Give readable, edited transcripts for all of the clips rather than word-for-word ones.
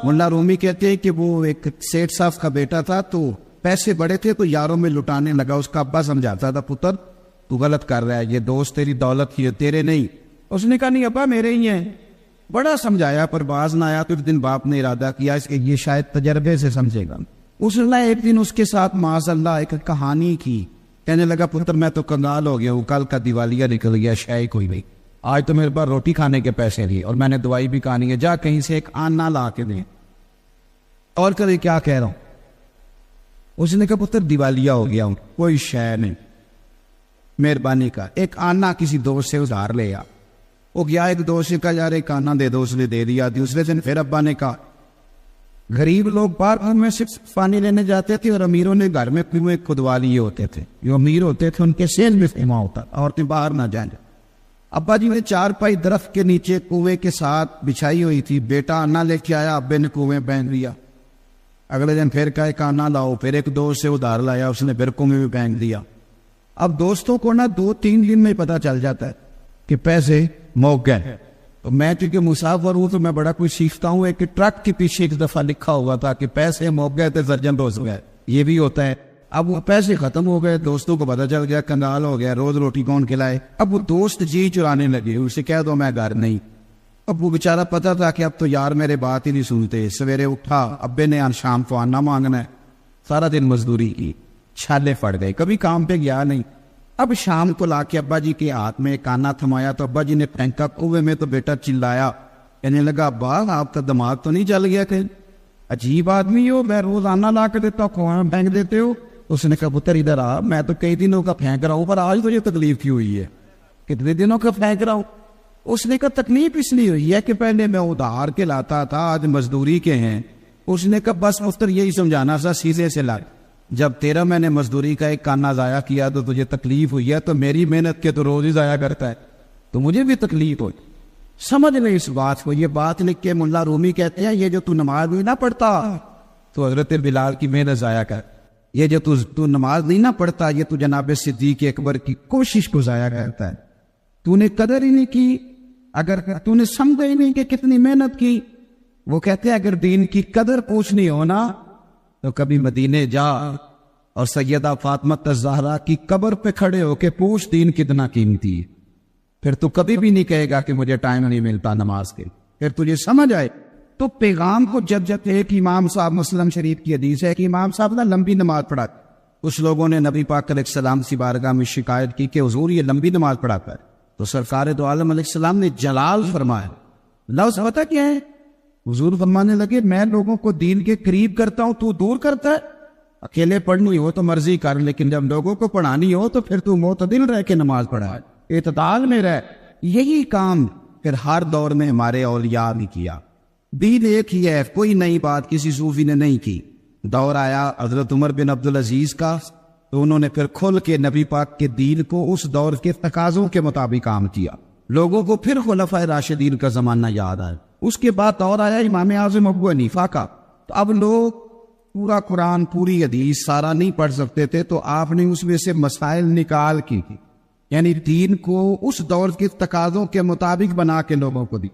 ملا رومی کہتے ہیں کہ وہ ایک سیٹ صاحب کا بیٹا تھا، تو پیسے بڑے تھے تو یاروں میں لٹانے لگا. اس کا ابا سمجھاتا تھا پتر تو غلط کر رہا ہے، یہ دوست تیری دولت ہی ہے، تیرے نہیں. اس نے کہا نہیں ابا میرے ہی ہیں. بڑا سمجھایا پر باز نہ آیا. تو ایک دن باپ نے ارادہ کیا اس کے یہ شاید تجربے سے سمجھے گا. اس نے ایک دن اس کے ساتھ معاذ اللہ ایک کہانی کی. کہنے لگا پتر میں تو کنگال ہو گیا ہوں، کل کا دیوالیہ نکل گیا، شے کوئی نہیں. آج تو میرے پاس روٹی کھانے کے پیسے نہیں اور میں نے دوائی بھی کھانی ہے، جا کہیں سے ایک آنا لا کے دیں. اور کبھی کیا کہہ رہا ہوں. اس نے کہا پتر دیوالیہ ہو گیا ہوں، کوئی شے نہیں، مہربانی کا ایک آنا کسی دوست سے ادھار لے آ. وہ گیا ایک دوست سے کہا یار ایک آنا دے دو، اس نے دے دیا. دوسرے دن پھر ابا نے کہا غریب لوگ باہر میں صرف پانی لینے جاتے تھے اور امیروں نے گھر میں کنویں کھدوا لیے ہوتے تھے. جو امیر ہوتے تھے ان کے سیل میں خیمہ ہوتا، عورتیں باہر نہ جائیں. ابا جی نے 4 درخت کے نیچے کنویں کے ساتھ بچھائی ہوئی تھی. بیٹا آنا لے کے آیا، ابے نے کنویں پھینک دیا. اگلے دن پھر کہا ایک آنا لاؤ، پھر ایک دوست سے ادھار لایا، اس نے پھر کنویں بھی پھینک دیا. اب دوستوں کو 2-3 دن میں پتہ چل جاتا ہے کہ پیسے موک گئے. تو میں چونکہ مسافر ہوں تو میں بڑا کچھ سیکھتا ہوں. ایک ٹرک کے پیچھے ایک دفعہ لکھا ہوا تھا کہ پیسے موک گئے تھے درجن روز گئے. یہ بھی ہوتا ہے. اب وہ پیسے ختم ہو گئے، دوستوں کو پتہ چل گیا، کنگال ہو گیا، روز روٹی کون کھلائے. اب وہ دوست جی چرانے لگے، اسے کہہ دو میں گھر نہیں. اب وہ بیچارہ پتا تھا کہ اب تو یار میرے بات ہی نہیں سنتے. سویرے اٹھا، ابے نے شام کو آنا مانگنا ہے. سارا دن مزدوری کی، چھالے پڑ گئے، کبھی کام پہ گیا نہیں. اب شام کو لا کے ابا جی کے ہاتھ میں ایک آنا تھمایا تو ابا جی نے پھینکا کنویں میں. تو بیٹا چلایا، کہنے لگا ابا آپ کا دماغ تو نہیں جل گیا کہ عجیب آدمی ہو، میں روز آنا لا کے دیتا ہوں، کنواں میں پھینک دیتے ہو. اس نے کہا پتر ادھر آ، میں تو کئی دنوں کا پھینک رہا ہوں پر آج تو یہ تکلیف کی ہوئی ہے. کتنے دنوں کا پھینک رہا ہوں؟ اس نے کہا تکلیف اس لیے ہوئی ہے کہ پہلے میں ادھار کے لاتا تھا، آج مزدوری کے ہیں. اس نے کہا بس مفتر یہی سمجھانا تھا سیدھے سے لا. جب تیرا میں نے مزدوری کا ایک کانا ضائع کیا تو تجھے تکلیف ہوئی ہے، تو میری محنت کے تو روز ہی ضائع کرتا ہے تو مجھے بھی تکلیف ہوئی. سمجھ لیں اس بات کو. یہ بات لکھ کے ملا رومی کہتے ہیں یہ جو تو نماز نہیں نہ پڑھتا تو حضرت بلال کی محنت ضائع کر. یہ جو تو نماز نہیں نہ پڑھتا یہ تو جناب صدیق اکبر کی کوشش کو ضائع کرتا ہے. تو نے قدر ہی نہیں کی، اگر تو نے سمجھا ہی نہیں کہ کتنی محنت کی. وہ کہتے ہیں اگر دین کی قدر پوچھنی ہو نا تو کبھی مدینے جا اور سیدہ فاطمہ الزہرا کی قبر پہ کھڑے ہو کے پوچھ دین کتنا قیمتی ہے. پھر تو کبھی بھی نہیں کہے گا کہ مجھے ٹائم نہیں ملتا نماز کے. پھر تجھے سمجھ آئے. تو پیغام کو جب ایک امام صاحب، مسلم شریف کی حدیث ہے کہ امام صاحب نے لمبی نماز پڑھا. کچھ لوگوں نے نبی پاک علیہ السلام کی بارگاہ میں شکایت کی کہ حضور یہ لمبی نماز پڑھاتا ہے. تو سرکار دو عالم علیہ السلام نے جلال فرمایا. لفظ پتہ کیا ہے؟ حضور فرمانے لگے میں لوگوں کو دین کے قریب کرتا ہوں، تو دور کرتا ہے. اکیلے پڑھنی ہو تو مرضی کر، لیکن جب لوگوں کو پڑھانی ہو تو پھر تو معتدل رہ کے نماز پڑھا، اعتدال میں رہ. یہی کام پھر ہر دور میں ہمارے اولیاء نے کیا. دین ایک ہی ہے، کوئی نئی بات کسی صوفی نے نہیں کی. دور آیا حضرت عمر بن عبدالعزیز کا تو انہوں نے پھر کھل کے نبی پاک کے دین کو اس دور کے تقاضوں کے مطابق کام کیا. لوگوں کو پھر خلفائے راشدین کا زمانہ یاد آیا. اس کے بعد دور آیا امام اعظم ابو حنیفہ کا. تو اب لوگ پورا قرآن، پوری حدیث سارا نہیں پڑھ سکتے تھے تو آپ نے اس میں سے مسائل نکال کی، یعنی دین کو اس دور کے تقاضوں کے مطابق بنا کے لوگوں کو دی.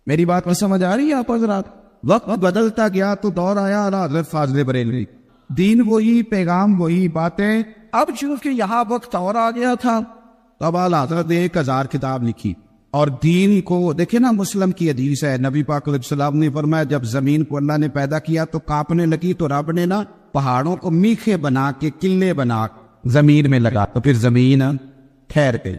میری بات میں سمجھ آ رہی ہے آپ حضرات؟ وقت بدلتا گیا تو دور آیا حضرت فاضل بریلوی. دین وہی، پیغام وہی، باتیں. اب چونکہ یہاں وقت اور آ گیا تھا تو اب حضرت نے 1000 کتاب لکھی. اور دین کو دیکھیں نا، مسلم کی حدیث ہے، نبی پاک علیہ السلام نے فرمایا جب زمین کو اللہ نے پیدا کیا تو کانپنے لگی تو رب نے نا پہاڑوں کو میخے بنا کے، قلعے بنا زمین میں لگا تو پھر زمین ٹھہر گئی.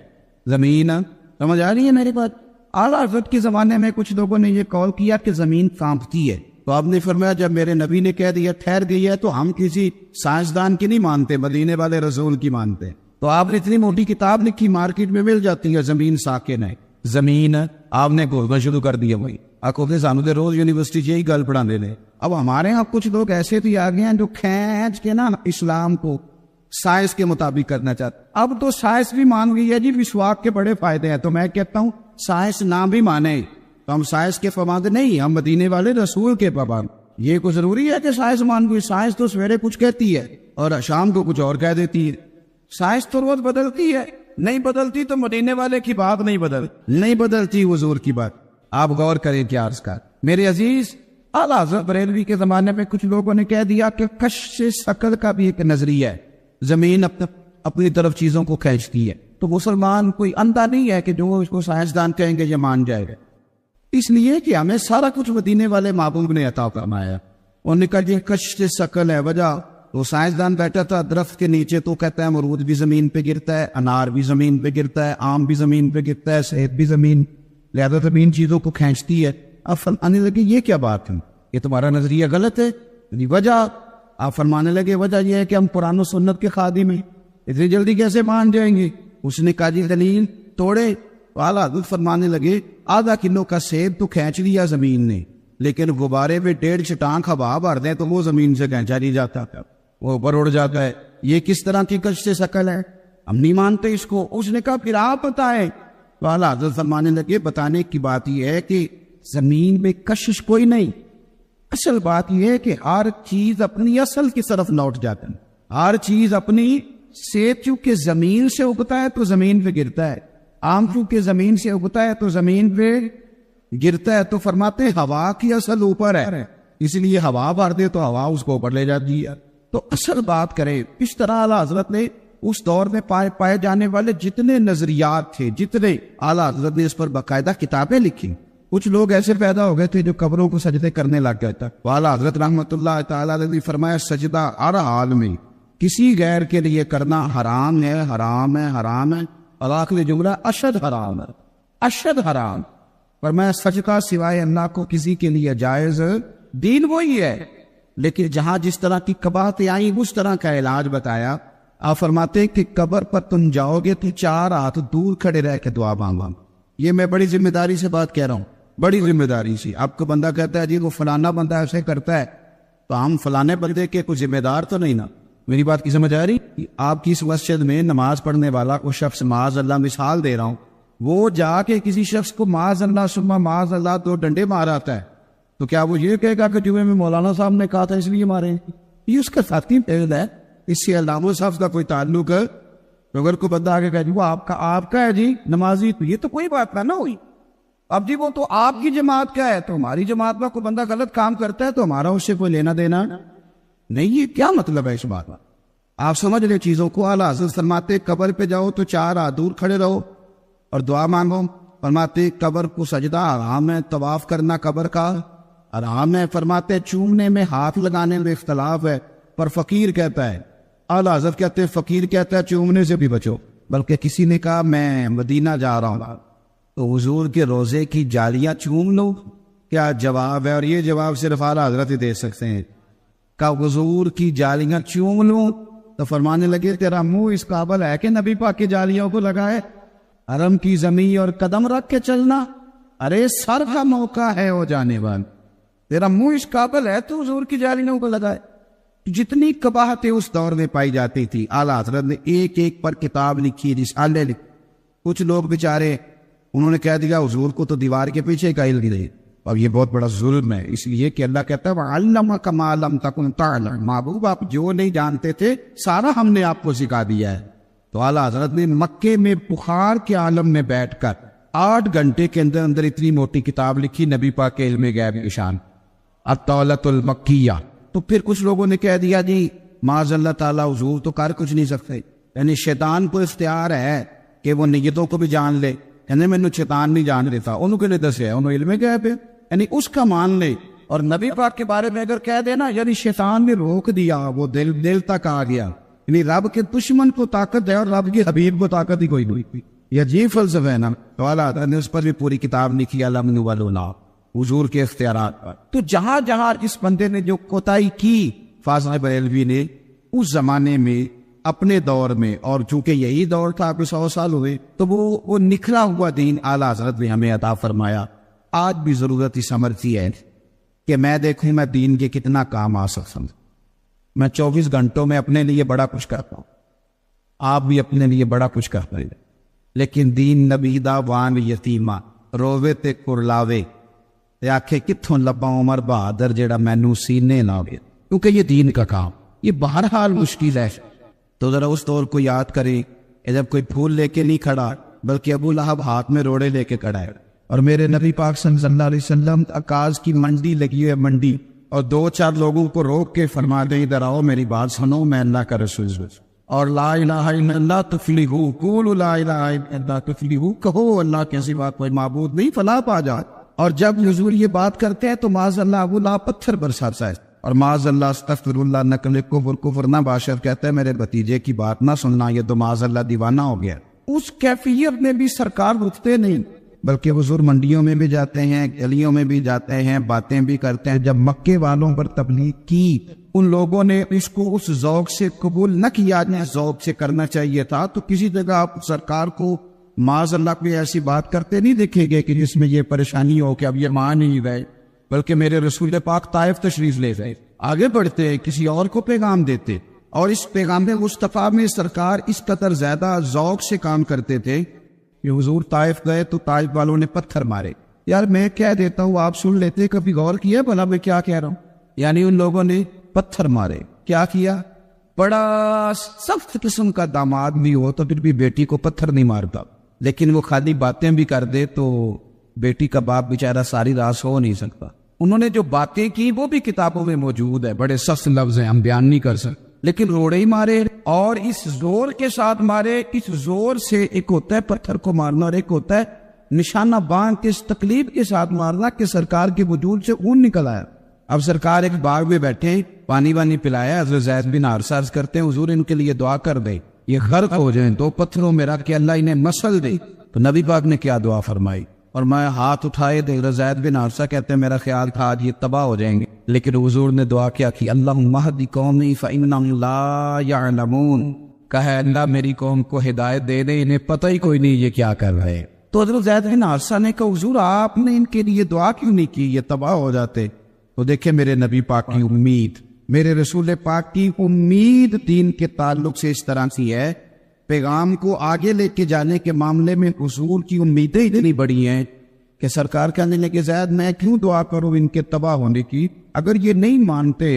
زمین سمجھ آ رہی ہے میری بات؟ اعلیٰ حضرت کے زمانے میں کچھ لوگوں نے یہ قول کیا کہ زمین کانپتی ہے تو آپ نے فرمایا جب میرے نبی نے کہہ دیا ٹھہر گئی ہے تو ہم کسی سائنسدان کی نہیں مانتے، مدینے والے رسول کی مانتے. تو آپ نے اتنی موٹی کتاب لکھی، مارکیٹ میں مل جاتی ہے، زمین ساکن ہے. زمین آپ نے گھومنا شروع کر دیا. وہی آپ کو سانو دے روز یونیورسٹی یہی گل پڑھا دے. اب ہمارے یہاں کچھ لوگ ایسے بھی آ گئے ہیں جو کھینچ کے نا اسلام کو سائنس کے مطابق کرنا چاہتے. اب تو سائنس بھی مان گئی ہے جی مسواک کے بڑے فائدے ہیں. تو میں کہتا ہوں سائنس نہ بھی مانے تو ہم سائنس کے پابند نہیں، ہم مدینے والے رسول کے پابند. یہ کوئی ضروری ہے کہ سائنس مان گئی؟ سائنس تو سویرے کچھ کہتی ہے اور شام کو کچھ اور کہہ دیتی ہے. سائنس تو روز بدلتی ہے، نہیں بدلتی تو مدینے والے کی بات نہیں بدلتی حضور کی بات. آپ غور کریں کیا عرض کر میرے عزیز. اعلیٰ حضرت بریلوی کے زمانے میں کچھ لوگوں نے کہہ دیا کہ کشش ثقل کا بھی ایک نظریہ ہے، زمین اپنی طرف چیزوں کو کھینچتی ہے، تو مسلمان کوئی اندھا نہیں ہے کہ جو اس کو سائنسدان کہیں گے یہ مان جائے گا، اس لیے کہ ہمیں سارا کچھ مدینے والے محبوب نے عطا فرمایا۔ انہوں نے کہا یہ کشش ثقل ہے، وجہ تو سائنسدان بیٹھا تھا درخت کے نیچے تو کہتا ہے امرود بھی زمین پہ گرتا ہے، انار بھی زمین پہ گرتا ہے، آم بھی زمین پہ گرتا ہے، سیب بھی زمین، لہذا زمین چیزوں کو کھینچتی ہے۔ اب فرمانے لگے یہ کیا بات ہے، یہ تمہارا نظریہ غلط ہے، وجہ آپ فرمانے لگے وجہ یہ ہے کہ ہم قرآن و سنت کے خادم ہیں، اتنی جلدی کیسے مان جائیں گے؟ اس نے کہا جی دلیل توڑے، اعلیٰ حضرت فرمانے لگے آدھا کلو کا سیب تو کھینچ لیا زمین نے، لیکن غبارے پہ 1.5 چٹان ہوا بھر دیں تو وہ زمین سے کھینچا نہیں جاتا، وہ اوپر اڑ جاتا ہے۔ یہ کس طرح کی کشش ثقل ہے، ہم نہیں مانتے اس کو۔ اس نے کہا پھر آپ بتائیں، تو اعلیٰ حضرت فرمانے لگے بتانے کی بات یہ ہے کہ زمین میں کشش کوئی نہیں، اصل بات یہ ہے کہ ہر چیز اپنی اصل کی طرف لوٹ جاتا ہے، ہر چیز اپنی سیب چونکہ زمین سے اگتا ہے تو زمین پہ گرتا ہے، آم چونکہ زمین سے اگتا ہے تو زمین پہ گرتا ہے، تو فرماتے ہیں ہوا کی اصل اوپر ہے، اس لیے ہوا بھر دے تو ہوا اس کو اوپر لے جاتی ہے۔ تو اصل بات کریں اس طرح اعلیٰ حضرت نے اس دور میں پائے جانے والے جتنے نظریات تھے، جتنے اعلیٰ حضرت نے اس پر باقاعدہ کتابیں لکھی۔ کچھ لوگ ایسے پیدا ہو گئے تھے جو قبروں کو سجدے کرنے لگ گئے تھا، اعلیٰ حضرت رحمۃ اللہ تعالیٰ علیہ نے فرمایا سجدہ ہر حال میں کسی غیر کے لیے کرنا حرام ہے، حرام ہے، حرام ہے، اور آخری جملہ اشد حرام ہے، اشد حرام۔ فرمایا سجدہ سوائے اللہ کو کسی کے لیے جائز، دین وہی ہے، لیکن جہاں جس طرح کی قباحتیں آئیں اس طرح کا علاج بتایا۔ آپ فرماتے ہیں کہ قبر پر تم جاؤ گے تو 4 ہاتھ دور کھڑے رہ کے دعا مانگو۔ یہ میں بڑی ذمہ داری سے بات کہہ رہا ہوں، بڑی ذمہ داری سے۔ آپ کو بندہ کہتا ہے جی وہ فلانا بندہ ایسے کرتا ہے، تو ہم فلانے بندے کے کوئی ذمہ دار تو نہیں نا؟ میری بات کی سمجھ آ رہی؟ آپ کی اس مسجد میں نماز پڑھنے والا کوئی شخص، معاذ اللہ مثال دے رہا ہوں، وہ جا کے کسی شخص کو معاذ اللہ ثم معاذ اللہ 2 ڈنڈے مار آتا ہے، تو کیا وہ یہ کہے گا کہ جمعے میں مولانا صاحب نے کہا تھا اس لیے مارے؟ یہ اس کا ساتھی فعل ہے، اس سے علامہ صاحب کا کوئی تعلق ہے؟ اگر کوئی بندہ آگے کہہ وہ آپ کا ہے جی نمازی، تو یہ تو کوئی بات نہ ہوئی۔ اب جی وہ تو آپ کی جماعت کا ہے، تو ہماری جماعت میں کوئی بندہ غلط کام کرتا ہے تو ہمارا اس سے کوئی لینا دینا نہیں۔ یہ کیا مطلب ہے اس بات کا؟ آپ سمجھ لیں چیزوں کو۔ اعلیٰ حضرت فرماتے قبر پہ جاؤ تو 4 ہاتھ دور کھڑے رہو اور دعا مانگو۔ فرماتے قبر کو سجدہ حرام ہے، طواف کرنا قبر کا حرام ہے۔ فرماتے چومنے میں ہاتھ لگانے میں اختلاف ہے، پر فقیر کہتا ہے، اعلیٰ حضرت کہتے ہیں فقیر کہتا ہے چومنے سے بھی بچو۔ بلکہ کسی نے کہا میں مدینہ جا رہا ہوں تو حضور کے روزے کی جالیاں چوم لو، کیا جواب ہے؟ اور یہ جواب صرف اعلیٰ حضرت ہی دے سکتے ہیں کہ حضور کی جالیاں چوم لو۔ تو فرمانے لگے تیرا منہ اس قابل ہے کہ نبی پاک کی جالیوں کو لگائے؟ حرم کی زمین اور قدم رکھ کے چلنا، ارے سر کا موقع ہے ہو جانے والا، تیرا منہ اس قابل ہے تو حضور کی جالیوں کو لگائے؟ جتنی قباحتیں اس دور میں پائی جاتی تھی اعلیٰ حضرت نے ایک ایک پر کتاب لکھی، رسالے لکھی۔ کچھ لوگ بیچارے انہوں نے کہہ دیا حضور کو تو دیوار کے پیچھے کا علم دے، اور یہ بہت بڑا ظلم ہے، اس لیے کہ اللہ کہتا ہے وَعَلَّمَكَ مَا لَمْ تَكُنْ تَعْلَمْ، محبوب آپ جو نہیں جانتے تھے سارا ہم نے آپ کو سکھا دیا ہے۔ تو اعلیٰ حضرت نے مکے میں بخار کے عالم میں بیٹھ کر 8 گھنٹے کے اندر اندر اتنی موٹی کتاب لکھی، نبی پاک کے علم غیب کی شان، الطولۃ المکیہ۔ تو پھر کچھ لوگوں نے کہہ دیا جی معاذ اللہ تعالیٰ حضور تو کر کچھ نہیں سکتے، یعنی شیطان کو اختیار ہے کہ وہ نیتوں کو بھی جان لے، یعنی میں شیطان نہیں جان دیتا، انہوں کے لیے دسے انہوں علم غیب ہے، یعنی اس کا مان لے۔ اور نبی پاک کے بارے میں اگر کہہ دینا یعنی شیطان نے روک دیا، وہ دل تک آ گیا، یعنی رب کے دشمن کو طاقت ہے اور رب کے حبیب کو طاقت ہی کوئی نہیں۔ یہ عجیب فلسفہ ہے نا۔ تو اعلیٰ حضرت نے اس پر بھی پوری کتاب لکھی الامن والولا، حضور کے اختیارات پر۔ تو جہاں جہاں جس بندے نے جو کوتاہی کی فاضل بریلوی نے اس زمانے میں اپنے دور میں، اور چونکہ یہی دور تھا آپ 100 سال ہوئے، تو وہ نکھلا ہوا دین اعلیٰ حضرت نے ہمیں عطا فرمایا۔ آج بھی ضرورت اس امر کی ہے کہ میں دیکھوں میں دین کے کتنا کام آ سکتا ہوں۔ میں 24 گھنٹوں میں اپنے لیے بڑا کچھ کرتا ہوں، آپ بھی اپنے لیے بڑا کچھ کرتے ہیں، لیکن دین نبیدہ وان یتیمہ رووے تے کرلاوے تے آکھے کتھوں لبا عمر بہادر جیڑا مینوں سینے لاوے، کیونکہ یہ دین کا کام یہ بہرحال مشکل ہے۔ تو ذرا اس دور کو یاد کریں، جب کوئی پھول لے کے نہیں کھڑا بلکہ ابو لہب ہاتھ میں روڑے لے کے کھڑا ہے، اور میرے نبی پاک صلی اللہ علیہ وسلم عکاظ کی منڈی لگی ہے، منڈی، اور 2-4 لوگوں کو روک کے فرما دیں ادھر آؤ میری بات سنو، میں اللہ کا رسول ہوں، اور لا الہ الا اللہ تفلحوا، قولوا لا الہ الا اللہ تفلحوا، کہو اللہ کے سوا کوئی معبود نہیں، فلاح پا جائے۔ اور جب حضور یہ بات کرتے ہیں تو معاذ اللہ ابو لہب پتھر برساتا ہے، اور معاذ اللہ استغفر اللہ نقل کفر نہ باشد، کہتا ہے میرے بھتیجے کی بات نہ سننا، یہ تو معاذ اللہ دیوانہ ہو گیا۔ اس کیفیت میں بھی سرکار رکتے نہیں، بلکہ حضور منڈیوں میں بھی جاتے ہیں، گلیوں میں بھی جاتے ہیں، باتیں بھی کرتے ہیں۔ جب مکے والوں پر تبلیغ کی، ان لوگوں نے اس کو اس ذوق سے قبول نہ کیا جس ذوق سے کرنا چاہیے تھا، تو کسی جگہ آپ سرکار کو معاذ اللہ کوئی ایسی بات کرتے نہیں دیکھیں گے کہ جس میں یہ پریشانی ہو کہ اب یہ مان نہیں گئے، بلکہ میرے رسول پاک طائف تشریف لے گئے، آگے بڑھتے کسی اور کو پیغام دیتے، اور اس پیغام مصطفیٰ میں سرکار اس قدر زیادہ ذوق سے کام کرتے تھے کہ حضور طائف گئے تو طائف والوں نے پتھر مارے۔ یار میں کہہ دیتا ہوں آپ سن لیتے، کبھی غور کیا بھلا میں کیا کہہ رہا ہوں؟ یعنی ان لوگوں نے پتھر مارے، کیا کیا؟ بڑا سخت قسم کا داماد بھی ہو تو پھر بھی بیٹی کو پتھر نہیں مارتا، لیکن وہ خالی باتیں بھی کر دے تو بیٹی کا باپ بیچارہ ساری رات سو نہیں سکتا۔ انہوں نے جو باتیں کی وہ بھی کتابوں میں موجود ہے، بڑے سخت لفظ ہیں، ہم بیان نہیں کر سکتے، لیکن روڑے ہی مارے، اور اس زور کے ساتھ مارے۔ اس زور سے ایک ہوتا ہے پتھر کو مارنا، اور ایک ہوتا ہے نشانہ باندھ کے اس تکلیف کے ساتھ مارنا کہ سرکار کے وجود سے خون نکل آیا۔ اب سرکار ایک باغ میں بیٹھے، پانی وانی پلایا، حضرت زید بن حارثہ عرض کرتے ہیں حضور ان کے لیے دعا کر دے، یہ غرق ہو جائیں، 2 پتھروں میں رکھ کے اللہ انہیں مسل دے۔ تو نبی پاک نے کیا دعا فرمائی، اور میں ہاتھ اٹھائے دے، حضرت زید بن حارثہ کہتے ہیں میرا خیال تھا آج یہ تباہ ہو جائیں گے، لیکن حضور نے دعا کیا کہ اللہم اہد قومی فانہم لا یعلمون، کہا اللہ میری قوم کو ہدایت دے دے، انہیں پتہ ہی کوئی نہیں یہ کیا کر رہے۔ تو حضرت زید بن حارثہ نے کہا حضور آپ نے ان کے لیے دعا کیوں نہیں کی، یہ تباہ ہو جاتے۔ تو دیکھیں میرے نبی پاک کی امید، میرے رسول پاک کی امید دین کے تعلق سے اس طرح سی ہے، پیغام کو آگے لے کے جانے کے معاملے میں حضور کی امیدیں اتنی بڑی ہیں کہ سرکار کہنے لگے زید میں کیوں دعا کروں ان کے تباہ ہونے کی، اگر یہ نہیں مانتے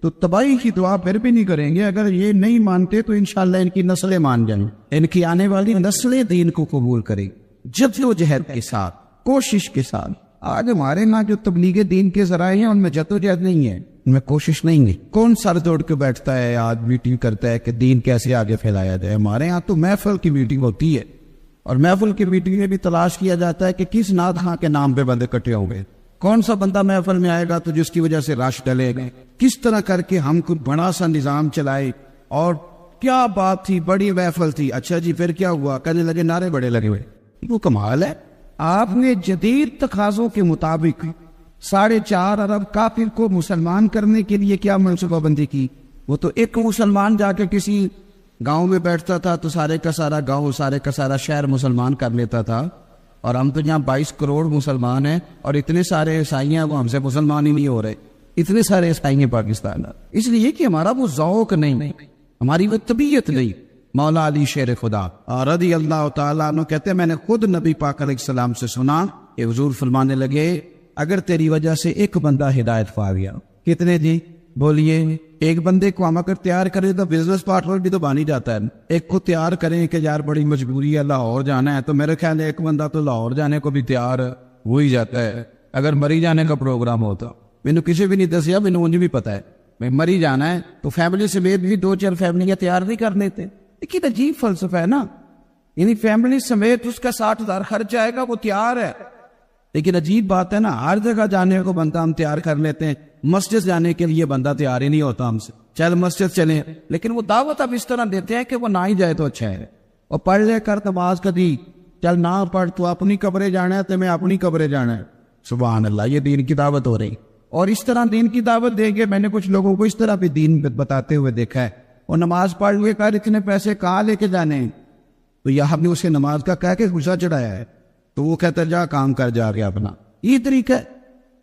تو تباہی کی دعا پھر بھی نہیں کریں گے، اگر یہ نہیں مانتے تو انشاءاللہ ان کی نسلیں مان جائیں، ان کی آنے والی نسلیں دین کو قبول کریں، جدوجہد کے ساتھ، کوشش کے ساتھ۔ آج ہمارے ہاں جو تبلیغ دین کے ذرائع ہیں ان میں جدوجہد نہیں ہے، ان میں کوشش نہیں ہے۔ کون سر جوڑ کے بیٹھتا ہے آج میٹنگ کرتا ہے کہ دین کیسے آگے پھیلایا جائے؟ ہمارے ہاں تو محفل کی میٹنگ ہوتی ہے، اور محفل کی میٹنگ میں بھی تلاش کیا جاتا ہے کہ کس نعت خاں کے نام پہ بندے کٹے ہو گئے، کون سا بندہ محفل میں آئے گا تو جس کی وجہ سے رش ڈلے گا، کس طرح کر کے ہم کوئی بڑا سا نظام چلائے۔ اور کیا بات تھی، بڑی محفل تھی، اچھا جی پھر کیا ہوا، کہنے لگے نعرے بڑے لگے ہوئے۔ وہ کمال ہے، آپ نے جدید تقاضوں کے مطابق 4.5 ارب کافر کو مسلمان کرنے کے لیے کیا منصوبہ بندی کی؟ وہ تو ایک مسلمان جا کے کسی گاؤں میں بیٹھتا تھا تو سارے کا سارا گاؤں، سارے کا سارا شہر مسلمان کر لیتا تھا، اور ہم تو یہاں 22 کروڑ مسلمان ہیں، اور اتنے سارے عیسائی ہیں وہ ہم سے مسلمان ہی نہیں ہو رہے، اتنے سارے عیسائی ہیں پاکستان۔ اس لیے کہ ہمارا وہ ذوق نہیں، ہماری وہ طبیعت نہیں۔ مولا علی شیر خدا رضی اللہ تعالیٰ عنہ کہتے ہیں میں نے خود نبی پاک علیہ السلام سے سنا کہ حضور فرمانے لگے اگر تیری وجہ سے ایک بندہ ہدایت پا گیا، کتنے جی بولیے؟ ایک بندے کو ہم اگر تیار کریں تو بزنس پارٹنر بھی تو بن ہی جاتا ہے۔ ایک کو تیار کریں کہ یار بڑی مجبوری ہے لاہور جانا ہے، تو میرے خیال ہے ایک بندہ تو لاہور جانے کو بھی تیار ہو ہی جاتا ہے۔ اگر مری جانے کا پروگرام ہوتا، میں نے کسی بھی نہیں دسیا، میں نے مجھے بھی پتا ہے میں مری جانا ہے تو فیملی سمیت بھی 2-4 فیملیاں تیار نہیں کر لیتے۔ لیکن عجیب فلسفہ ہے نا، یعنی فیملی سمیت اس کا 60,000 خرچ جائے گا، وہ تیار ہے۔ لیکن عجیب بات ہے نا، ہر جگہ جانے کو بندہ ہم تیار کر لیتے ہیں، مسجد جانے کے لیے بندہ تیار ہی نہیں ہوتا ہم سے، چل مسجد چلیں، لیکن وہ دعوت اب اس طرح دیتے ہیں کہ وہ نہ ہی جائے تو اچھا ہے۔ اور پڑھ لے کر نماز کبھی، چل نہ پڑھ تو اپنی قبریں جانا ہے تو میں اپنی قبریں جانا ہے۔ سبحان اللہ، یہ دین کی دعوت ہو رہی، اور اس طرح دین کی دعوت دیں گے۔ میں نے کچھ لوگوں کو اس طرح بھی دین بتاتے ہوئے دیکھا ہے، اور نماز پڑھ لے کر اتنے پیسے کہاں لے کے جانے ہیں، تو یہ ہم نے اسے نماز کا کہہ کے غصہ چڑھایا ہے، تو وہ کہتا ہے جا کام کر جا کے اپنا۔ یہ طریقہ ہے۔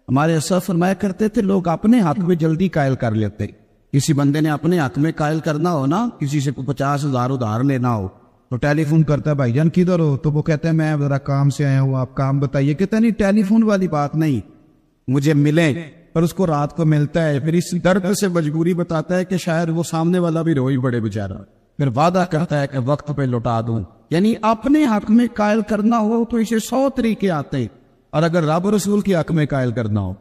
ہمارے اسلاف فرمایا کرتے تھے لوگ اپنے حق میں جلدی قائل کر لیتے، کسی بندے نے اپنے حق میں قائل کرنا ہو نا، کسی سے 50,000 ادھار لینا ہو تو ٹیلی فون کرتا ہے بھائی جان کدھر ہو، تو وہ کہتا ہے میں ذرا کام سے آیا ہوں، آپ کام بتائیے۔ کہتا ہے نہیں ٹیلی فون والی بات نہیں، مجھے ملیں، پر اس کو رات کو ملتا ہے، پھر اس درد سے مجبوری بتاتا ہے کہ شاید وہ سامنے والا بھی روئی بڑے بیچارہ، پھر وعدہ کرتا ہے کہ وقت پہ لوٹا دوں۔ یعنی اپنے حق میں قائل کرنا ہو تو اسے 100 طریقے آتے ہیں، اور اگر رب و رسول کی حق میں قائل کرنا ہو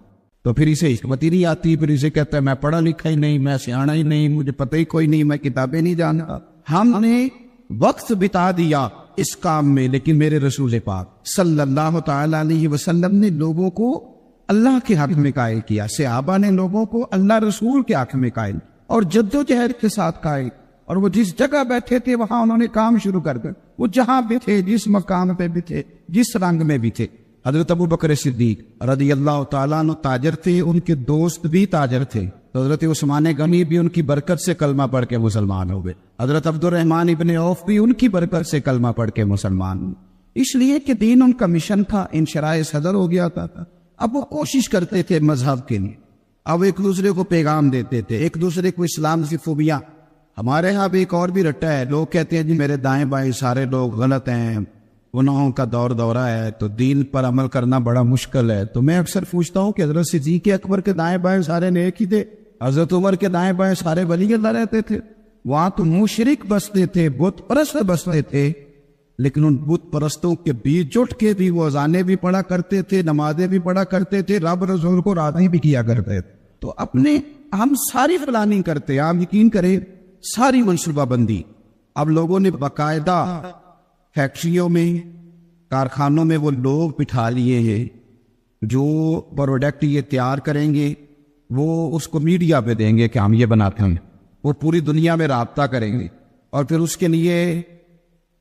تو پھر اسے حکمت ہی نہیں آتی، پھر اسے کہتا ہے میں پڑھا لکھا ہی نہیں، میں سیاںا ہی نہیں، مجھے پتہ ہی کوئی نہیں، میں کتابیں نہیں جانتا۔ ہم نے وقت بتا دیا اس کام میں، لیکن میرے رسول پاک صلی اللہ تعالی علیہ وسلم نے لوگوں کو اللہ کے حق میں قائل کیا، صحابہ نے لوگوں کو اللہ رسول کے حق میں قائل، اور جد و جہد کے ساتھ قائل، اور وہ جس جگہ بیٹھے تھے وہاں انہوں نے کام شروع کر دیا، وہ جہاں بھی تھے، جس مقام پہ بھی تھے، جس رنگ میں بھی تھے۔ حضرت ابو بکر صدیق رضی اللہ تعالیٰ عنہ تاجر تھے، ان کے دوست بھی تاجر تھے، تو حضرت عثمان غنی بھی ان کی برکت سے کلمہ پڑھ کے مسلمان ہو گئے، حضرت عبد الرحمن ابن عوف بھی ان کی برکت سے کلمہ پڑھ کے مسلمان ہوئے، اس لیے کہ دین ان کا مشن تھا، انشراح صدر ہو گیا تھا۔ اب وہ کوشش کرتے تھے مذہب کے لیے، اب ایک دوسرے کو پیغام دیتے تھے، ایک دوسرے کو اسلام کی خوبیاں۔ ہمارے ہاں بھی ایک اور بھی رٹا ہے، لوگ کہتے ہیں جی میرے دائیں بائیں سارے لوگ غلط ہیں، گناہوں کا دورہ ہے، تو دین پر عمل کرنا بڑا مشکل ہے۔ تو میں اکثر پوچھتا ہوں کہ حضرت صدیق اکبر کے دائیں بائیں سارے نیک ہی تھے، حضرت عمر کے دائیں بائیں سارے ولی اللہ رہتے تھے، وہاں تو مشرک بستے تھے، بت پرست بستے تھے، لیکن ان بت پرستوں کے بیچ جٹ کے بھی وہ اذانیں بھی پڑھا کرتے تھے، نمازیں بھی پڑھا کرتے تھے، رب رسول کو راضی بھی کیا کرتے تھے۔ تو ہم ساری پلاننگ کرتے، آپ یقین کریں ساری منصوبہ بندی۔ اب لوگوں نے باقاعدہ فیکٹریوں میں، کارخانوں میں وہ لوگ بٹھا لیے ہیں جو پروڈکٹ یہ تیار کریں گے، وہ اس کو میڈیا پہ دیں گے کہ ہم یہ بناتے ہیں، وہ پوری دنیا میں رابطہ کریں گے، اور پھر اس کے لیے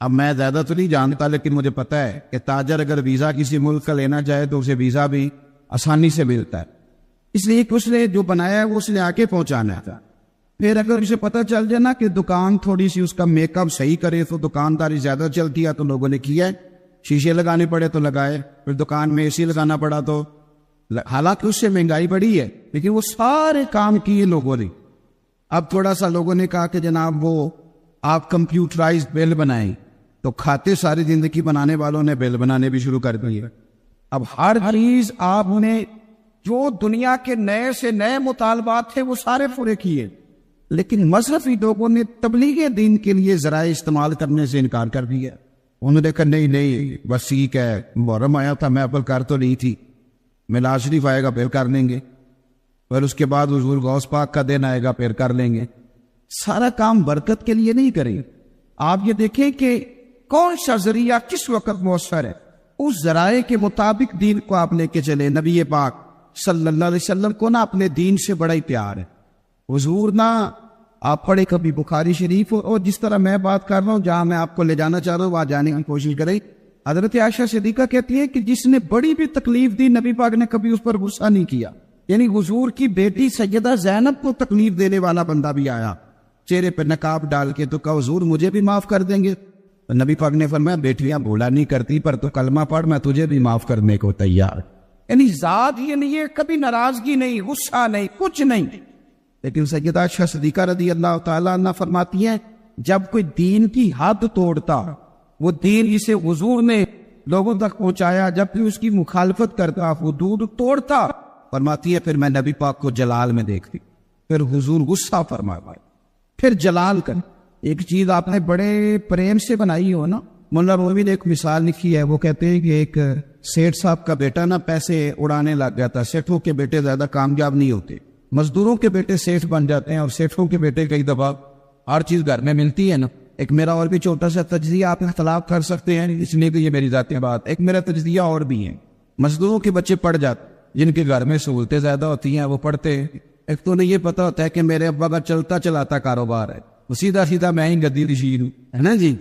اب میں زیادہ تو نہیں جانتا، لیکن مجھے پتا ہے کہ تاجر اگر ویزا کسی ملک کا لینا چاہے تو اسے ویزا بھی آسانی سے ملتا ہے، اس لیے کہ اس نے جو بنایا ہے وہ اس نے آگے پہنچانا تھا۔ پھر اگر اسے پتہ چل جائے نا کہ دکان تھوڑی سی اس کا میک اپ صحیح کرے تو دکانداری زیادہ چلتی ہے، تو لوگوں نے کیا ہے، شیشے لگانے پڑے تو لگائے، پھر دکان میں اے سی لگانا پڑا تو، حالانکہ اس سے مہنگائی بڑھی ہے، لیکن وہ سارے کام کیے لوگوں نے۔ اب تھوڑا سا لوگوں نے کہا کہ جناب وہ آپ کمپیوٹرائز بل بنائیں، تو کھاتے ساری زندگی بنانے والوں نے بل بنانے بھی شروع کر دیے۔ اب ہر چیز آپ نے جو دنیا کے نئے سے نئے مطالبات تھے وہ سارے پورے کیے، لیکن مذہبی لوگوں نے تبلیغ دین کے لیے ذرائع استعمال کرنے سے انکار کر دیا۔ انہوں نے کہا نہیں بس ٹھیک ہے، محرم آیا تھا میں اپل کر تو نہیں تھی، میلاد شریف آئے گا پھر کر لیں گے، پھر اس کے بعد حضور غوث پاک کا دن آئے گا پھر کر لیں گے۔ سارا کام برکت کے لیے نہیں کریں۔ آپ یہ دیکھیں کہ کون سا ذریعہ کس وقت مؤثر ہے، اس ذرائع کے مطابق دین کو آپ لے کے چلے۔ نبی پاک صلی اللہ علیہ وسلم کو نا اپنے دین سے بڑا ہی پیار ہے۔ حضور نا آپ پڑھے کبھی بخاری شریف اور جس طرح میں بات کر رہا ہوں، جہاں میں آپ کو لے جانا چاہ رہا ہوں وہاں جانے کی کوشش کریں۔ حضرت عائشہ صدیقہ کہتی ہے کہ جس نے بڑی بھی تکلیف دی نبی پاک نے کبھی اس پر غصہ نہیں کیا، یعنی حضور کی بیٹی سیدہ زینب کو تکلیف دینے والا بندہ بھی آیا چہرے پہ نقاب ڈال کے، تو کہا حضور مجھے بھی معاف کر دیں گے؟ تو نبی پاک نے فرمایا بیٹیاں بھولا نہیں کرتی، پر تو کلمہ پڑھ میں تجھے بھی معاف کرنے کو تیار۔ یعنی ذات یہ نہیں ہے، کبھی ناراضگی نہیں، غصہ نہیں، کچھ نہیں۔ لیکن سیدہ عائشہ صدیقہ رضی اللہ تعالیٰ عنہ فرماتی ہیں جب کوئی دین کی حد توڑتا، وہ دین جسے حضور نے لوگوں تک پہنچایا، جب بھی اس کی مخالفت کرتا، حدود توڑتا، فرماتی ہے پھر میں نبی پاک کو جلال میں دیکھتی، پھر حضور غصہ فرمایا، پھر جلال کر۔ ایک چیز آپ نے بڑے پریم سے بنائی ہو نا، مولانا رومی نے ایک مثال لکھی ہے، وہ کہتے ہیں کہ ایک سیٹھ صاحب کا بیٹا نا پیسے اڑانے لگ گیا تھا۔ سیٹھوں کے بیٹے زیادہ کامیاب نہیں ہوتے، مزدوروں کے بیٹے سیٹھ بن جاتے ہیں، اور سیٹھوں کے بیٹے کئی دفعہ ہر چیز گھر میں ملتی ہے نا۔ ایک میرا اور بھی چھوٹا سا تجزیہ آپ اختلاف کر سکتے ہیں، اس لیے کہ یہ میری ذاتی بات، ایک میرا تجزیہ اور بھی ہے۔ مزدوروں کے بچے پڑھ جاتے، جن کے گھر میں سہولتیں زیادہ ہوتی ہیں وہ پڑھتے ہیں۔ ایک تو انہیں یہ پتا ہوتا ہے کہ میرے ابا کا چلتا چلاتا کاروبار ہے، وہ سیدھا سیدھا میں ہی گدی نشین ہوں، ہے نا جی،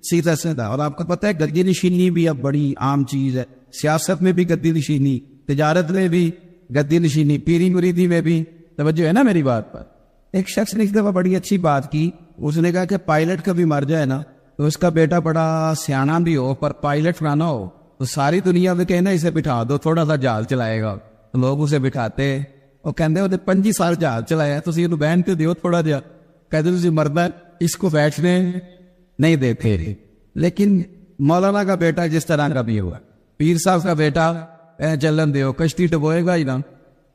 سیدھا سیدھا۔ اور آپ کو پتا ہے گدی نشینی بھی اب بڑی عام چیز ہے، سیاست میں بھی گدی نشینی، تجارت میں بھی گدی نشینی، پیری مریدی میں بھی۔ توجہ ہے نا میری بات پر؟ ایک شخص نے ایک دفعہ بڑی اچھی بات کی، اس نے کہا کہ پائلٹ کبھی مر جائے نا تو اس کا بیٹا بڑا سیانا بھی ہو پر پائلٹ نہ ہو تو ساری دنیا میں کہنا اسے بٹھا دو، تھوڑا سا جہاز چلائے گا۔ تو لوگ اسے بٹھاتے اور کہتے ہیں 25 سال جہاز چلایا، تو یہ بہن تے دیو تھوڑا جہا، کہتے تھی مرد اس کو بیٹھنے نہیں دیتے۔ لیکن مولانا کا بیٹا جس طرح کا بھی ہوا، پیر صاحب کا بیٹا چلن دیو، کشتی ڈبوئے گا ہی نا،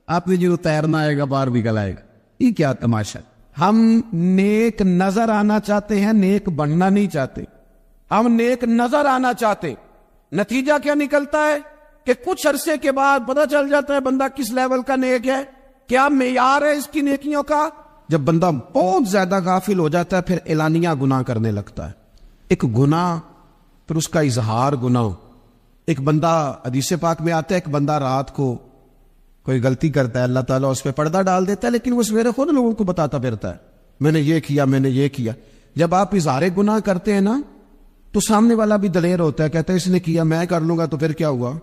آپ نے جو تیرنا آئے گا باہر نکل آئے گا۔ یہ کیا تماشا؟ ہم نیک نظر آنا چاہتے ہیں، نیک بننا نہیں چاہتے۔ ہم نیک نظر آنا چاہتے، نتیجہ کیا نکلتا ہے کہ کچھ عرصے کے بعد پتہ چل جاتا ہے بندہ کس لیول کا نیک ہے، کیا معیار ہے اس کی نیکیوں کا. جب بندہ بہت زیادہ غافل ہو جاتا ہے پھر اعلانیہ گناہ کرنے لگتا ہے. ایک گناہ پھر اس کا اظہار گناہ. ایک بندہ حدیث پاک میں آتا ہے، ایک بندہ رات کو کوئی غلطی کرتا ہے، اللہ تعالیٰ اس پہ پردہ ڈال دیتا ہے، لیکن وہ سویرے خود لوگوں کو بتاتا پھرتا ہے میں نے یہ کیا، میں نے یہ کیا. جب آپ اظہار گناہ کرتے ہیں نا تو سامنے والا بھی دلیر ہوتا ہے، کہتا ہے اس نے کیا میں کر لوں گا تو پھر کیا ہوا.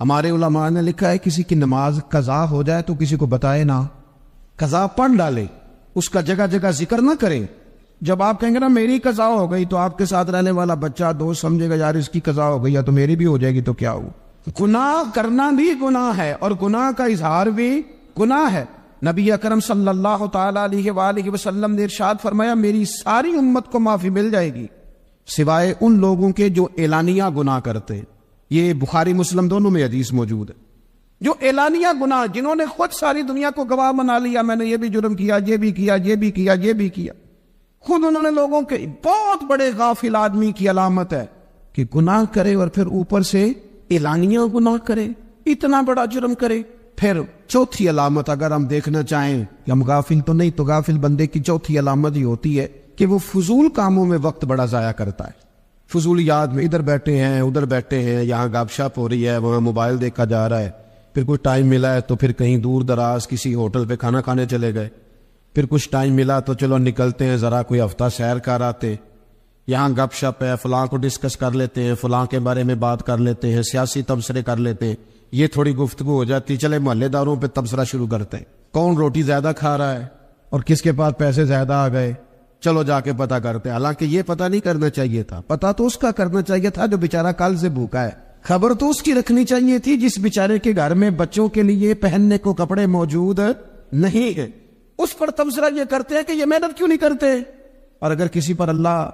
ہمارے علماء نے لکھا ہے کسی کی نماز قضا ہو جائے تو کسی کو بتائے نہ، قضا پڑھ ڈالے، اس کا جگہ جگہ ذکر نہ کرے. جب آپ کہیں گے نا میری قضا ہو گئی تو آپ کے ساتھ رہنے والا بچہ دوست سمجھے گا یار اس کی قضا ہو گئی یا تو میری بھی ہو جائے گی تو کیا ہو. گناہ کرنا بھی گناہ ہے اور گناہ کا اظہار بھی گناہ ہے. نبی اکرم صلی اللہ تعالی علیہ وآلہ وسلم نے ارشاد فرمایا میری ساری امت کو معافی مل جائے گی سوائے ان لوگوں کے جو اعلانیہ گناہ کرتے. یہ بخاری مسلم دونوں میں حدیث موجود ہے. جو اعلانیہ گناہ، جنہوں نے خود ساری دنیا کو گواہ بنا لیا میں نے یہ بھی جرم کیا، یہ بھی کیا، یہ بھی کیا، یہ بھی کیا، خود انہوں نے لوگوں کے بہت بڑے غافل آدمی کی علامت ہے کہ گناہ کرے اور پھر اوپر سے اعلانیہ گناہ کرے، اتنا بڑا جرم کرے. پھر چوتھی علامت اگر ہم دیکھنا چاہیں کہ ہم غافل تو نہیں، تو غافل بندے کی چوتھی علامت ہی ہوتی ہے کہ وہ فضول کاموں میں وقت بڑا ضائع کرتا ہے. فضولیات میں ادھر بیٹھے ہیں ادھر بیٹھے ہیں، یہاں گپ شپ ہو رہی ہے، وہاں موبائل دیکھا جا رہا ہے، پھر کوئی ٹائم ملا ہے تو پھر کہیں دور دراز کسی ہوٹل پہ کھانا کھانے چلے گئے، پھر کچھ ٹائم ملا تو چلو نکلتے ہیں ذرا کوئی ہفتہ سیر کر آتے، یہاں گپ شپ ہے، فلاں کو ڈسکس کر لیتے ہیں، فلاں کے بارے میں بات کر لیتے ہیں، سیاسی تبصرے کر لیتے ہیں، یہ تھوڑی گفتگو ہو جاتی، چلے محلے داروں پہ تبصرہ شروع کرتے ہیں، کون روٹی زیادہ کھا رہا ہے اور کس کے پاس پیسے زیادہ آ گئے، چلو جا کے پتہ کرتے ہیں. حالانکہ یہ پتہ نہیں کرنا چاہیے تھا، پتہ تو اس کا کرنا چاہیے تھا جو بیچارہ کل سے بھوکا ہے. خبر تو اس کی رکھنی چاہیے تھی جس بیچارے کے گھر میں بچوں کے لیے پہننے کو کپڑے موجود نہیں ہیں. اس پر تبصرہ یہ کرتے ہیں کہ یہ محنت کیوں نہیں کرتے، اور اگر کسی پر اللہ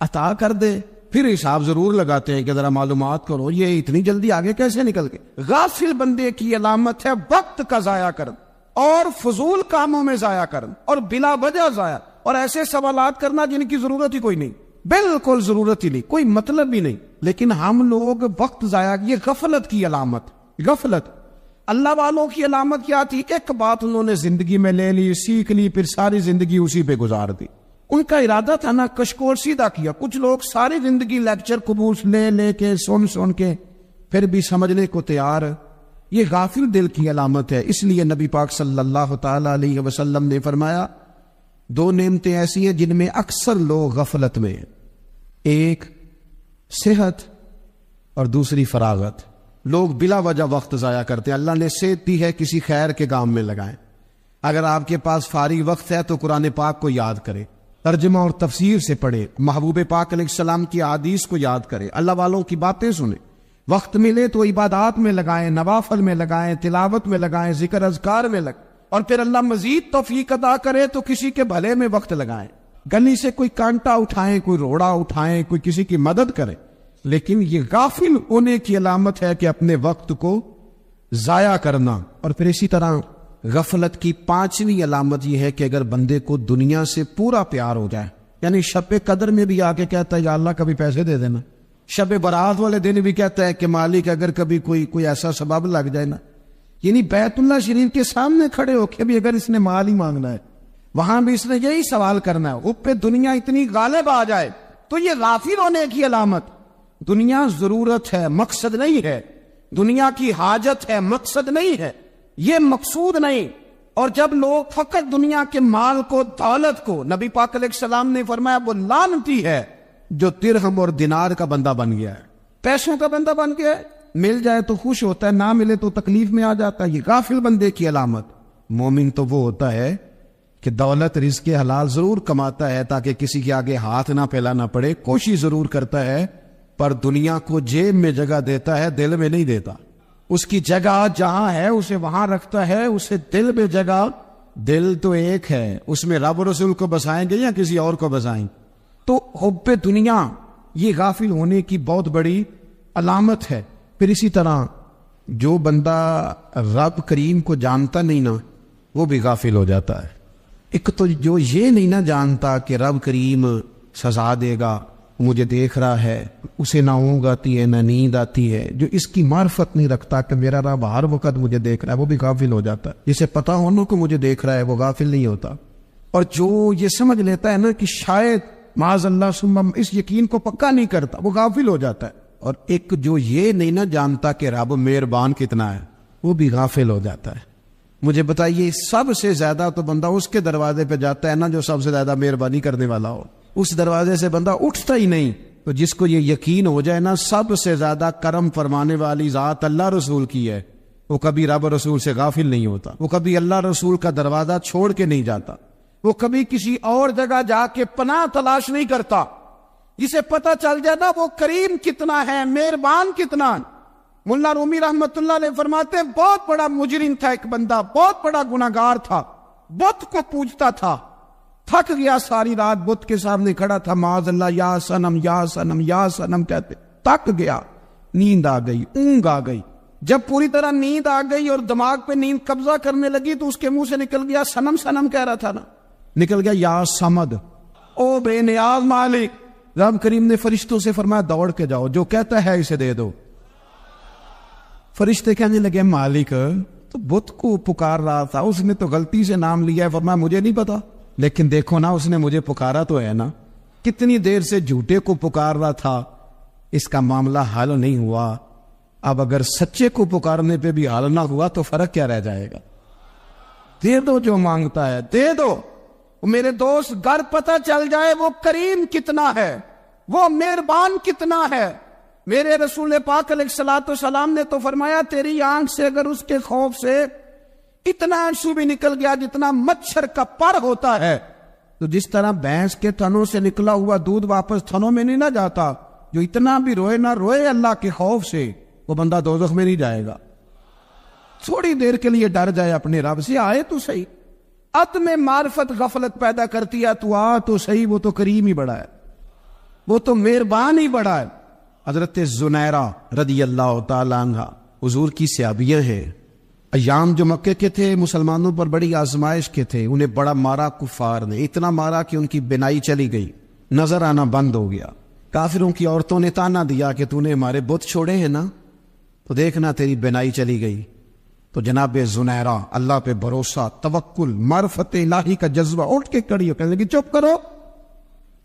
عطا کر دے پھر حساب ضرور لگاتے ہیں کہ ذرا معلومات کرو یہ اتنی جلدی آگے کیسے نکل گئے. غافل بندے کی علامت ہے وقت کا ضائع کرنا اور فضول کاموں میں ضائع کرنا اور بلا وجہ ضائع اور ایسے سوالات کرنا جن کی ضرورت ہی کوئی نہیں، بالکل ضرورت ہی نہیں، کوئی مطلب بھی نہیں، لیکن ہم لوگ وقت ضائع. یہ غفلت کی علامت. غفلت اللہ والوں کی علامت کیا تھی؟ ایک بات انہوں نے زندگی میں لے لی، سیکھ لی، پھر ساری زندگی اسی پہ گزار دی. ان کا ارادہ تھا نا کشکول سیدھا کیا. کچھ لوگ ساری زندگی لیکچر قبول لے کے سن کے پھر بھی سمجھنے کو تیار. یہ غافل دل کی علامت ہے. اس لیے نبی پاک صلی اللہ تعالی علیہ وسلم نے فرمایا دو نعمتیں ایسی ہیں جن میں اکثر لوگ غفلت میں ہیں، ایک صحت اور دوسری فراغت. لوگ بلا وجہ وقت ضائع کرتے ہیں. اللہ نے صحت دی ہے کسی خیر کے کام میں لگائیں. اگر آپ کے پاس فارغ وقت ہے تو قرآن پاک کو یاد کریں، ترجمہ اور تفسیر سے پڑھیں، محبوب پاک علیہ السلام کی احادیث کو یاد کریں، اللہ والوں کی باتیں سنیں. وقت ملے تو عبادات میں لگائیں، نوافل میں لگائیں، تلاوت میں لگائیں، ذکر اذکار میں لگائیں، اور پھر اللہ مزید توفیق عطا کرے تو کسی کے بھلے میں وقت لگائیں. گلی سے کوئی کانٹا اٹھائیں، کوئی روڑا اٹھائیں، کوئی کسی کی مدد کریں. لیکن یہ غافل ہونے کی علامت ہے کہ اپنے وقت کو ضائع کرنا. اور پھر اسی طرح غفلت کی پانچویں علامت یہ ہے کہ اگر بندے کو دنیا سے پورا پیار ہو جائے، یعنی شب قدر میں بھی آ کے کہتا ہے یا اللہ کبھی پیسے دے دینا، شب برات والے دن بھی کہتا ہے کہ مالک اگر کبھی کوئی ایسا سبب لگ جائے نا، یعنی بیت اللہ شریف کے سامنے کھڑے ہو کے بھی اگر اس نے مال ہی مانگنا ہے وہاں بھی اس نے یہی سوال کرنا ہے، اوپر دنیا اتنی غالب آ جائے تو یہ غافل ہونے کی علامت. دنیا ضرورت ہے، مقصد نہیں ہے. دنیا کی حاجت ہے، مقصد نہیں ہے. یہ مقصود نہیں. اور جب لوگ فقط دنیا کے مال کو، دولت کو، نبی پاک علیہ السلام نے فرمایا وہ لعنتی ہے جو درہم اور دینار کا بندہ بن گیا ہے، پیسوں کا بندہ بن گیا ہے. مل جائے تو خوش ہوتا ہے، نہ ملے تو تکلیف میں آ جاتا ہے. یہ غافل بندے کی علامت. مومن تو وہ ہوتا ہے کہ دولت رزق حلال ضرور کماتا ہے تاکہ کسی کے آگے ہاتھ نہ پھیلانا پڑے، کوشش ضرور کرتا ہے، پر دنیا کو جیب میں جگہ دیتا ہے، دل میں نہیں دیتا. اس کی جگہ جہاں ہے اسے وہاں رکھتا ہے، اسے دل میں جگہ. دل تو ایک ہے، اس میں رب رسول کو بسائیں گے یا کسی اور کو بسائیں. تو حب دنیا یہ غافل ہونے کی بہت بڑی علامت ہے. پھر اسی طرح جو بندہ رب کریم کو جانتا نہیں نا وہ بھی غافل ہو جاتا ہے. ایک تو جو یہ نہیں نہ جانتا کہ رب کریم سزا دے گا، مجھے دیکھ رہا ہے، اسے نہ اونگ آتی ہے نہ نیند آتی ہے، جو اس کی معرفت نہیں رکھتا کہ میرا رب ہر وقت مجھے دیکھ رہا ہے، وہ بھی غافل ہو جاتا ہے۔ جسے پتا ہونا کہ مجھے دیکھ رہا ہے وہ غافل نہیں ہوتا، اور جو یہ سمجھ لیتا ہے نا کہ شاید معاذ اللہ ثم اس یقین کو پکا نہیں کرتا، وہ غافل ہو جاتا ہے۔ اور ایک جو یہ نہیں نہ جانتا کہ رب مہربان کتنا ہے، وہ بھی غافل ہو جاتا ہے۔ مجھے بتائیے سب سے زیادہ تو بندہ اس کے دروازے پہ جاتا ہے نا جو سب سے زیادہ مہربانی کرنے والا ہو، اس دروازے سے بندہ اٹھتا ہی نہیں۔ تو جس کو یہ یقین ہو جائے نا سب سے زیادہ کرم فرمانے والی ذات اللہ رسول کی ہے، وہ کبھی رب رسول سے غافل نہیں ہوتا، وہ کبھی اللہ رسول کا دروازہ چھوڑ کے نہیں جاتا، وہ کبھی کسی اور جگہ جا کے پناہ تلاش نہیں کرتا۔ جسے پتہ چل جائے نا وہ کریم کتنا ہے، مہربان کتنا۔ ملا رومی رحمت اللہ علیہ فرماتے ہیں بہت بڑا مجرم تھا ایک بندہ، بہت بڑا گناہگار تھا، بت کو پوجتا تھا، تھک گیا، ساری رات بت کے سامنے کھڑا تھا، معاذ اللہ یا صنم یا صنم یا صنم کہتے، تک گیا، نیند آ گئی، اونگ آ گئی۔ جب پوری طرح نیند آ گئی اور دماغ پہ نیند قبضہ کرنے لگی تو اس کے منہ سے نکل گیا، صنم صنم کہہ رہا تھا نا، نکل گیا یا صمد، او بے نیاز مالک۔ رب کریم نے فرشتوں سے فرمایا دوڑ کے جاؤ، جو کہتا ہے اسے دے دو۔ فرشتے کہنے لگے مالک تو بت کو پکار رہا تھا، اس نے تو غلطی سے نام لیا ہے، فرمایا مجھے نہیں پتا، لیکن دیکھو نا اس نے مجھے پکارا تو ہے نا، کتنی دیر سے جھوٹے کو پکار رہا تھا، اس کا معاملہ حل نہیں ہوا، اب اگر سچے کو پکارنے پہ بھی حل نہ ہوا تو فرق کیا رہ جائے گا؟ دے دو جو مانگتا ہے، دے دو۔ میرے دوست گر پتہ چل جائے وہ کریم کتنا ہے، وہ مہربان کتنا ہے۔ میرے رسول پاک علیہ الصلوۃ والسلام نے تو فرمایا تیری آنکھ سے اگر اس کے خوف سے اتنا آنسو بھی نکل گیا جتنا مچھر کا پر ہوتا ہے، تو جس طرح بھینس کے تھنوں سے نکلا ہوا دودھ واپس تھنوں میں نہیں نہ جاتا، جو اتنا بھی روئے نہ روئے اللہ کے خوف سے، وہ بندہ دوزخ میں نہیں جائے گا۔ تھوڑی دیر کے لیے ڈر جائے اپنے رب سے، آئے تو صحیح۔ عدم معرفت غفلت پیدا کرتی ہے، تو آ تو صحیح، وہ تو کریم ہی بڑا ہے، وہ تو مہربان ہی بڑا ہے۔ حضرت زنیرہ رضی اللہ تعالیٰ عنہ حضور کی صحابیہ ہیں، ایام جو مکے کے تھے مسلمانوں پر بڑی آزمائش کے تھے، انہیں بڑا مارا کفار نے، اتنا مارا کہ ان کی بینائی چلی گئی، نظر آنا بند ہو گیا۔ کافروں کی عورتوں نے تانا دیا کہ تو نے ہمارے بت چھوڑے ہیں نا، تو دیکھنا تیری بینائی چلی گئی۔ تو جناب زنیرہ اللہ پہ بھروسہ، توکل، معرفت الہی کا جذبہ، اٹھ کے کھڑی ہو، کہنے لگی چپ کرو،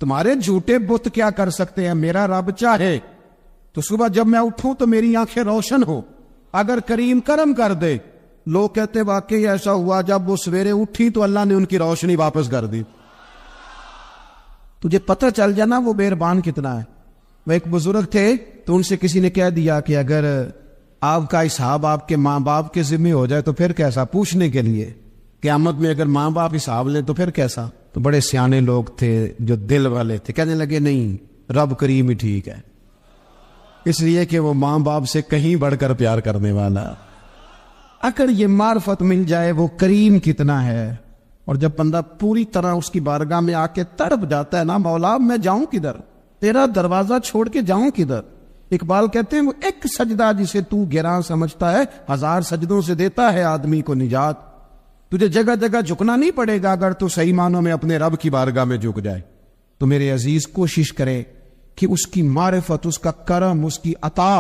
تمہارے جھوٹے بت کیا کر سکتے ہیں، میرا رب چاہے تو صبح جب میں اٹھوں تو میری آنکھیں روشن ہو، اگر کریم کرم کر دے۔ لوگ کہتے واقعی ایسا ہوا، جب وہ سویرے اٹھی تو اللہ نے ان کی روشنی واپس کر دی۔ تجھے پتہ چل جانا وہ مہربان کتنا ہے۔ وہ ایک بزرگ تھے تو ان سے کسی نے کہہ دیا کہ اگر آپ کا حساب آپ کے ماں باپ کے ذمہ ہو جائے تو پھر کیسا، پوچھنے کے لیے قیامت میں اگر ماں باپ حساب لیں تو پھر کیسا۔ تو بڑے سیانے لوگ تھے جو دل والے تھے، کہنے لگے نہیں، رب کریم ہی ٹھیک ہے، اس لیے کہ وہ ماں باپ سے کہیں بڑھ کر پیار کرنے والا۔ اگر یہ معرفت مل جائے وہ کریم کتنا ہے، اور جب بندہ پوری طرح اس کی بارگاہ میں آ کے تڑپ جاتا ہے نا، مولا میں جاؤں کدھر، تیرا دروازہ چھوڑ کے جاؤں کدھر۔ اقبال کہتے ہیں وہ ایک سجدہ جسے تو گراں سمجھتا ہے، 1000 سجدوں سے دیتا ہے آدمی کو نجات۔ تجھے جگہ جگہ جھکنا نہیں پڑے گا اگر تو صحیح معنوں میں اپنے رب کی بارگاہ میں جھک جائے۔ تو میرے عزیز کوشش کرے کہ اس کی معرفت، اس کا کرم، اس کی عطا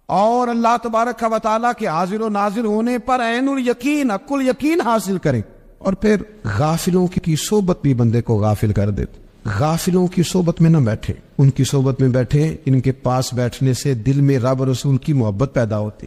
اور اللہ تبارک و تعالیٰ کے حاضر و ناظر ہونے پر عین الیقین، حق الیقین حاصل کرے۔ اور پھر غافلوں کی صحبت بھی بندے کو غافل کر دیتے۔ غافلوں کی صحبت میں نہ بیٹھے، ان کی صحبت میں بیٹھے، ان کے پاس بیٹھنے سے دل میں رب رسول کی محبت پیدا ہوتی۔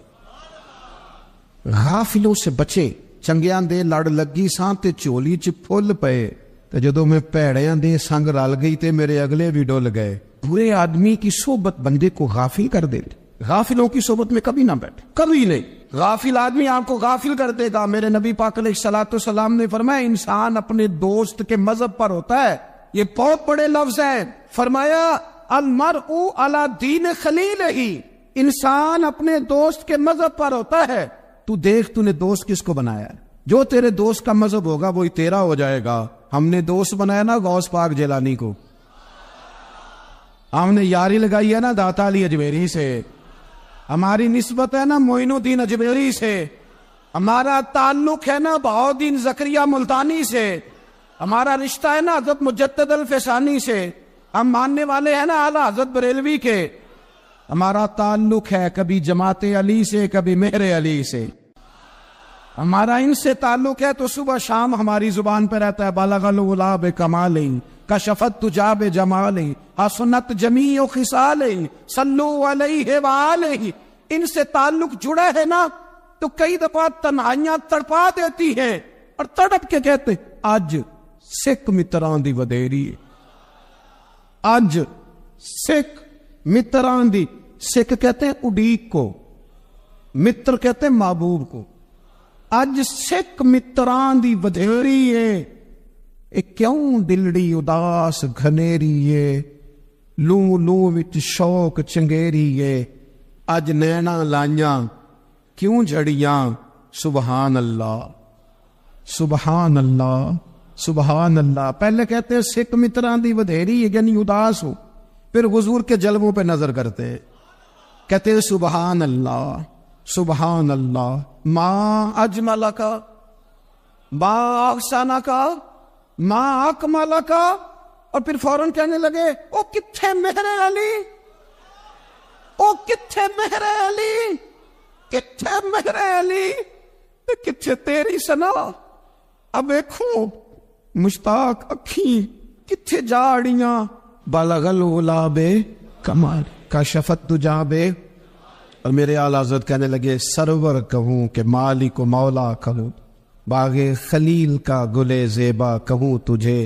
غافلوں سے بچے، چنگیاں دے لڑ لگی ساں تے چولی چ پھل پئے، تے جدوں میں پیڑیاں دے سنگ رل گئی تے میرے اگلے بھی ڈول گئے۔ برے آدمی کی صحبت بندے کو غافل کر دے، غافلوں کی صحبت میں کبھی نہ بیٹھے، کبھی نہیں۔ غافل آدمی آپ کو غافل کر دے گا۔ میرے نبی پاک علیہ الصلوۃ والسلام نے فرمایا انسان اپنے دوست کے مذہب پر ہوتا ہے۔ یہ بہت بڑے لفظ ہیں۔ فرمایا المرء علی دین خلیلہ، انسان اپنے دوست کے مذہب پر ہوتا ہے۔ تو دیکھ تو نے دوست کس کو بنایا ہے، جو تیرے دوست کا مذہب ہوگا وہی تیرا ہو جائے گا۔ ہم نے دوست بنایا نا غوث پاک جیلانی کو، ہم نے یاری لگائی ہے نا داتا علی اجمیری سے، ہماری نسبت ہے نا معین الدین اجمیری سے، ہمارا تعلق ہے نا بہاؤالدین زکریا ملتانی سے، ہمارا رشتہ ہے نا حضرت مجدد الفسانی سے، ہم ماننے والے ہیں نا اعلیٰ حضرت بریلوی کے، ہمارا تعلق ہے کبھی جماعت علی سے کبھی مہر علی سے، ہمارا ان سے تعلق ہے تو صبح شام ہماری زبان پہ رہتا ہے بالغ العلا بکمال کشفت تجا بجمال حسنت جمیع خصال صلو علیہ وآلہ. ان سے تعلق جڑا ہے نا تو کئی دفعہ تنہائیاں تڑپا دیتی ہیں اور تڑپ کے کہتے اج سکھ متراں دی ودیری، اج سکھ متراں دی. سکھ کہتے ہیں اڈیق کو، متر کہتے ہیں محبوب کو. اج سکھ متراں دی ودھیری ہے، اے کیوں دلڑی اداس گھنیری ہے، لو لو وچ شوق چنگیری ہے. اج نینا لائیاں کیوں جھڑیاں، سبحان اللہ سبحان اللہ سبحان اللہ. پہلے کہتے ہیں سکھ متراں دی ودھیری ہے یعنی اداس ہو، پھر حضور کے جلووں پہ نظر کرتے ہیں، کہتے ہیں سبحان اللہ سبحان اللہ. ما اجمل کا، ما احسن کا، ما اکمل کا، اور پھر فوراً کہنے لگے او کتھے مہر علی، او کتھے مہر علی، کتھے مہر علی، کتھے تیری سنا. اب دیکھو مشتاق اکھیں کتھے جاڑیاں، بالغ العلا بے کمال کشفت تجا بے. اور میرے اعلیٰ حضرت کہنے لگے سرور کہوں کہ مالک و مولا کہوں، باغ خلیل کا گلے زیبا کہوں تجھے،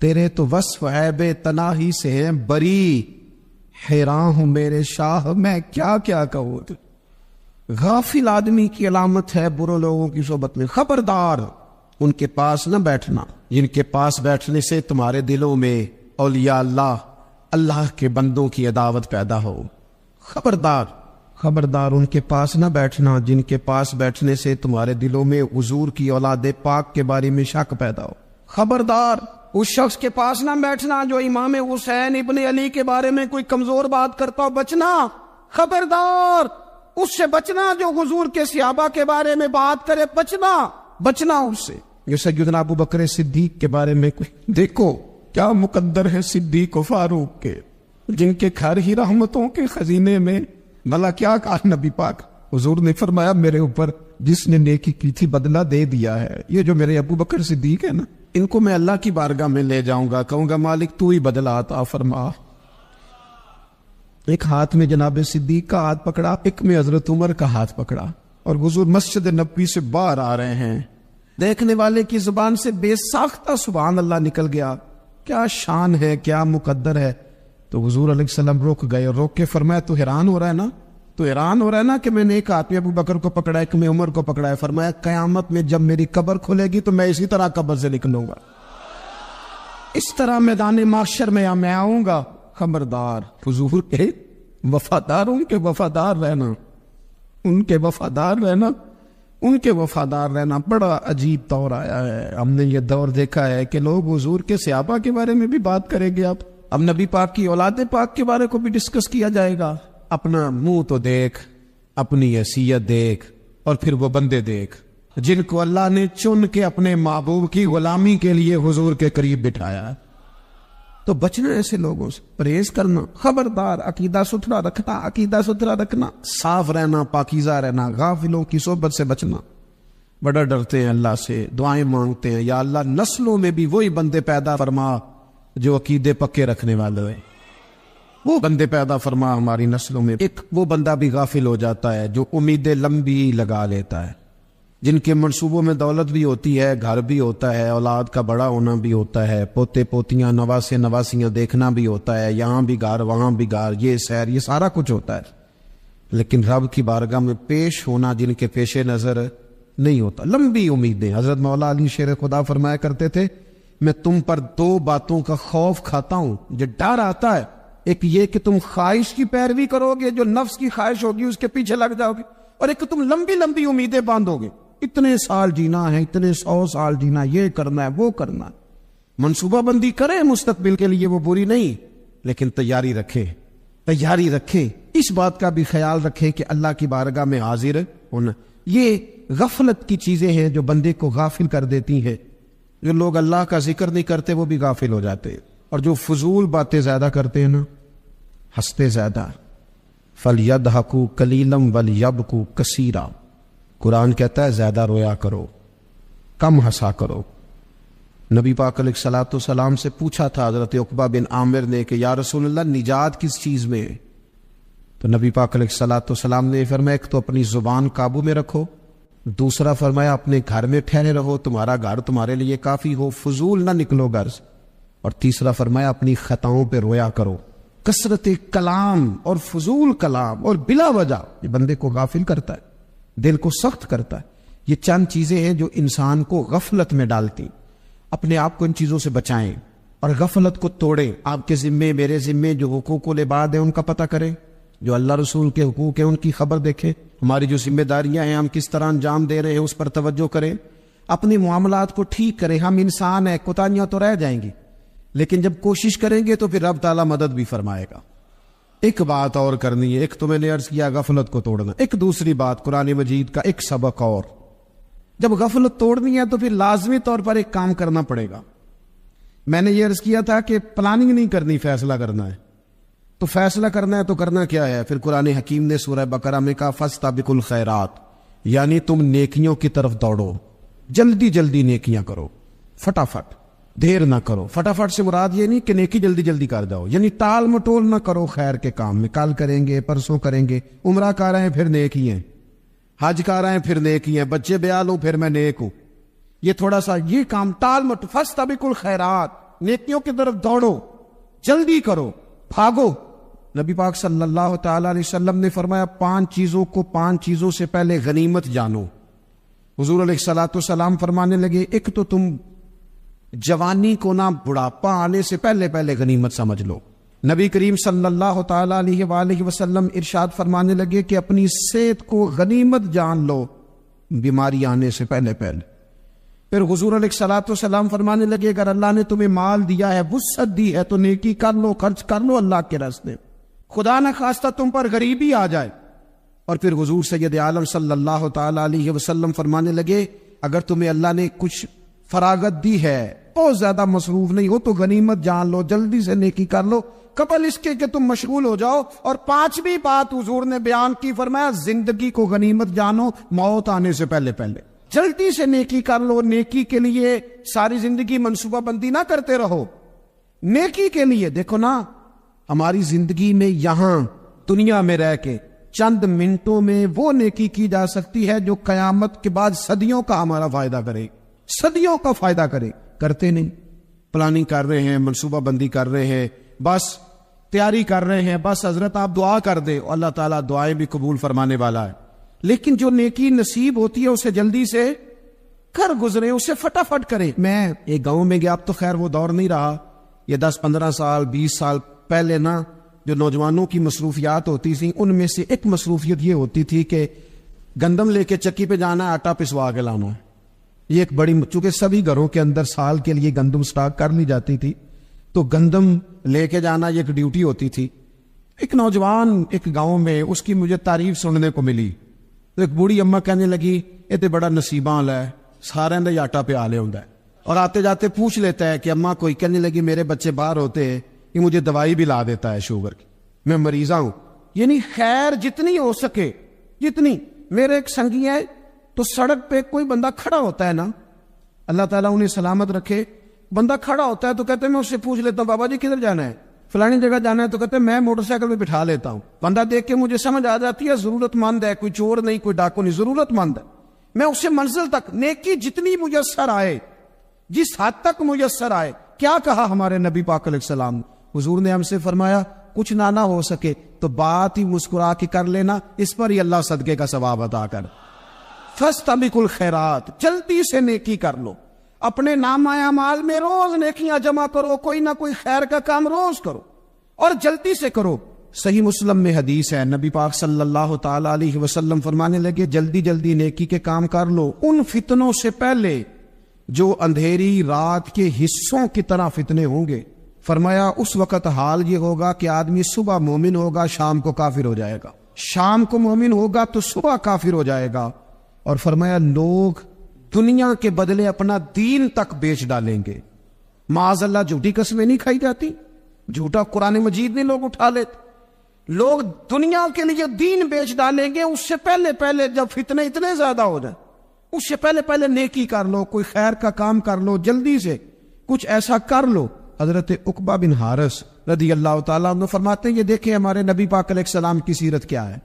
تیرے تو وصف عیب تناہی سے ہیں بری، حیران ہوں میرے شاہ میں کیا کیا کہوں. غافل آدمی کی علامت ہے برے لوگوں کی صحبت میں. خبردار ان کے پاس نہ بیٹھنا جن کے پاس بیٹھنے سے تمہارے دلوں میں اولیاء اللہ، اللہ کے بندوں کی عداوت پیدا ہو. خبردار خبردار ان کے پاس نہ بیٹھنا جن کے پاس بیٹھنے سے تمہارے دلوں میں حضور کی اولاد پاک کے بارے میں شک پیدا ہو. خبردار اس شخص کے پاس نہ بیٹھنا جو امام حسین ابن علی کے بارے میں کوئی کمزور بات کرتا ہو، بچنا. خبردار اس سے بچنا جو حضور کے صحابہ کے بارے میں بات کرے، بچنا بچنا اس سے. جو سیدنا ابو بکر صدیق کے بارے میں کوئی، دیکھو کیا مقدر ہے صدیق و فاروق کے، جن کے گھر ہی رحمتوں کے خزینے میں. بھلا کیا کہا نبی پاک، حضور نے فرمایا میرے اوپر جس نے نیکی کی تھی بدلہ دے دیا ہے. یہ جو میرے ابو بکر صدیق ہے نا، ان کو میں اللہ کی بارگاہ میں لے جاؤں گا، کہوں گا مالک تو ہی بدلہ عطا فرما. ایک ہاتھ میں جناب صدیق کا ہاتھ پکڑا، ایک میں حضرت عمر کا ہاتھ پکڑا، اور حضور مسجد نبوی سے باہر آ رہے ہیں. دیکھنے والے کی زبان سے بے ساختہ سبحان اللہ نکل گیا. کیا شان ہے، کیا مقدر ہے. تو حضور علیہ السلام رک گئے اور روک کے فرمایا تو حیران ہو رہا ہے نا، تو حیران ہو رہا ہے نا کہ میں نے ایک ہاتھ میں ابو بکر کو پکڑا، ایک میں عمر کو پکڑا ہے. فرمایا قیامت میں جب میری قبر کھلے گی تو میں اسی طرح قبر سے نکلوں گا، اس طرح میدان محشر میں میں آؤں گا. خبردار حضور کے وفاداروں کے وفادار رہنا، ان کے وفادار رہنا، ان کے وفادار رہنا. بڑا عجیب دور آیا ہے. ہم نے یہ دور دیکھا ہے کہ لوگ حضور کے صحابہ کے بارے میں بھی بات کریں گے. اب نبی پاک کی اولاد پاک کے بارے کو بھی ڈسکس کیا جائے گا. اپنا منہ تو دیکھ، اپنی حیثیت دیکھ، اور پھر وہ بندے دیکھ جن کو اللہ نے چن کے اپنے محبوب کی غلامی کے لیے حضور کے قریب بٹھایا. تو بچنا ایسے لوگوں سے، پرہیز کرنا. خبردار عقیدہ ستھرا رکھنا، عقیدہ ستھرا رکھنا، صاف رہنا، پاکیزہ رہنا، غافلوں کی صحبت سے بچنا. بڑا ڈرتے ہیں اللہ سے، دعائیں مانگتے ہیں یا اللہ نسلوں میں بھی وہی بندے پیدا فرما جو عقیدے پکے رکھنے والے ہیں. وہ بندے پیدا فرما ہماری نسلوں میں. ایک وہ بندہ بھی غافل ہو جاتا ہے جو امیدیں لمبی لگا لیتا ہے، جن کے منصوبوں میں دولت بھی ہوتی ہے، گھر بھی ہوتا ہے، اولاد کا بڑا ہونا بھی ہوتا ہے، پوتے پوتیاں نواسے نواسیاں دیکھنا بھی ہوتا ہے، یہاں بھی گھر وہاں بھی گھر، یہ سیر، یہ سارا کچھ ہوتا ہے. لیکن رب کی بارگاہ میں پیش ہونا جن کے پیش نظر نہیں ہوتا. لمبی امیدیں. حضرت مولا علی شیر خدا فرمایا کرتے تھے میں تم پر دو باتوں کا خوف کھاتا ہوں، جو ڈر آتا ہے. ایک یہ کہ تم خواہش کی پیروی کرو گے، جو نفس کی خواہش ہوگی اس کے پیچھے لگ جاؤ گے، اور ایک کہ تم لمبی لمبی امیدیں باندھو گے. اتنے سال جینا ہے، اتنے 100 سال جینا، یہ کرنا ہے، وہ کرنا ہے. منصوبہ بندی کریں مستقبل کے لیے، وہ بری نہیں، لیکن تیاری رکھیں، تیاری رکھیں. اس بات کا بھی خیال رکھیں کہ اللہ کی بارگاہ میں حاضر ہونا. یہ غفلت کی چیزیں ہیں جو بندے کو غافل کر دیتی ہیں. جو لوگ اللہ کا ذکر نہیں کرتے وہ بھی غافل ہو جاتے. اور جو فضول باتیں زیادہ کرتے ہیں نا، ہنستے زیادہ، فَلْيَضْحَكُوا قَلِيلًا وَلْيَبْكُوا كَثِيرًا، قرآن کہتا ہے زیادہ رویا کرو، کم ہنسا کرو۔ نبی پاک علیہ الصلوۃ والسلام سے پوچھا تھا حضرت عقبہ بن عامر نے کہ یا رسول اللہ نجات کس چیز میں ہے؟ تو نبی پاک علیہ الصلوۃ والسلام نے فرمایا ایک تو اپنی زبان قابو میں رکھو، دوسرا فرمایا اپنے گھر میں ٹھہرے رہو، تمہارا گھر تمہارے لیے کافی ہو، فضول نہ نکلو گھر سے، اور تیسرا فرمایا اپنی خطاؤں پہ رویا کرو۔ کثرت کلام اور فضول کلام اور بلا وجہ یہ بندے کو غافل کرتا ہے، دل کو سخت کرتا ہے۔ یہ چند چیزیں ہیں جو انسان کو غفلت میں ڈالتی۔ اپنے آپ کو ان چیزوں سے بچائیں اور غفلت کو توڑیں۔ آپ کے ذمے، میرے ذمے جو حقوق العباد ہیں ان کا پتہ کریں، جو اللہ رسول کے حقوق ہیں ان کی خبر دیکھیں، ہماری جو ذمہ داریاں ہیں ہم کس طرح انجام دے رہے ہیں اس پر توجہ کریں، اپنے معاملات کو ٹھیک کریں۔ ہم انسان ہیں، کوتاہیاں تو رہ جائیں گی، لیکن جب کوشش کریں گے تو پھر رب تعالیٰ مدد بھی فرمائے گا۔ ایک بات اور کرنی ہے، ایک تو میں نے عرض کیا غفلت کو توڑنا، ایک دوسری بات قرآن مجید کا ایک سبق اور، جب غفلت توڑنی ہے تو پھر لازمی طور پر ایک کام کرنا پڑے گا۔ میں نے یہ عرض کیا تھا کہ پلاننگ نہیں کرنی، فیصلہ کرنا ہے۔ تو فیصلہ کرنا ہے تو کرنا کیا ہے؟ پھر قرآن حکیم نے سورہ بقرہ میں کہا فاستبقوا الخیرات، یعنی تم نیکیوں کی طرف دوڑو، جلدی جلدی نیکیاں کرو، فٹافٹ، دیر نہ کرو۔ فٹافٹ سے مراد یہ نہیں کہ نیکی جلدی جلدی کر جاؤ، یعنی ٹال مٹول نہ کرو خیر کے کام میں، کل کریں گے، پرسوں کریں گے، عمرہ کر رہے ہیں پھر نیکی ہیں، حج کر رہے ہیں پھر نیکی ہیں، بچے بیال ہوں پھر میں نیک ہوں، یہ تھوڑا سا یہ کام ٹال مٹول۔ فاستبقوا الخیرات، نیکیوں کی طرف دوڑو، جلدی کرو، بھاگو۔ نبی پاک صلی اللہ تعالیٰ علیہ وسلم نے فرمایا 5 چیزوں کو 5 چیزوں سے پہلے غنیمت جانو۔ حضور علیہ الصلوۃ والسلام فرمانے لگے ایک تو تم جوانی کو نہ بڑھاپا آنے سے پہلے پہلے غنیمت سمجھ لو۔ نبی کریم صلی اللہ تعالیٰ علیہ وآلہ وسلم ارشاد فرمانے لگے کہ اپنی صحت کو غنیمت جان لو بیماری آنے سے پہلے پہلے۔ پھر حضور علیہ الصلوۃ والسلام فرمانے لگے اگر اللہ نے تمہیں مال دیا ہے، وسعت دی ہے، تو نیکی کر لو، خرچ کر لو اللہ کے راستے، خدا نہ خواستہ تم پر غریبی آ جائے۔ اور پھر حضور سید عالم صلی اللہ تعالیٰ علیہ وسلم فرمانے لگے اگر تمہیں اللہ نے کچھ فراغت دی ہے، بہت زیادہ مصروف نہیں ہو، تو غنیمت جان لو، جلدی سے نیکی کر لو قبل اس کے کہ تم مشغول ہو جاؤ۔ اور 5ویں بات حضور نے بیان کی، فرمایا زندگی کو غنیمت جانو موت آنے سے پہلے پہلے، جلدی سے نیکی کر لو۔ نیکی کے لیے ساری زندگی منصوبہ بندی نہ کرتے رہو، نیکی کے لیے دیکھو نا، ہماری زندگی میں یہاں دنیا میں رہ کے چند منٹوں میں وہ نیکی کی جا سکتی ہے جو قیامت کے بعد صدیوں کا ہمارا فائدہ کرے، صدیوں کا فائدہ کرے۔ کرتے نہیں، پلاننگ کر رہے ہیں، منصوبہ بندی کر رہے ہیں، بس تیاری کر رہے ہیں، بس حضرت آپ دعا کر دے، اللہ تعالیٰ دعائیں بھی قبول فرمانے والا ہے، لیکن جو نیکی نصیب ہوتی ہے اسے جلدی سے کر گزرے، اسے فٹافٹ کرے۔ میں ایک گاؤں میں گیا، اب تو خیر وہ دور نہیں رہا، یہ 10-15 سال 20 سال پہلے نا جو نوجوانوں کی مصروفیات ہوتی تھیں ان میں سے ایک مصروفیت یہ ہوتی تھی کہ گندم لے کے چکی پہ جانا ہے، آٹا پسوا کے لانا ہے۔ یہ ایک بڑی، چونکہ سبھی گھروں کے اندر سال کے لیے گندم سٹاک کر لی جاتی تھی، تو گندم لے کے جانا یہ ایک ڈیوٹی ہوتی تھی۔ ایک نوجوان ایک گاؤں میں، اس کی مجھے تعریف سننے کو ملی، تو ایک بوڑھی اماں کہنے لگی یہ تو بڑا نصیباں والا ہے، سارے نے آٹا پہ آ لے ہوں، اور آتے جاتے پوچھ لیتا ہے کہ اماں کوئی، کہنے لگی میرے بچے باہر ہوتے ہیں، یہ مجھے دوائی بھی لا دیتا ہے شوگر کی، میں مریضہ ہوں۔ یعنی خیر جتنی ہو سکے جتنی۔ میرے ایک سنگی ہے، تو سڑک پہ کوئی بندہ کھڑا ہوتا ہے نا، اللہ تعالیٰ انہیں سلامت رکھے، بندہ کھڑا ہوتا ہے تو کہتے ہیں میں اس سے پوچھ لیتا ہوں بابا جی کدھر جانا ہے، فلانی جگہ جانا ہے، تو کہتے ہیں میں موٹر سائیکل پہ بٹھا لیتا ہوں۔ بندہ دیکھ کے مجھے سمجھ آ جاتی ہے ضرورت مند ہے، کوئی چور نہیں، کوئی ڈاکو نہیں، ضرورت مند ہے۔ میں اسے منزل تک نیکی جتنی میسر آئے، جس حد تک میسر آئے۔ کیا کہا ہمارے نبی پاک علیہ السلام نے؟ حضور نے ہم سے فرمایا کچھ نہ ہو سکے تو بات ہی مسکرا کے کر لینا، اس پر ہی اللہ صدقے کا ثواب عطا کر۔ فاستبقوا الخیرات، جلدی سے نیکی کر لو، اپنے نامہ اعمال میں روز نیکیاں جمع کرو، کوئی نہ کوئی خیر کا کام روز کرو اور جلدی سے کرو۔ صحیح مسلم میں حدیث ہے، نبی پاک صلی اللہ تعالی علیہ وسلم فرمانے لگے جلدی جلدی نیکی کے کام کر لو ان فتنوں سے پہلے جو اندھیری رات کے حصوں کی طرح فتنے ہوں گے۔ فرمایا اس وقت حال یہ ہوگا کہ آدمی صبح مومن ہوگا، شام کو کافر ہو جائے گا، شام کو مومن ہوگا تو صبح کافر ہو جائے گا۔ اور فرمایا لوگ دنیا کے بدلے اپنا دین تک بیچ ڈالیں گے، معاذ اللہ جھوٹی قسمیں نہیں کھائی جاتی، جھوٹا قرآن مجید نہیں لوگ اٹھا لیتے. لوگ دنیا کے لیے دین بیچ ڈالیں گے، اس سے پہلے جب فتنے اتنے زیادہ ہو جائیں، اس سے پہلے نیکی کر لو، کوئی خیر کا کام کر لو، جلدی سے کچھ ایسا کر لو. حضرت عقبہ بن حارث رضی اللہ تعالیٰ عنہ فرماتے ہیں یہ دیکھیں ہمارے نبی پاک علیہ السلام کی سیرت کیا ہے،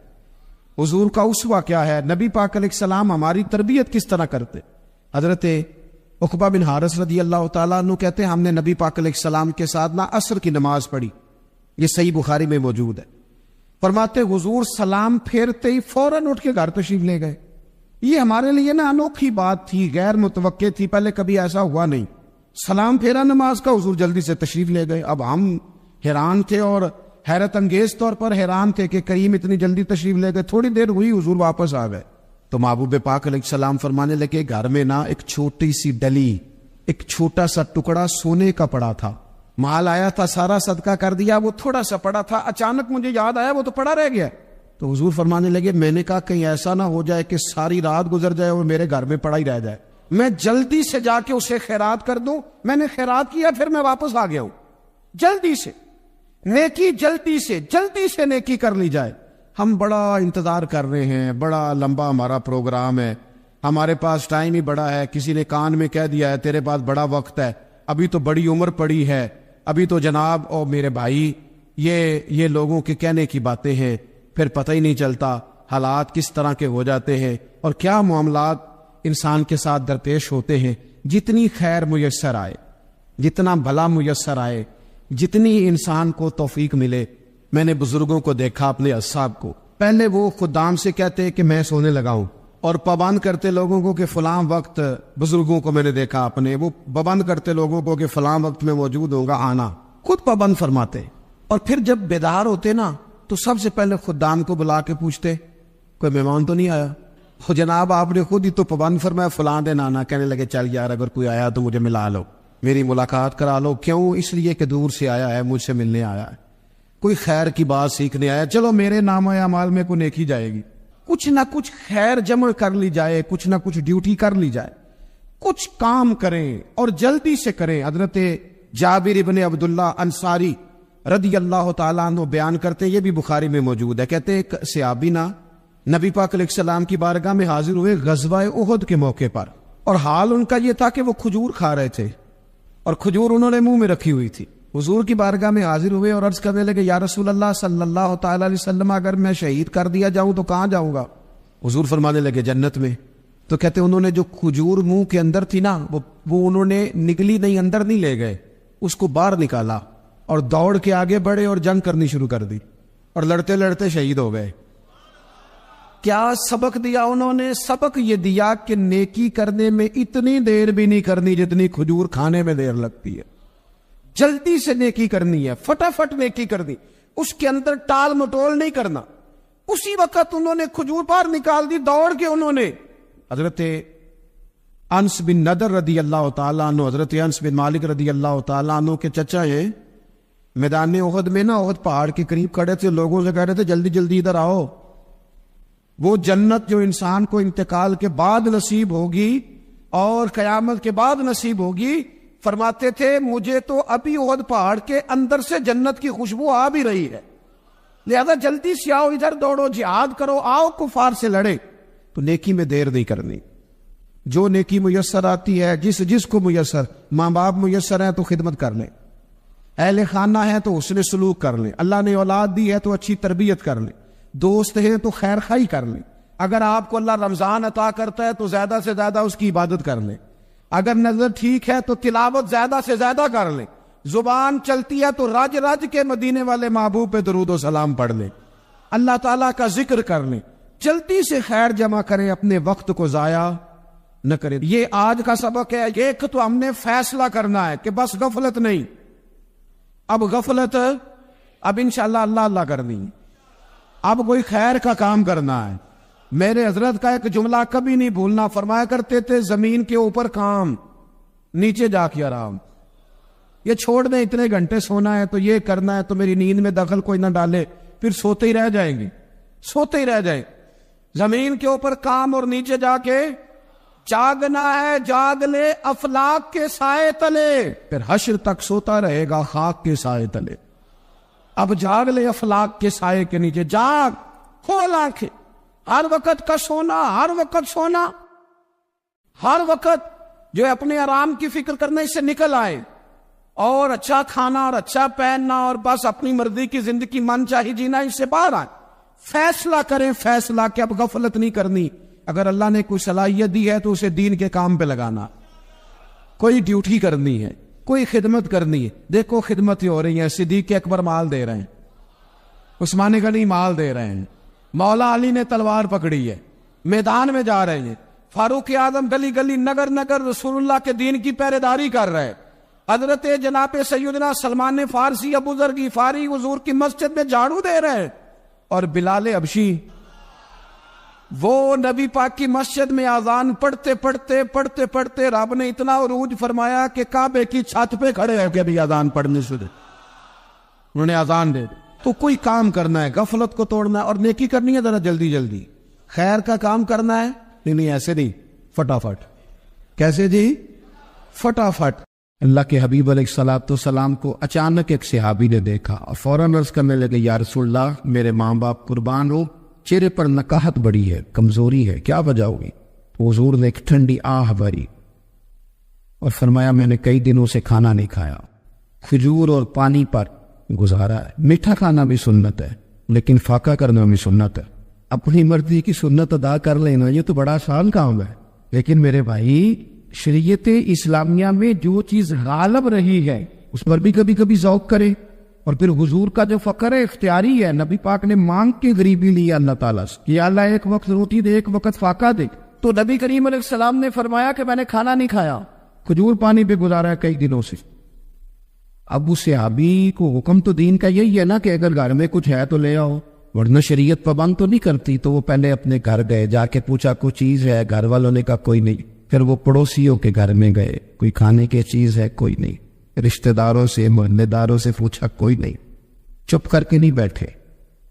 حضور کا اسوہ کیا ہے، نبی پاک علیہ السلام ہماری تربیت کس طرح کرتے. حضرت عقبہ بن حارث رضی اللہ تعالیٰ عنہ کہتے ہیں ہم نے نبی پاک علیہ السلام کے ساتھ عصر کی نماز پڑھی، یہ صحیح بخاری میں موجود ہے. فرماتے حضور سلام پھیرتے ہی فوراً اٹھ کے گھر تشریف لے گئے. یہ ہمارے لیے انوکھی بات تھی، غیر متوقع تھی، پہلے کبھی ایسا ہوا نہیں. سلام پھیرا نماز کا، حضور جلدی سے تشریف لے گئے. اب ہم حیران تھے اور حیرت انگیز طور پر حیران تھے کہ کریم اتنی جلدی تشریف لے گئے. تھوڑی دیر ہوئی حضور واپس آ گئے تو محبوب پاک علیہ السلام فرمانے لگے گھر میں ایک چھوٹی سی ڈلی، ایک چھوٹا سا ٹکڑا سونے کا پڑا تھا، مال آیا تھا سارا صدقہ کر دیا، وہ تھوڑا سا پڑا تھا، اچانک مجھے یاد آیا وہ تو پڑا رہ گیا. تو حضور فرمانے لگے میں نے کہا کہیں ایسا نہ ہو جائے کہ ساری رات گزر جائے اور میرے گھر میں پڑا ہی رہ جائے، میں جلدی سے جا کے اسے خیرات کر دوں. میں نے خیرات کیا پھر میں واپس آ گیا ہوں. جلدی سے نیکی، جلدی سے نیکی کر لی جائے. ہم بڑا انتظار کر رہے ہیں، بڑا لمبا ہمارا پروگرام ہے، ہمارے پاس ٹائم ہی بڑا ہے، کسی نے کان میں کہہ دیا ہے تیرے پاس بڑا وقت ہے، ابھی تو بڑی عمر پڑی ہے، ابھی تو جناب او میرے بھائی یہ لوگوں کے کہنے کی باتیں ہیں، پھر پتہ ہی نہیں چلتا حالات کس طرح کے ہو جاتے ہیں اور کیا معاملات انسان کے ساتھ درپیش ہوتے ہیں. جتنی خیر میسر آئے، جتنا بھلا میسر آئے، جتنی انسان کو توفیق ملے. میں نے بزرگوں کو دیکھا اپنے اصحاب کو، پہلے وہ خدام سے کہتے کہ میں سونے لگا ہوں اور پابند کرتے لوگوں کو کہ فلاں وقت، بزرگوں کو میں نے دیکھا اپنے، وہ پابند کرتے لوگوں کو کہ فلاں وقت میں موجود ہوں گا آنا، خود پابند فرماتے. اور پھر جب بیدار ہوتے تو سب سے پہلے خدام کو بلا کے پوچھتے کوئی مہمان تو نہیں آیا؟ جناب آپ نے خود ہی تو پابند فرمایا فلاں دن آنا. کہنے لگے چل یار اگر کوئی آیا تو مجھے ملا لو، میری ملاقات کرا لو. کیوں؟ اس لیے کہ دور سے آیا ہے، مجھ سے ملنے آیا ہے، کوئی خیر کی بات سیکھنے آیا، چلو میرے نام اعمال میں کوئی نیکی جائے گی. کچھ نہ کچھ خیر جمع کر لی جائے، کچھ نہ کچھ ڈیوٹی کر لی جائے، کچھ کام کریں اور جلدی سے کریں. حضرت جابر ابن عبداللہ انصاری رضی اللہ تعالیٰ عنہ بیان کرتے ہیں، یہ بھی بخاری میں موجود ہے. کہتے ہیں ایک صحابی نبی پاک علیہ السلام کی بارگاہ میں حاضر ہوئے غزوہ احد کے موقع پر، اور حال ان کا یہ تھا کہ وہ کھجور کھا رہے تھے اور کھجور انہوں نے منہ میں رکھی ہوئی تھی. حضور کی بارگاہ میں حاضر ہوئے اور عرض کرنے لگے یا رسول اللہ صلی اللہ تعالی علیہ وسلم اگر میں شہید کر دیا جاؤں تو کہاں جاؤں گا؟ حضور فرمانے لگے جنت میں. تو کہتے انہوں نے جو کھجور منہ کے اندر تھی وہ انہوں نے نگلی نہیں، اندر نہیں لے گئے، اس کو باہر نکالا اور دوڑ کے آگے بڑھے اور جنگ کرنی شروع کر دی اور لڑتے لڑتے شہید ہو گئے. کیا سبق دیا انہوں نے؟ سبق یہ دیا کہ نیکی کرنے میں اتنی دیر بھی نہیں کرنی جتنی کھجور کھانے میں دیر لگتی ہے. جلدی سے نیکی کرنی ہے، فٹافٹ نیکی کرنی، اس کے اندر ٹال مٹول نہیں کرنا. اسی وقت انہوں نے کھجور باہر نکال دی، دوڑ کے انہوں نے. حضرت انس بن نضر رضی اللہ تعالیٰ عنہ، حضرت انس بن مالک رضی اللہ تعالیٰ عنہ کے چچا ہیں، میدان احد میں احد پہاڑ کے قریب کھڑے تھے، لوگوں سے کہہ رہے تھے جلدی جلدی ادھر آؤ. وہ جنت جو انسان کو انتقال کے بعد نصیب ہوگی اور قیامت کے بعد نصیب ہوگی، فرماتے تھے مجھے تو ابھی احد پہاڑ کے اندر سے جنت کی خوشبو آ بھی رہی ہے، لہذا جلدی سے آؤ، ادھر دوڑو، جہاد کرو، آؤ کفار سے لڑے. تو نیکی میں دیر نہیں کرنی. جو نیکی میسر آتی ہے، جس کو میسر، ماں باپ میسر ہیں تو خدمت کر لیں، اہل خانہ ہے تو حسن سلوک کر لیں، اللہ نے اولاد دی ہے تو اچھی تربیت کر لیں، دوست ہیں تو خیر خائی کر لیں، اگر آپ کو اللہ رمضان عطا کرتا ہے تو زیادہ سے زیادہ اس کی عبادت کر لیں، اگر نظر ٹھیک ہے تو تلاوت زیادہ سے زیادہ کر لیں، زبان چلتی ہے تو رج رج کے مدینے والے محبوب پہ درود و سلام پڑھ لیں، اللہ تعالیٰ کا ذکر کر لیں، جلدی سے خیر جمع کریں، اپنے وقت کو ضائع نہ کریں. یہ آج کا سبق ہے. ایک تو ہم نے فیصلہ کرنا ہے کہ بس غفلت نہیں، اب غفلت اب انشاءاللہ اللہ اللہ کرنی، اب کوئی خیر کا کام کرنا ہے. میرے حضرت کا ایک جملہ کبھی نہیں بھولنا، فرمایا کرتے تھے زمین کے اوپر کام، نیچے جا کے آرام. یہ چھوڑ دیں اتنے گھنٹے سونا ہے تو یہ کرنا ہے تو میری نیند میں دخل کوئی نہ ڈالے، پھر سوتے ہی رہ جائیں گے، سوتے ہی رہ جائیں. زمین کے اوپر کام اور نیچے جا کے جاگنا ہے جاگ لے افلاک کے سائے تلے، پھر حشر تک سوتا رہے گا خاک کے سائے تلے۔ اب جاگ لے افلاک کے سائے کے نیچے، جاگ، کھول آنکھیں، ہر وقت کا سونا، ہر وقت سونا، ہر وقت جو اپنے آرام کی فکر کرنے سے نکل آئے، اور اچھا کھانا اور اچھا پہننا اور بس اپنی مرضی کی زندگی من چاہی جینا، اس سے باہر آئے، فیصلہ کریں، فیصلہ کہ اب غفلت نہیں کرنی۔ اگر اللہ نے کوئی صلاحیت دی ہے تو اسے دین کے کام پہ لگانا، کوئی ڈیوٹی کرنی ہے، کوئی خدمت کرنی ہے۔ دیکھو خدمت ہی ہو رہی ہے، صدیق اکبر مال دے رہے ہیں، عثمان غنی مال دے رہے ہیں، مولا علی نے تلوار پکڑی ہے، میدان میں جا رہے ہیں، فاروق اعظم گلی گلی نگر نگر رسول اللہ کے دین کی پہرے داری کر رہے ہیں، حضرت جناب سیدنا سلمان فارسی ابو ذر غفاری حضور کی مسجد میں جھاڑو دے رہے ہیں، اور بلال حبشی وہ نبی پاک کی مسجد میں اذان پڑھتے پڑھتے پڑھتے پڑھتے رب نے اتنا عروج فرمایا کہ کعبے کی چھت پہ کھڑے ہو کے بھی اذان پڑھنے سے انہوں نے اذان دے دی۔ تو کوئی کام کرنا ہے، غفلت کو توڑنا ہے اور نیکی کرنی ہے، ذرا جلدی جلدی خیر کا کام کرنا ہے، نہیں ایسے نہیں، فٹافٹ۔ کیسے جی؟ فٹافٹ۔ اللہ کے حبیب علیہ الصلوۃ والسلام کو اچانک ایک صحابی نے دیکھا اور فوراً عرض کرنے لگے، یا رسول اللہ میرے ماں باپ قربان ہو، چہرے پر نکاہت بڑی ہے، کمزوری ہے، کیا وجہ ہوگی؟ تو حضور نے ایک ٹھنڈی آہ بھری اور فرمایا، میں نے کئی دنوں سے کھانا نہیں کھایا، کھجور اور پانی پر گزارا ہے۔ میٹھا کھانا بھی سنت ہے لیکن فاقہ کرنا بھی سنت ہے، اپنی مرضی کی سنت ادا کر لینا یہ تو بڑا آسان کام ہے، لیکن میرے بھائی شریعت اسلامیہ میں جو چیز غالب رہی ہے اس پر بھی کبھی کبھی ذوق کرے۔ اور پھر حضور کا جو فقر ہے اختیاری ہے، نبی پاک نے مانگ کے غریبی لی اللہ تعالیٰ سے کہ اللہ ایک وقت روٹی دے ایک وقت فاقہ دے، تو نبی کریم علیہ السلام نے فرمایا کہ میں نے کھانا نہیں کھایا، کھجور پانی پہ گزارا ہے کئی دنوں سے۔ اب اس صحابی کو حکم تو دین کا یہی ہے نا کہ اگر گھر میں کچھ ہے تو لے آؤ، ورنہ شریعت پابند تو نہیں کرتی۔ تو وہ پہلے اپنے گھر گئے، جا کے پوچھا کوئی چیز ہے، گھر والوں نے کہا کوئی نہیں۔ پھر وہ پڑوسیوں کے گھر میں گئے، کوئی کھانے کی چیز ہے، کوئی نہیں۔ رشتہ داروں سے محلے داروں سے پوچھا، کوئی نہیں۔ چپ کر کے نہیں بیٹھے،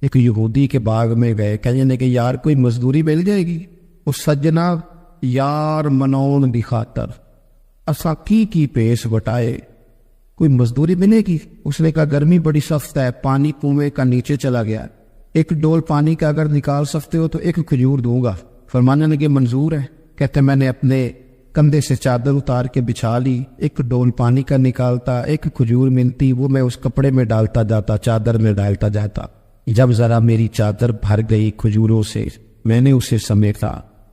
ایک یہودی کے باغ میں گئے، کہنے کہ یار کوئی مزدوری مل جائے گی؟ اس سجنا یار منون دی خاطر اساں کی پیش وٹائے، کوئی مزدوری ملے گی؟ اس نے کہا گرمی بڑی سخت ہے، پانی کنویں کا نیچے چلا گیا، ایک ڈول پانی کا اگر نکال سکتے ہو تو ایک کھجور دوں گا۔ فرمانے لگے منظور ہے۔ کہتے میں نے اپنے کندھے سے چادر اتار کے بچھا لی، ایک ڈول پانی کا نکالتا، ایک کھجور ملتی، وہ میں اس کپڑے میں ڈالتا جاتا، چادر میں ڈالتا جاتا۔ جب ذرا میری چادر بھر گئی کھجوروں سے، میں نے اسے سمیٹا،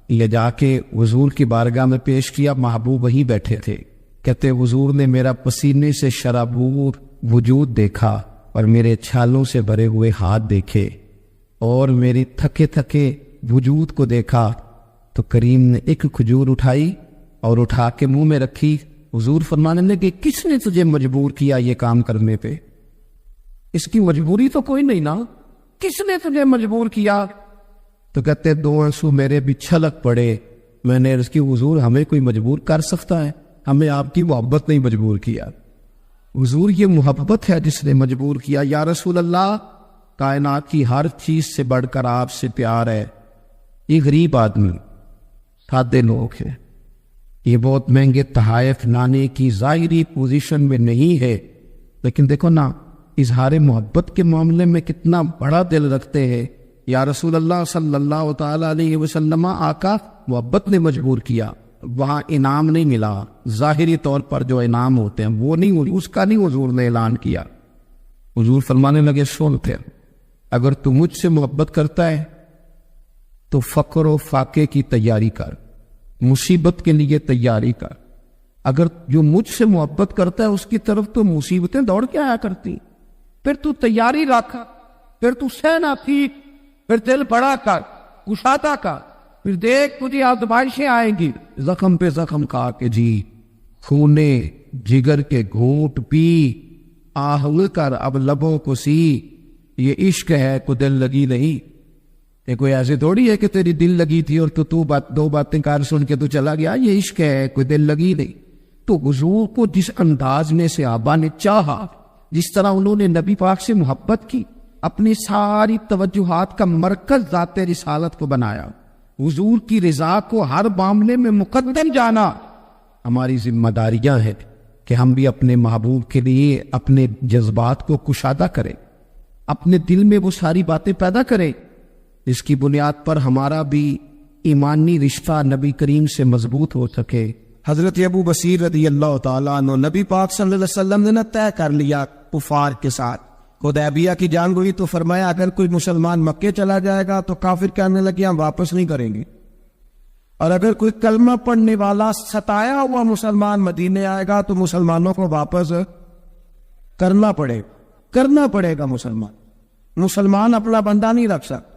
لے جا کے حضور کی بارگاہ میں پیش کیا، محبوب وہیں بیٹھے تھے۔ کہتے حضور نے میرا پسینے سے شرابور وجود دیکھا اور میرے چھالوں سے بھرے ہوئے ہاتھ دیکھے اور میری تھکے تھکے وجود کو دیکھا، تو کریم نے ایک کھجور اٹھائی اور اٹھا کے منہ میں رکھی۔ حضور فرمانے لگے کس نے تجھے مجبور کیا یہ کام کرنے پہ؟ اس کی مجبوری تو کوئی نہیں نا، کس نے تجھے مجبور کیا؟ تو کہتے دو آنسو میرے بھی چھلک پڑے۔ میں نے عرض کی حضور ہمیں کوئی مجبور کر سکتا ہے؟ ہمیں آپ کی محبت نہیں مجبور کیا۔ حضور یہ محبت ہے جس نے مجبور کیا۔ یا رسول اللہ کائنات کی ہر چیز سے بڑھ کر آپ سے پیار ہے۔ یہ غریب آدمی، سادے لوگ ہیں، یہ بہت مہنگے تحائف لانے کی ظاہری پوزیشن میں نہیں ہے، لیکن دیکھو نا اظہار محبت کے معاملے میں کتنا بڑا دل رکھتے ہیں۔ یا رسول اللہ صلی اللہ تعالی علیہ وسلم، آقا محبت نے مجبور کیا، وہاں انعام نہیں ملا، ظاہری طور پر جو انعام ہوتے ہیں وہ نہیں، اس کا نہیں حضور نے اعلان کیا۔ حضور فرمانے لگے سن پھر، اگر تو مجھ سے محبت کرتا ہے تو فقر و فاقے کی تیاری کر، مصیبت کے لیے تیاری کر۔ اگر جو مجھ سے محبت کرتا ہے اس کی طرف تو مصیبتیں دوڑ کے آیا کرتی، پھر تو تیاری رکھ، پھر تو سہنا سیکھ، پھر دل بڑا کر، کشادہ کر، پھر دیکھ تجھے آزمائشیں آئیں گی، زخم پہ زخم کھا کے جی، خونے جگر کے گھونٹ پی، آہل کر اب لبوں کو سی، یہ عشق ہے کو دل لگی نہیں۔ یہ کوئی ایسے تھوڑی ہے کہ تیری دل لگی تھی اور تو دو باتیں کار سن کے تو چلا گیا، یہ عشق ہے کوئی دل لگی نہیں۔ تو حضور کو جس انداز میں صحابہ نے چاہا، جس طرح انہوں نے نبی پاک سے محبت کی، اپنی ساری توجہات کا مرکز ذات رسالت کو بنایا، حضور کی رضا کو ہر معاملے میں مقدم جانا ہماری ذمہ داریاں ہیں کہ ہم بھی اپنے محبوب کے لیے اپنے جذبات کو کشادہ کریں، اپنے دل میں وہ ساری باتیں پیدا کریں جس کی بنیاد پر ہمارا بھی ایمانی رشتہ نبی کریم سے مضبوط ہو سکے۔ حضرت ابو بصیر رضی اللہ تعالیٰ عنہ، نبی پاک صلی اللہ علیہ وسلم نے طے کر لیا کفار کے ساتھ حدیبیہ کی جنگ ہوئی تو فرمایا اگر کوئی مسلمان مکے چلا جائے گا تو کافر کہنے لگے ہم واپس نہیں کریں گے، اور اگر کوئی کلمہ پڑھنے والا ستایا ہوا مسلمان مدینے آئے گا تو مسلمانوں کو واپس کرنا پڑے گا۔ مسلمان اپنا بندہ نہیں رکھ سکتا،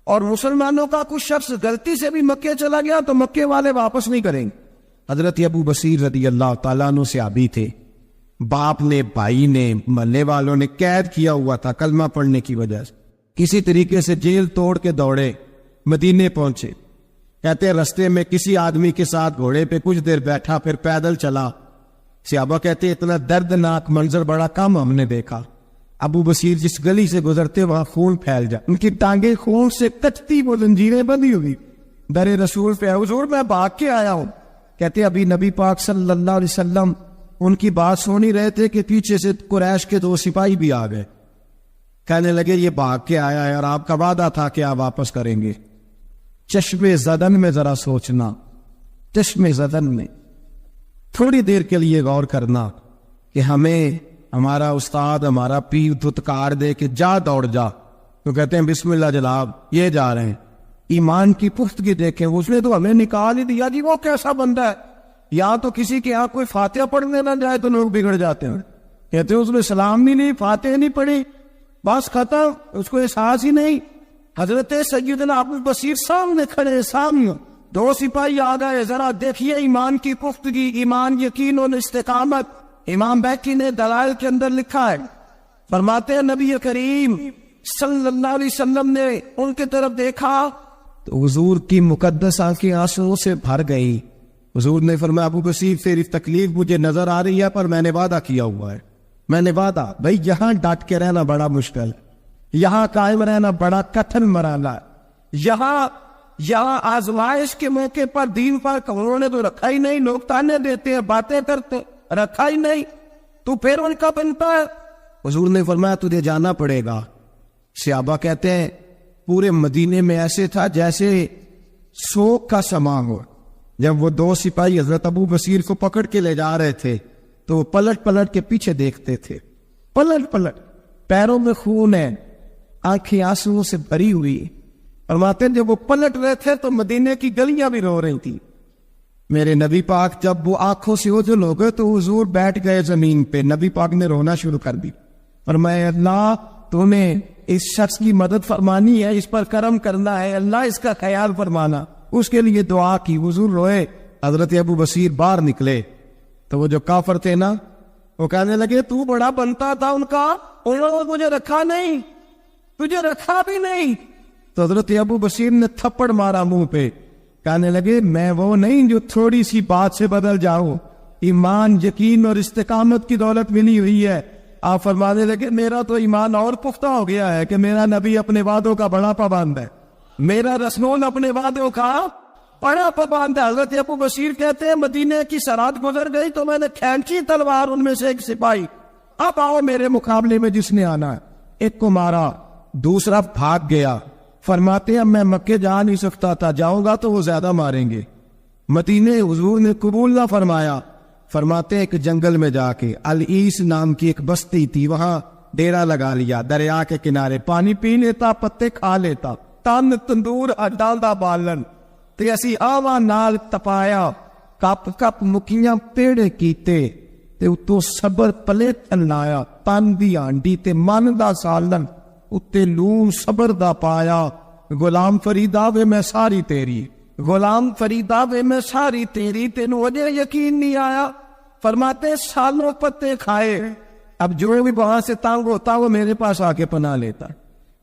اور مسلمانوں کا کچھ شخص غلطی سے بھی مکے چلا گیا تو مکے والے واپس نہیں کریں گے۔ حضرت ابو بصیر رضی اللہ تعالیٰ عنہ صحابی تھے، باپ نے، بھائی نے، محلے والوں نے قید کیا ہوا تھا کلمہ پڑھنے کی وجہ سے، کسی طریقے سے جیل توڑ کے دوڑے مدینے پہنچے۔ کہتے ہیں رستے میں کسی آدمی کے ساتھ گھوڑے پہ کچھ دیر بیٹھا، پھر پیدل چلا۔ صحابہ کہتے ہیں اتنا دردناک منظر بڑا کم ہم نے دیکھا۔ ابو بصیر جس گلی سے گزرتے وہاں خون پھیل جائے، ان کی ٹانگیں خون سے کچتی، وہ زنجیریں بندھی ہوئی، در رسول پہ حضور میں بھاگ کے آیا ہوں۔ کہتے ابھی نبی پاک صلی اللہ علیہ وسلم ان کی بات سن ہی رہے تھے کہ پیچھے سے قریش کے 2 سپاہی بھی آ گئے، کہنے لگے یہ بھاگ کے آیا ہے اور آپ کا وعدہ تھا کہ آپ واپس کریں گے۔ چشم زدن میں ذرا سوچنا، چشم زدن میں تھوڑی دیر کے لیے غور کرنا کہ ہمیں ہمارا استاد، ہمارا پیر دھتکار دے کہ جا دوڑ جا، تو کہتے ہیں بسم اللہ جناب یہ جا رہے ہیں۔ ایمان کی پختگی دیکھیں، اس نے تو ہمیں نکال ہی دیا جی، وہ کیسا بندہ ہے، یا تو کسی کے یہاں کوئی فاتحہ پڑھنے نہ جائے تو لوگ بگڑ جاتے ہیں، کہتے ہیں اس نے سلام نہیں لی، فاتحہ نہیں پڑھی، بس ختم، اس کو احساس ہی نہیں۔ حضرت سیدنا ابو بصیر سامنے کھڑے، سامنے 2 سپاہی آ گئے، ذرا دیکھیے ایمان کی پختگی، ایمان، یقین اور استقامت۔ امام بیکی نے دلائل کے اندر لکھا ہے، فرماتے ہیں نبی کریم صلی اللہ علیہ وسلم نے ان کی طرف دیکھا تو حضور کی مقدس آنکھیں آنسوؤں سے بھر گئی۔ حضور نے فرمایا ابو بصیر تیری تکلیف مجھے نظر آ رہی ہے، پر میں نے وعدہ کیا ہوا ہے، میں نے وعدہ، بھائی یہاں ڈٹ کے رہنا بڑا مشکل ہے، یہاں قائم رہنا بڑا کٹھن مرحلہ ہے، یہاں آزمائش کے موقع پر دین پر انہوں نے تو رکھا ہی نہیں، لوگ تانے دیتے ہیں، باتیں کرتے، رکھا ہی نہیں، تو پھر ان کا بنتا ہے۔ حضور نے فرمایا تجھے جانا پڑے گا۔ صحابہ کہتے ہیں پورے مدینے میں ایسے تھا جیسے سوگ کا سما ہو۔ جب وہ 2 سپاہی حضرت ابو بصیر کو پکڑ کے لے جا رہے تھے تو وہ پلٹ پلٹ کے پیچھے دیکھتے تھے، پلٹ پلٹ، پیروں میں خون ہے، آنکھیں آنسوؤں سے بھری ہوئی۔ فرماتے ہیں جب وہ پلٹ رہے تھے تو مدینے کی گلیاں بھی رو رہی تھی۔ میرے نبی پاک جب وہ آنکھوں سے اوجھل ہو گئے تو حضور بیٹھ گئے زمین پہ، نبی پاک نے رونا شروع کر دی، فرمایا اللہ تو نے اس شخص کی مدد فرمانی ہے، اس پر کرم کرنا ہے، اللہ اس کا خیال فرمانا، اس کے لیے دعا کی، حضور روئے۔ حضرت ابو بصیر باہر نکلے تو وہ جو کافر تھے نا وہ کہنے لگے تو بڑا بنتا تھا ان کا، انہوں نے مجھے رکھا نہیں، تجھے رکھا بھی نہیں۔ تو حضرت ابو بصیر نے تھپڑ مارا منہ پہ، کہنے لگے میں وہ نہیں جو تھوڑی سی بات سے بدل جاؤں، ایمان، یقین اور استقامت کی دولت ملی ہوئی ہے۔ آپ فرمانے لگے میرا تو ایمان اور پختہ ہو گیا ہے کہ میرا نبی اپنے وعدوں کا بڑا پابند ہے، میرا رسول اپنے وعدوں کا بڑا پابند ہے۔ حضرت ابو بصیر کہتے ہیں مدینے کی سرحد گزر گئی تو میں نے کھینچی تلوار، ان میں سے ایک سپاہی، اب آؤ میرے مقابلے میں جس نے آنا ہے، ایک کو مارا، دوسرا بھاگ گیا۔ فرماتے ہیں میں مکے جا نہیں سکتا تھا، جاؤں گا تو وہ زیادہ ماریں گے۔ مدینے حضور نے قبول نہ فرمایا۔ فرماتے ہیں ایک جنگل میں جا کے العیس نام کی ایک بستی تھی، وہاں ڈیرا لگا لیا، دریا کے کنارے، پانی پی لیتا، پتے کھا لیتا، تن تندور ڈالدا بالن تے اسی آوا نال تپایا، کپ کپ مکیاں پیڑے کیتے تے اتو صبر پلے تنایا، تن دی آنڈی تے من دا سالن اتے لون صبر دا پایا، غلام فریدا وے میں ساری تیری، غلام فریدا وے میں ساری تیری، تینوں وجہ یقین نہیں آیا۔ فرماتے سالوں پتے کھائے، اب جو بھی وہاں سے تانگ ہوتا وہ میرے پاس آ کے پناہ لیتا،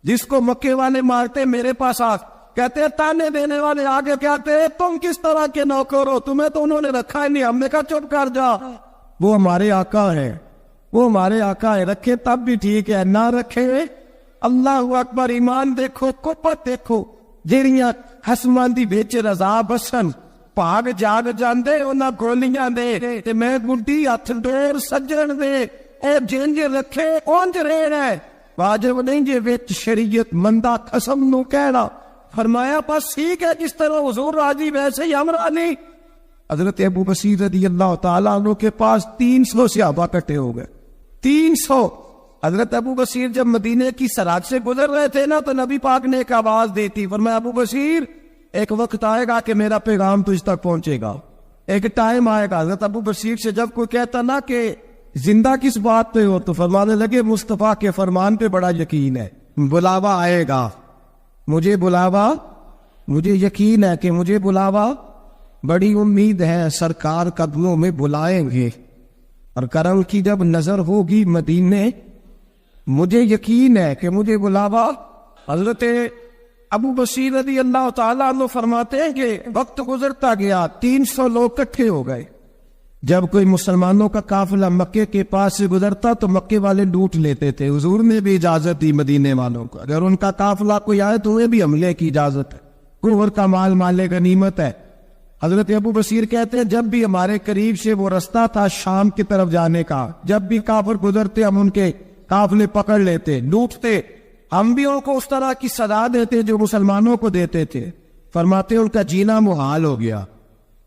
جس کو مکے والے مارتے میرے پاس آ کہتے ہیں، تانے دینے والے آگے کہتے ہیں تم کس طرح کے نوکر ہو، تمہیں تو انہوں نے رکھا ہی نہیں، ہم نے کہا چپ کر جا، وہ ہمارے آقا ہے، وہ ہمارے آقا ہے، رکھے تب بھی ٹھیک ہے، نہ رکھے اللہ اکبر۔ ایمان دیکھو، قوت دیکھو، جیڑیاں ਹਸਮਾਂ ਦੀ ਵਿੱਚ ਰਜ਼ਾ ਬਸਨ ਭਾਗ ਜਾਗ ਜਾਂਦੇ ਉਹਨਾਂ ਗੋਲੀਆਂ ਦੇ ਤੇ ਮੈਂ ਗੁੱਡੀ ਹੱਥ ਡੋਰ ਸੱਜਣ ਦੇ ਇਹ ਜਿੰਜ ਰੱਖੇ ਉਂਝ ਰਹਿਣਾ ਵਾਜਬ ਨਹੀਂ ਜੇ ਵਿੱਚ ਸ਼ਰੀਅਤ ਮੰਦਾ ਖਸਮ ਨੂੰ ਕਹਿਣਾ فرمایا بس ٹھیک ہے جس طرح حضور راضی ویسے ہی ہم راضی حضرت ابو بصیر رضی اللہ تعالیٰ عنہ کے پاس 300 صحابہ کٹے ہو گئے 300 حضرت ابو بصیر جب مدینے کی سرحد سے گزر رہے تھے نا تو نبی پاک نے ایک آواز دی تھی فرمایا ابو بصیر ایک وقت آئے گا کہ میرا پیغام تجھ تک پہنچے گا ایک ٹائم آئے گا حضرت ابو بصیر سے جب کوئی کہتا نا کہ زندہ کس بات پہ ہو تو فرمانے لگے مصطفیٰ کے فرمان پہ بڑا یقین ہے بلاوا آئے گا مجھے بلاوا مجھے یقین ہے کہ مجھے بلاوا بڑی امید ہے سرکار قدموں میں بلائیں گے اور کرم کی جب نظر ہوگی مدینے مجھے یقین ہے کہ مجھے بلاوا حضرت ابو بصیر رضی اللہ تعالیٰ عنہ فرماتے ہیں کہ وقت گزرتا گیا 300 لوگ اکٹھے ہو گئے جب کوئی مسلمانوں کا قافلہ مکے کے پاس سے گزرتا تو مکے والے لوٹ لیتے تھے حضور نے بھی اجازت دی مدینے والوں کو اگر ان کا قافلہ کوئی آئے تو انہیں بھی حملے کی اجازت ہے کفر کا مال مال غنیمت ہے حضرت ابو بصیر کہتے ہیں جب بھی ہمارے قریب سے وہ رستہ تھا شام کی طرف جانے کا جب بھی کافر گزرتے ہم ان کے قافلے پکڑ لیتے لوٹتے ہم بھی ان کو اس طرح کی سزا دیتے جو مسلمانوں کو دیتے تھے فرماتے ان کا جینا محال ہو گیا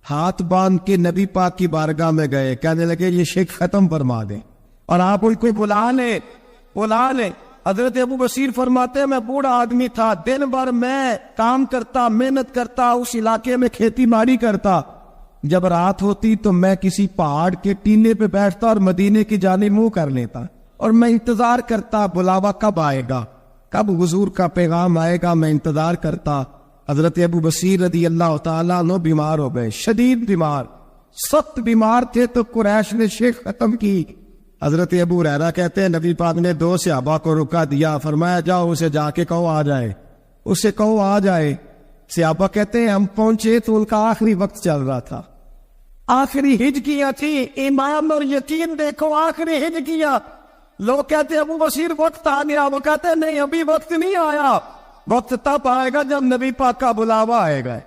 ہاتھ باندھ کے نبی پاک کی بارگاہ میں گئے کہنے لگے یہ شرک ختم فرما دیں اور آپ ان کو بلا لیں حضرت ابو بصیر فرماتے ہیں میں بوڑھا آدمی تھا دن بھر میں کام کرتا محنت کرتا اس علاقے میں کھیتی باڑی کرتا جب رات ہوتی تو میں کسی پہاڑ کے ٹیلے پہ بیٹھتا اور مدینے کی جانب منہ کر لیتا اور میں انتظار کرتا بلاوا کب آئے گا کب حضور کا پیغام آئے گا میں انتظار کرتا حضرت ابو بصیر رضی اللہ تعالیٰ عنہ بیمار ہو گئے شدید بیمار سخت بیمار تھے تو قریش نے شرک ختم کی حضرت ابو ہریرہ کہتے ہیں نبی پاک نے 2 صحابہ کو رکا دیا فرمایا جاؤ اسے جا کے کہو آ جائے اسے کہو آ جائے صحابہ کہتے ہیں ہم پہنچے تو ان کا آخری وقت چل رہا تھا آخری ہجکیاں تھی ایمان اور یقین دیکھو آخری ہجکیاں لوگ کہتے ہیں ابو بصیر وقت آ گیا وہ کہتے ہیں نہیں ابھی وقت نہیں آیا وقت تب آئے گا جب نبی پاک کا بلاوا آئے گا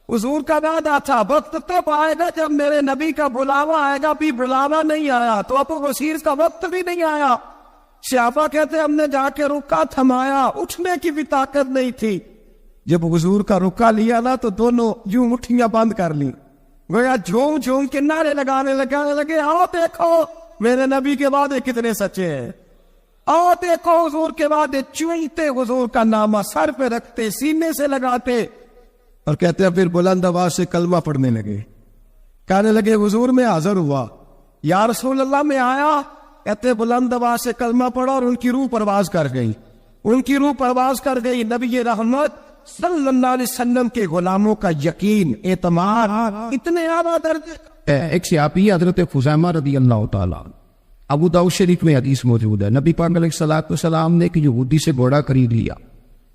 حضور کا وعدہ تھا وقت تب آئے گا جب میرے نبی کا بلاوا آئے گا بھی بلاوا نہیں آیا تو ابو بصیر کا وقت بھی نہیں آیا صحابہ کہتے ہم نے جا کے رکا تھمایا اٹھنے کی بھی طاقت نہیں تھی جب حضور کا رکا لیا نا تو دونوں یوں مٹھیاں بند کر لی گویا جھوم جھوم کے نعرے لگانے لگے آؤ دیکھو میرے نبی کے وعدے کتنے سچے ہیں آؤ دیکھو حضور کے وعدے چونتے حضور کا نامہ سر پہ رکھتے سینے سے لگاتے اور کہتے ہیں پھر بلند آواز سے کلمہ پڑھنے لگے کہنے لگے حضور میں حاضر ہوا یا رسول اللہ میں آیا کہتے بلند آواز سے کلمہ پڑھا اور ان کی روح پرواز کر گئی نبی رحمت صلی اللہ علیہ وسلم کے غلاموں کا یقین اعتماد اتنے اعلیٰ درجے ایک صحابی حضرت خزیمہ رضی اللہ تعالیٰ ابو داؤد شریف میں حدیث موجود ہے نبی پاک علیہ الصلوۃ والسلام نے ایک یہودی سے گھوڑا خرید لیا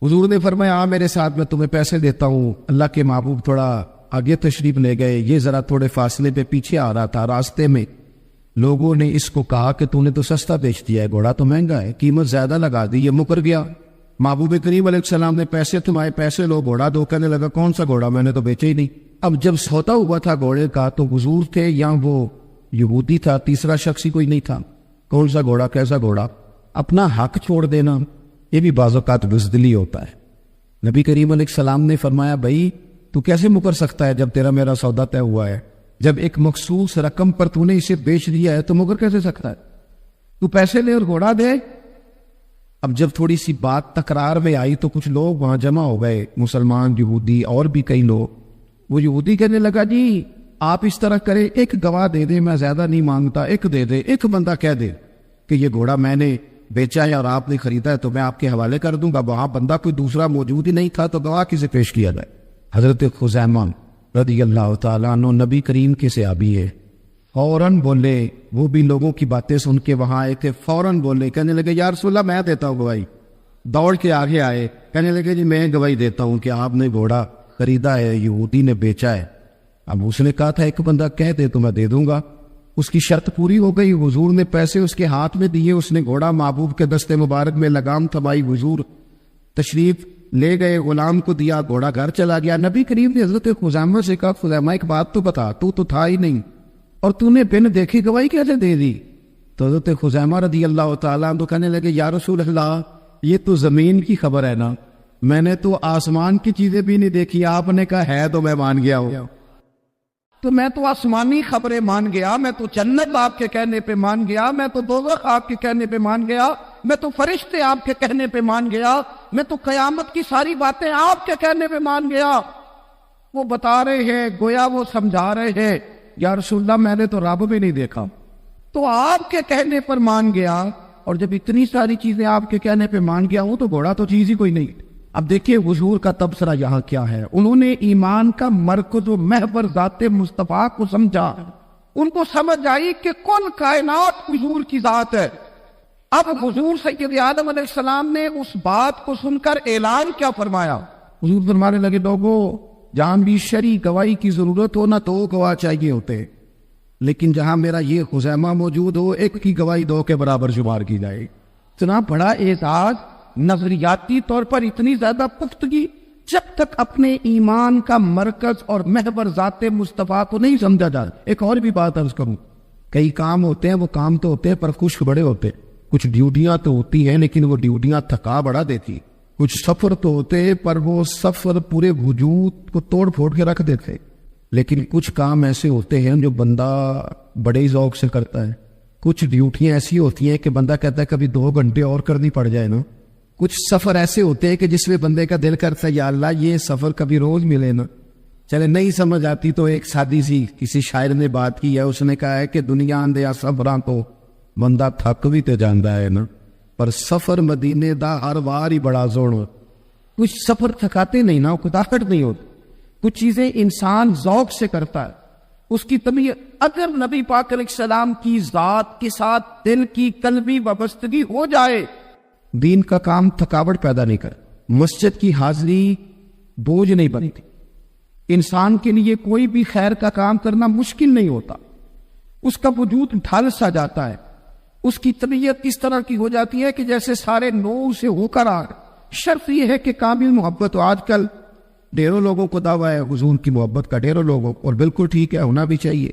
حضور نے فرمایا آ میرے ساتھ میں تمہیں پیسے دیتا ہوں اللہ کے محبوب تھوڑا آگے تشریف لے گئے یہ ذرا تھوڑے فاصلے پہ پیچھے آ رہا تھا راستے میں لوگوں نے اس کو کہا کہ تو نے تو سستا بیچ دیا ہے گھوڑا تو مہنگا ہے قیمت زیادہ لگا دی یہ مکر گیا محبوب کریم علیہ السلام نے پیسے تمہارے پیسے لو گھوڑا دو کہنے لگا کون سا گھوڑا میں نے تو بیچا ہی نہیں اب جب سوتا ہوا تھا گھوڑے کا تو حضور تھے یا وہ یہودی تھا تیسرا شخص ہی کوئی نہیں تھا کون سا گھوڑا کیسا گھوڑا اپنا حق چھوڑ دینا یہ بھی بعض اوقات بزدلی ہوتا ہے نبی کریم علیہ السلام نے فرمایا بھائی تو کیسے مکر سکتا ہے جب تیرا میرا سودا طے ہوا ہے جب ایک مخصوص رقم پر تو نے اسے بیچ دیا ہے تو مکر کیسے سکتا ہے تو پیسے لے اور گھوڑا دے اب جب تھوڑی سی بات تکرار میں آئی تو کچھ لوگ وہاں جمع ہو گئے مسلمان یہودی اور بھی کئی لوگ وہ یہودی کہنے لگا جی آپ اس طرح کریں ایک گواہ دے دے میں زیادہ نہیں مانگتا ایک دے دے ایک بندہ کہہ دے کہ یہ گھوڑا میں نے بیچا ہے اور آپ نے خریدا ہے تو میں آپ کے حوالے کر دوں گا وہاں بندہ کوئی دوسرا موجود ہی نہیں تھا تو گواہ کسے پیش کیا جائے حضرت خزیمہ رضی اللہ تعالیٰ عنہ نبی کریم کے صحابی ہے فوراً بولے وہ بھی لوگوں کی باتیں سن کے وہاں آئے تھے فوراً بولے کہنے لگے یا رسول اللہ میں دیتا ہوں گواہی دوڑ کے آگے آئے کہنے لگے جی میں گواہی دیتا ہوں کہ آپ نے گھوڑا خریدا ہے یہودی نے بیچا ہے اب اس نے کہا تھا ایک بندہ کہہ دے تو میں دے دوں گا اس کی شرط پوری ہو گئی حضور نے پیسے اس کے ہاتھ میں دیے اس نے گھوڑا محبوب کے دستے مبارک میں لگام تھمائی حضور تشریف لے گئے، غلام کو دیا، گھوڑا گھر چلا گیا۔ نبی کریم نے حضرت خزیمہ سے کہا خزیمہ ایک بات تو بتا، تو تھا ہی نہیں اور تو نے بن دیکھی گواہی کیسے دے دی؟ تو حضرت خزیمہ رضی اللہ تعالیٰ عنہ کہنے لگے یا رسول اللہ یہ تو زمین کی خبر ہے نا، میں نے تو آسمان کی چیزیں بھی نہیں دیکھی، آپ نے کہا ہے تو میں مان گیا ہوں، تو میں تو آسمانی خبریں مان گیا، میں تو جنت آپ کے کہنے پہ مان گیا، میں تو دوزخ آپ کے کہنے پہ مان گیا، میں تو فرشتے آپ کے کہنے پہ مان گیا، میں تو قیامت کی ساری باتیں آپ کے کہنے پہ مان گیا۔ وہ بتا رہے ہیں، گویا وہ سمجھا رہے ہیں یا رسول اللہ میں نے تو رب بھی نہیں دیکھا، تو آپ کے کہنے پر مان گیا، اور جب اتنی ساری چیزیں آپ کے کہنے پہ مان گیا ہوں تو گھوڑا تو چیز ہی کوئی نہیں۔ اب دیکھیے حضور کا تبصرہ یہاں کیا ہے، انہوں نے ایمان کا مرکز و محور ذات مصطفیٰ کو سمجھا، ان کو سمجھ آئی کہ کل کائنات حضور کی ذات ہے۔ اب حضور سید آدم علیہ السلام نے اس بات کو سن کر اعلان کیا فرمایا؟ حضور فرمانے لگے لوگوں جہاں بھی شرعی گواہی کی ضرورت ہو نہ تو گواہ چاہیے ہوتے، لیکن جہاں میرا یہ خزیمہ موجود ہو ایک کی گواہی دو کے برابر شمار کی جائے۔ اتنا بڑا اعزاز، نظریاتی طور پر اتنی زیادہ پختگی، جب تک اپنے ایمان کا مرکز اور محور ذات مصطفیٰ کو نہیں سمجھا جائے۔ ایک اور بھی بات عرض کروں، کئی کام ہوتے ہیں، وہ کام تو ہوتے ہیں پر خوش بڑے ہوتے، کچھ ڈیوٹیاں تو ہوتی ہیں لیکن وہ ڈیوٹیاں تھکا بڑا دیتی، کچھ سفر تو ہوتے پر وہ سفر پورے وجود کو توڑ پھوڑ کے رکھ دیتے، لیکن کچھ کام ایسے ہوتے ہیں جو بندہ بڑے ذوق سے کرتا ہے، کچھ ڈیوٹیاں ایسی ہوتی ہیں کہ بندہ کہتا ہے کبھی 2 گھنٹے اور کرنی پڑ جائے نا، کچھ سفر ایسے ہوتے ہیں کہ جس میں بندے کا دل کرتا ہے یا اللہ یہ سفر کبھی روز ملے نا۔ چلے نہیں سمجھ آتی تو ایک سادی سی کسی شاعر نے بات کی ہے، اس نے کہا ہے کہ دنیا اندیا سفراں تو بندہ تھک بھی تے جاندا ہے نا، پر سفر مدینے دا ہر وار ہی بڑا زور۔ کچھ سفر تھکاتے نہیں نا، کتاکٹ نہیں ہوتی، کچھ چیزیں انسان ذوق سے کرتا ہے، اس کی طبیعت۔ اگر نبی پاک علیہ السلام کی ذات کے ساتھ دل کی قلبی وابستگی ہو جائے، دین کا کام تھکاوٹ پیدا نہیں کر، مسجد کی حاضری بوجھ نہیں بنتی، انسان کے لیے کوئی بھی خیر کا کام کرنا مشکل نہیں ہوتا، اس کا وجود ڈھل سا جاتا ہے، اس کی طبیعت اس طرح کی ہو جاتی ہے کہ جیسے سارے نور سے ہو کر آ۔ شرط یہ ہے کہ کامل محبت ہو۔ آج کل ڈھیروں لوگوں کو دعویٰ ہے حضور کی محبت کا، ڈھیروں لوگوں، اور بالکل ٹھیک ہے، ہونا بھی چاہیے،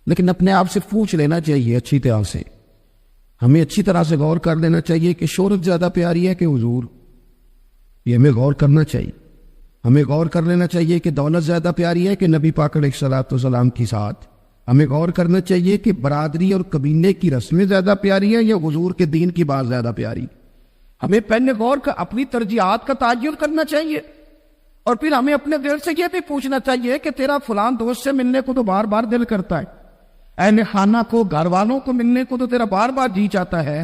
لیکن اپنے آپ سے پوچھ لینا چاہیے اچھی طرح سے، ہمیں اچھی طرح سے غور کر لینا چاہیے کہ شہرت زیادہ پیاری ہے کہ حضور، یہ ہمیں غور کرنا چاہیے۔ ہمیں غور کر لینا چاہیے کہ دولت زیادہ پیاری ہے کہ نبی پاک علیہ الصلوۃ والسلام کی ساتھ۔ ہمیں غور کرنا چاہیے کہ برادری اور قبیلے کی رسمیں زیادہ پیاری ہیں یا حضور کے دین کی بات زیادہ پیاری۔ ہمیں پہلے غور کر اپنی ترجیحات کا تعین کرنا چاہیے، اور پھر ہمیں اپنے دل سے یہ بھی پوچھنا چاہیے کہ تیرا فلان دوست سے ملنے کو تو بار بار دل کرتا ہے، اہل خانہ کو، گھر والوں کو ملنے کو تو تیرا بار بار جی چاہتا ہے،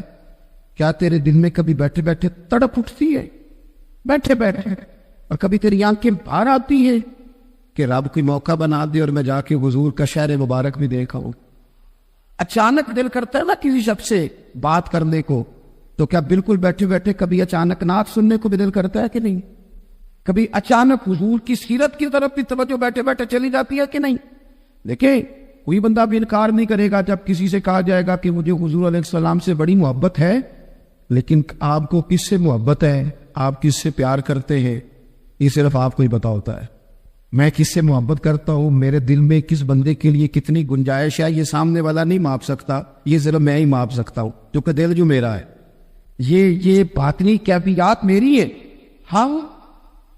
کیا تیرے دل میں کبھی بیٹھے بیٹھے تڑپ اٹھتی ہے بیٹھے بیٹھے، اور کبھی تیری آنکھیں باہر آتی ہیں کہ رب کوئی موقع بنا دے اور میں جا کے حضور کا شہر مبارک بھی دیکھا ہوں؟ اچانک دل کرتا ہے نا کسی شخص سے بات کرنے کو، تو کیا بالکل بیٹھے بیٹھے کبھی اچانک نعت سننے کو بھی دل کرتا ہے کہ نہیں؟ کبھی اچانک حضور کی سیرت کی طرف بھی توجہ بیٹھے بیٹھے چلی جاتی ہے کہ نہیں؟ دیکھیں کوئی بندہ بھی انکار نہیں کرے گا جب کسی سے کہا جائے گا کہ مجھے حضور علیہ السلام سے بڑی محبت ہے، لیکن آپ کو کس سے محبت ہے، آپ کس سے پیار کرتے ہیں، یہ صرف آپ کو ہی پتا ہوتا ہے۔ میں کس سے محبت کرتا ہوں، میرے دل میں کس بندے کے لیے کتنی گنجائش ہے، یہ سامنے والا نہیں ماپ سکتا، یہ صرف میں ہی ماپ سکتا ہوں، کیونکہ دل جو میرا ہے، یہ باطنی کیفیات میری ہے۔ ہم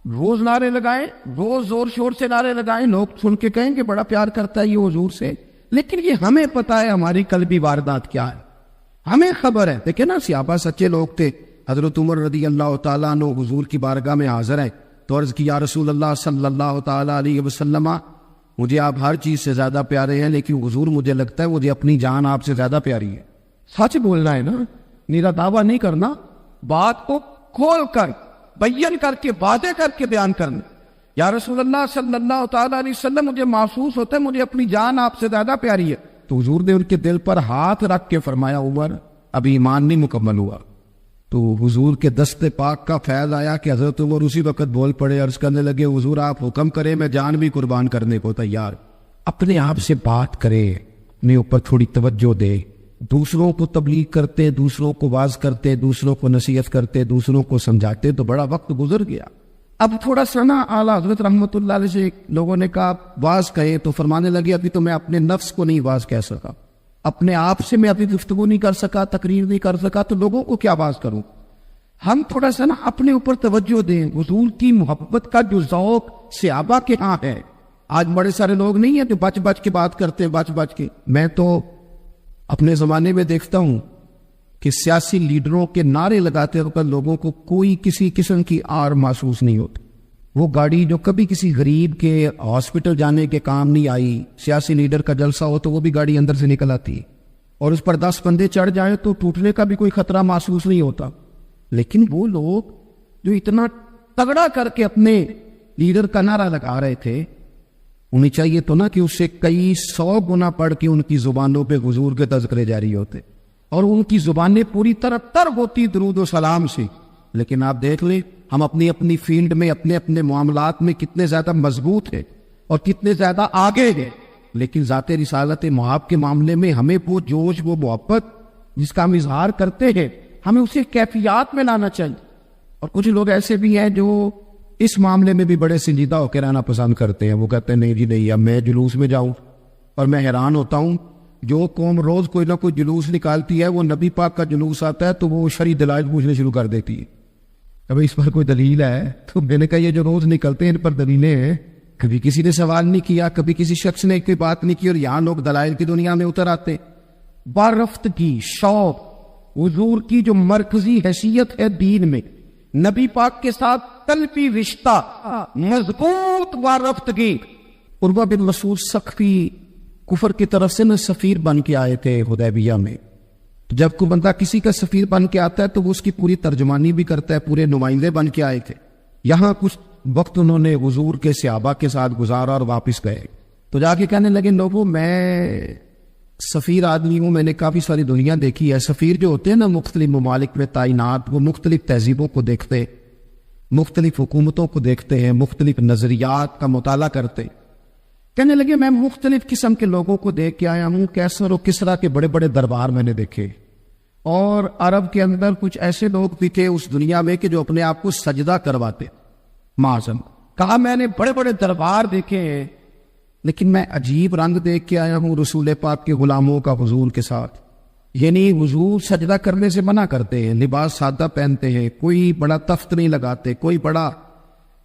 روز نعرے لگائیں، روز زور شور سے نعرے لگائیں، لوگ سن کے کہیں کہ بڑا پیار کرتا ہے یہ حضور سے، لیکن یہ ہمیں پتا ہے ہماری قلبی واردات کیا ہے، ہمیں خبر ہے۔ دیکھیں نا صحابہ سچے لوگ تھے، حضرت عمر رضی اللہ تعالیٰ عنہ حضور کی بارگاہ میں حاضر ہیں تو عرض کی یا رسول اللہ صلی اللہ تعالیٰ علیہ وسلم، مجھے آپ ہر چیز سے زیادہ پیارے ہیں، لیکن حضور مجھے لگتا ہے مجھے اپنی جان آپ سے زیادہ پیاری ہے۔ سچ بولنا ہے نا، میرا دعویٰ نہیں کرنا، بات کو کھول کر بیان کر کے وعدے کر کے بیان کرنا۔ یا رسول اللہ صلی اللہ تعالیٰ علیہ وسلم، مجھے محسوس ہوتا ہے مجھے اپنی جان آپ سے زیادہ پیاری ہے، تو حضور نے ان کے دل پر ہاتھ رکھ کے فرمایا عمر ابھی ایمان نہیں مکمل ہوا۔ تو حضور کے دست پاک کا فیض آیا کہ حضرت عمر اسی وقت بول پڑے، عرض کرنے لگے حضور آپ حکم کریں، میں جان بھی قربان کرنے کو تیار۔ اپنے آپ سے بات کرے، اپنے اوپر تھوڑی توجہ دے، دوسروں کو تبلیغ کرتے، دوسروں کو واعظ کرتے، دوسروں کو نصیحت کرتے، دوسروں کو سمجھاتے، تو بڑا وقت گزر گیا۔ اب تھوڑا سا نا اعلیٰ حضرت رحمۃ اللہ علیہ سے لوگوں نے کہا واعظ کہے، تو فرمانے لگے ابھی تو میں اپنے نفس کو نہیں واعظ کہہ سکا، اپنے آپ سے میں ابھی گفتگو نہیں کر سکا، تقریر نہیں کر سکا، تو لوگوں کو کیا واعظ کروں۔ ہم تھوڑا سا نا اپنے اوپر توجہ دیں۔ حضور کی محبت کا جو ذوق صحابہ کے ہاں ہے، آج بڑے سارے لوگ نہیں ہیں جو بچ بچ کے بات کرتے ہیں، بچ بچ کے۔ میں تو اپنے زمانے میں دیکھتا ہوں کہ سیاسی لیڈروں کے نعرے لگاتے وقت لوگوں کو کوئی کسی قسم کی آر محسوس نہیں ہوتی۔ وہ گاڑی جو کبھی کسی غریب کے ہاسپٹل جانے کے کام نہیں آئی، سیاسی لیڈر کا جلسہ ہو تو وہ بھی گاڑی اندر سے نکل آتی ہے، اور اس پر 10 بندے چڑھ جائیں تو ٹوٹنے کا بھی کوئی خطرہ محسوس نہیں ہوتا۔ لیکن وہ لوگ جو اتنا تگڑا کر کے اپنے لیڈر کا نعرہ لگا رہے تھے، انہیں چاہیے تو نا کہ اس سے کئی 100 گنا پڑھ کے ان کی زبانوں پہ حضور کے تذکرے جاری ہوتے، اور ان کی زبانیں پوری طرح تر ہوتی درود و سلام سے۔ لیکن آپ دیکھ لیں ہم اپنی اپنی فیلڈ میں، اپنے اپنے معاملات میں کتنے زیادہ مضبوط ہیں اور کتنے زیادہ آگے ہیں، لیکن ذات رسالت محاب کے معاملے میں ہمیں وہ جوش، وہ محبت جس کا ہم اظہار کرتے ہیں، ہمیں اسے کیفیات میں لانا چاہیے۔ اور کچھ لوگ ایسے بھی ہیں جو اس معاملے میں بھی بڑے سنجیدہ ہو کے رہنا پسند کرتے ہیں۔ وہ کہتے ہیں نہیں جی نہیں، اب میں جلوس میں جاؤں، اور میں حیران ہوتا ہوں جو قوم روز کوئی نہ کوئی جلوس نکالتی ہے، وہ نبی پاک کا جلوس آتا ہے تو وہ شرعی دلائل پوچھنے شروع کر دیتی ہے، ابھی اس پر کوئی دلیل ہے؟ تو میں نے کہا یہ جو روز نکلتے ہیں ان پر دلیلیں ہیں؟ کبھی کسی نے سوال نہیں کیا، کبھی کسی شخص نے کوئی بات نہیں کی، اور یہاں لوگ دلائل کی دنیا میں اتر آتے۔ بارفتگی، شوق، حضور کی جو مرکزی حیثیت ہے دین میں، نبی پاک کے ساتھ قلبی رشتہ، مضبوط وارفتگی۔ عروہ بن مسعود ثقفی کفر کی طرف سے نہ سفیر بن کے آئے تھے حدیبیہ میں۔ جب کوئی بندہ کسی کا سفیر بن کے آتا ہے تو وہ اس کی پوری ترجمانی بھی کرتا ہے، پورے نمائندے بن کے آئے تھے۔ یہاں کچھ وقت انہوں نے حضور کے صحابہ کے ساتھ گزارا اور واپس گئے، تو جا کے کہنے لگے لوگوں میں سفیر آدمی ہوں، میں نے کافی ساری دنیا دیکھی ہے۔ سفیر جو ہوتے ہیں نا مختلف ممالک میں تعینات، وہ مختلف تہذیبوں کو دیکھتے، مختلف حکومتوں کو دیکھتے ہیں، مختلف نظریات کا مطالعہ کرتے۔ کہنے لگے میں مختلف قسم کے لوگوں کو دیکھ کے آیا ہوں، کیسر و کسرا کے بڑے بڑے دربار میں نے دیکھے، اور عرب کے اندر کچھ ایسے لوگ بھی تھے اس دنیا میں کہ جو اپنے آپ کو سجدہ کرواتے۔ معظم کہا میں نے بڑے بڑے دربار دیکھے ہیں، لیکن میں عجیب رنگ دیکھ کے آیا ہوں رسول پاک کے غلاموں کا حضور کے ساتھ۔ یعنی حضور سجدہ کرنے سے منع کرتے ہیں، لباس سادہ پہنتے ہیں، کوئی بڑا تخت نہیں لگاتے، کوئی بڑا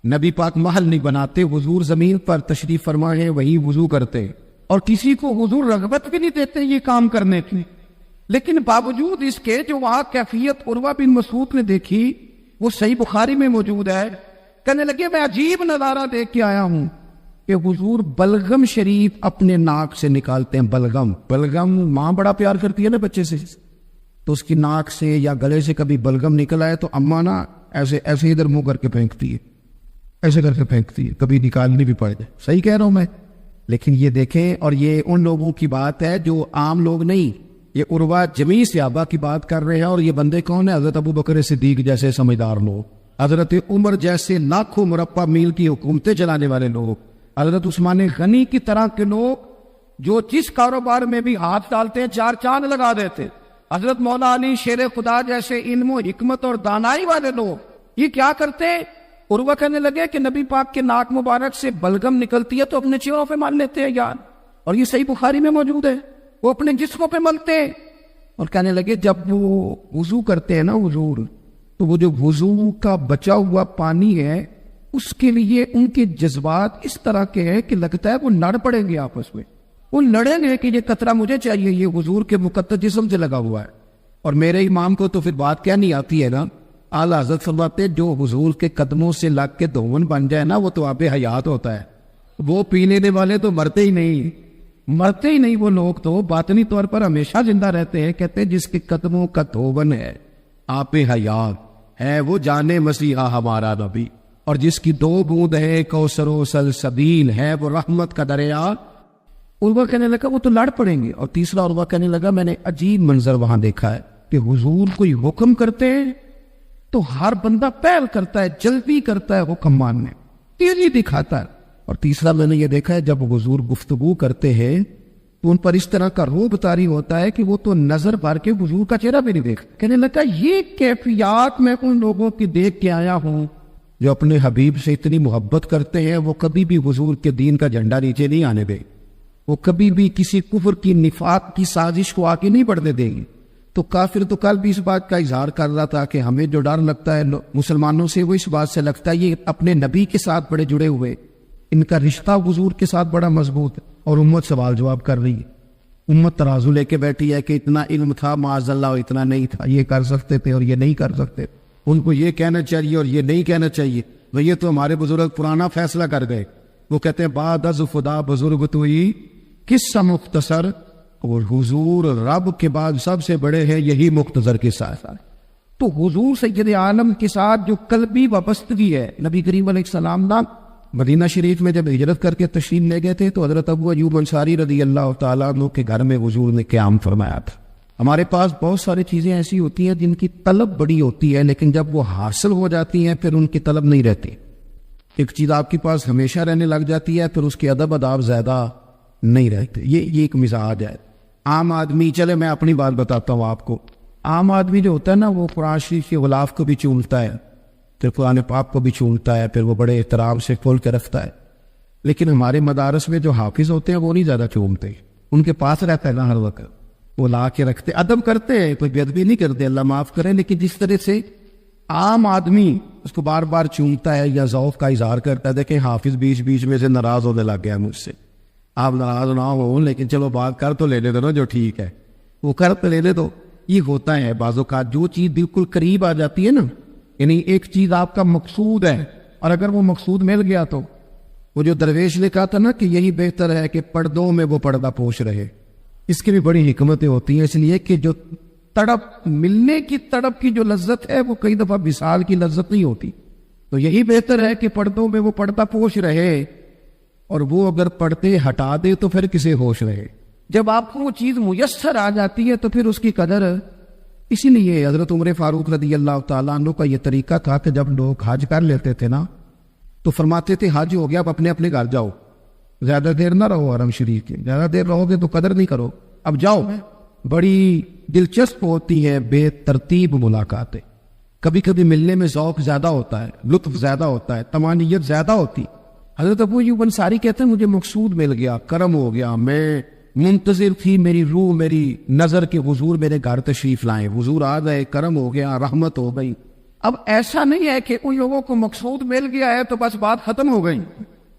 نبی پاک محل نہیں بناتے، حضور زمین پر تشریف فرما ہے وہی وضو کرتے، اور کسی کو حضور رغبت بھی نہیں دیتے یہ کام کرنے کی۔ لیکن باوجود اس کے جو وہاں کیفیت عروہ بن مسعود نے دیکھی وہ صحیح بخاری میں موجود ہے۔ کہنے لگے میں عجیب نظارہ دیکھ کے آیا ہوں کہ حضور بلغم شریف اپنے ناک سے نکالتے ہیں۔ بلغم ماں بڑا پیار کرتی ہے نا بچے سے، تو اس کی ناک سے یا گلے سے کبھی بلغم نکل آئے تو اماں نا ایسے ایسے ادھر منہ کر کے پھینکتی ہے، ایسے کر کے پھینکتی ہے، کبھی نکالنی بھی پڑ جائے۔ صحیح کہہ رہا ہوں میں؟ لیکن یہ دیکھیں، اور یہ ان لوگوں کی بات ہے جو عام لوگ نہیں، یہ عروہ جمیع صحابہ کی بات کر رہے ہیں۔ اور یہ بندے کون ہیں؟ حضرت ابو بکر صدیق جیسے سمجھدار لوگ، حضرت عمر جیسے لاکھوں مربع میل کی حکومتیں چلانے والے لوگ، حضرت عثمان غنی کی طرح کے لوگ جو جس کاروبار میں بھی ہاتھ ڈالتے ہیں 4 چاند لگا دیتے، حضرت مولا علی شیر خدا جیسے علم و حکمت اور دانائی والے لوگ، یہ کیا کرتے ہیں؟ عروہ کہنے لگے کہ نبی پاک کے ناک مبارک سے بلغم نکلتی ہے تو اپنے چہروں پہ مال لیتے ہیں یار، اور یہ صحیح بخاری میں موجود ہے، وہ اپنے جسموں پہ ملتے ہیں۔ اور کہنے لگے جب وہ وضو کرتے ہیں نا حضور، تو وہ جو وضو کا بچا ہوا پانی ہے اس کے لیے ان کے جذبات اس طرح کے ہیں کہ لگتا ہے وہ لڑ پڑیں گے آپس میں، وہ لڑیں گے کہ یہ قطرہ مجھے چاہیے، یہ حضور کے مقدس جسم سے لگا ہوا ہے۔ اور میرے امام کو تو پھر بات کیا نہیں آتی ہے نا، اعلیٰ حضرت فرماتے جو حضور کے قدموں سے لگ کے دھون بن جائے نا وہ تو آب حیات ہوتا ہے، وہ پی لینے والے تو مرتے ہی نہیں، وہ لوگ تو باطنی طور پر ہمیشہ زندہ رہتے ہیں۔ کہتے ہیں جس کے قدموں کا دھون ہے آب حیات ہے، وہ جانے مسیحا ہمارا نبی، اور جس کی 2 بوند ہے کوثر و سلسبیل ہے، وہ رحمت کا دریا۔ عروہ کہنے لگا وہ تو لڑ پڑیں گے۔ اور تیسرا عروہ کہنے لگا میں نے عجیب منظر وہاں دیکھا ہے کہ حضور کوئی حکم کرتے ہیں تو ہر بندہ پہل کرتا ہے، جلدی کرتا ہے حکم ماننے، تیزی دکھاتا ہے۔ اور تیسرا میں نے یہ دیکھا ہے جب حضور گفتگو کرتے ہیں تو ان پر اس طرح کا روب طاری ہوتا ہے کہ وہ تو نظر بھر کے حضور کا چہرہ بھی نہیں دیکھ. کہنے لگا یہ کیفیات میں ان لوگوں کی دیکھ کے آیا ہوں جو اپنے حبیب سے اتنی محبت کرتے ہیں. وہ کبھی بھی حضور کے دین کا جھنڈا نیچے نہیں آنے دیں. وہ کبھی بھی کسی کفر کی نفاق کی سازش کو آگے نہیں بڑھنے دیں گے. تو کافر تو کل بھی اس بات کا اظہار کر رہا تھا کہ ہمیں جو ڈر لگتا ہے مسلمانوں سے وہ اس بات سے لگتا ہے یہ اپنے نبی کے ساتھ بڑے جڑے ہوئے, ان کا رشتہ حضور کے ساتھ بڑا مضبوط ہے. اور امت سوال جواب کر رہی ہے. امت ترازو لے کے بیٹھی ہے کہ اتنا علم تھا معاذ اللہ اور اتنا نہیں تھا, یہ کر سکتے تھے اور یہ نہیں کر سکتے. ان کو یہ کہنا چاہیے اور یہ نہیں کہنا چاہیے. وہ یہ تو ہمارے بزرگ پرانا فیصلہ کر گئے. وہ کہتے ہیں بعد از خدا بزرگ توئی قصہ مختصر, اور حضور رب کے بعد سب سے بڑے ہیں, یہی مختصر قصہ ہے. تو حضور سید عالم کے ساتھ جو قلبی وابستگی ہے, نبی کریم علیہ السلام نا مدینہ شریف میں جب ہجرت کر کے تشریف لے گئے تھے تو حضرت ابو ایوب انصاری رضی اللہ تعالیٰ عنہ کے گھر میں حضور نے قیام فرمایا تھا. ہمارے پاس بہت ساری چیزیں ایسی ہوتی ہیں جن کی طلب بڑی ہوتی ہے, لیکن جب وہ حاصل ہو جاتی ہیں پھر ان کی طلب نہیں رہتی. ایک چیز آپ کے پاس ہمیشہ رہنے لگ جاتی ہے, پھر اس کے ادب اداب زیادہ نہیں رہتے. یہ ایک مزاج ہے. عام آدمی, چلے میں اپنی بات بتاتا ہوں آپ کو, عام آدمی جو ہوتا ہے نا وہ قرآن شریف کے غلاف کو بھی چونتا ہے, پھر قرآن پاک کو بھی چونتا ہے, پھر وہ بڑے احترام سے کھول کے رکھتا ہے. لیکن ہمارے مدارس میں جو حافظ ہوتے ہیں وہ نہیں زیادہ چومتے, ان کے پاس رہتا ہے نا ہر وقت, وہ لا کے رکھتے, ادب کرتے ہیں, کوئی بے ادبی نہیں کرتے, اللہ معاف کرے. لیکن جس طرح سے عام آدمی اس کو بار بار چومتا ہے یا ذوق کا اظہار کرتا ہے, دیکھیں حافظ بیچ بیچ میں سے ناراض ہونے لگ گیا مجھ سے. آپ ناراض نہ ہو لیکن چلو بات کر تو لینے دو نا, جو ٹھیک ہے وہ کر تو لینے دو. یہ ہوتا ہے بعض اوقات, جو چیز بالکل قریب آ جاتی ہے نا, یعنی ایک چیز آپ کا مقصود ہے اور اگر وہ مقصود مل گیا تو وہ جو درویش لکھا تھا نا کہ یہی بہتر ہے کہ پردوں میں وہ پردہ پوش رہے, اس کی بھی بڑی حکمتیں ہوتی ہیں. اس لیے کہ جو تڑپ, ملنے کی تڑپ کی جو لذت ہے وہ کئی دفعہ وصال کی لذت نہیں ہوتی. تو یہی بہتر ہے کہ پردوں میں وہ پردہ پوش رہے, اور وہ اگر پردے ہٹا دے تو پھر کسے ہوش رہے. جب آپ کو وہ چیز میسر آ جاتی ہے تو پھر اس کی قدر. اسی لیے حضرت عمر فاروق رضی اللہ تعالیٰ عنہ کا یہ طریقہ تھا کہ جب لوگ حج کر لیتے تھے نا تو فرماتے تھے حج ہو گیا, اب اپنے اپنے گھر جاؤ, زیادہ دیر نہ رہو حرم شریف کے, زیادہ دیر رہو گے تو قدر نہیں کرو, اب جاؤ. بڑی دلچسپ ہوتی ہے بے ترتیب ملاقاتیں. کبھی کبھی ملنے میں ذوق زیادہ ہوتا ہے, لطف زیادہ ہوتا ہے, طمانینت زیادہ ہوتی. حضرت ابو ایوب انصاری کہتے ہیں مجھے مقصود مل گیا, کرم ہو گیا, میں منتظر تھی, میری روح میری نظر کے حضور میرے گھر تشریف لائیں, حضور آ گئے, کرم ہو گیا, رحمت ہو گئی. اب ایسا نہیں ہے کہ ان لوگوں کو مقصود مل گیا ہے تو بس بات ختم ہو گئی.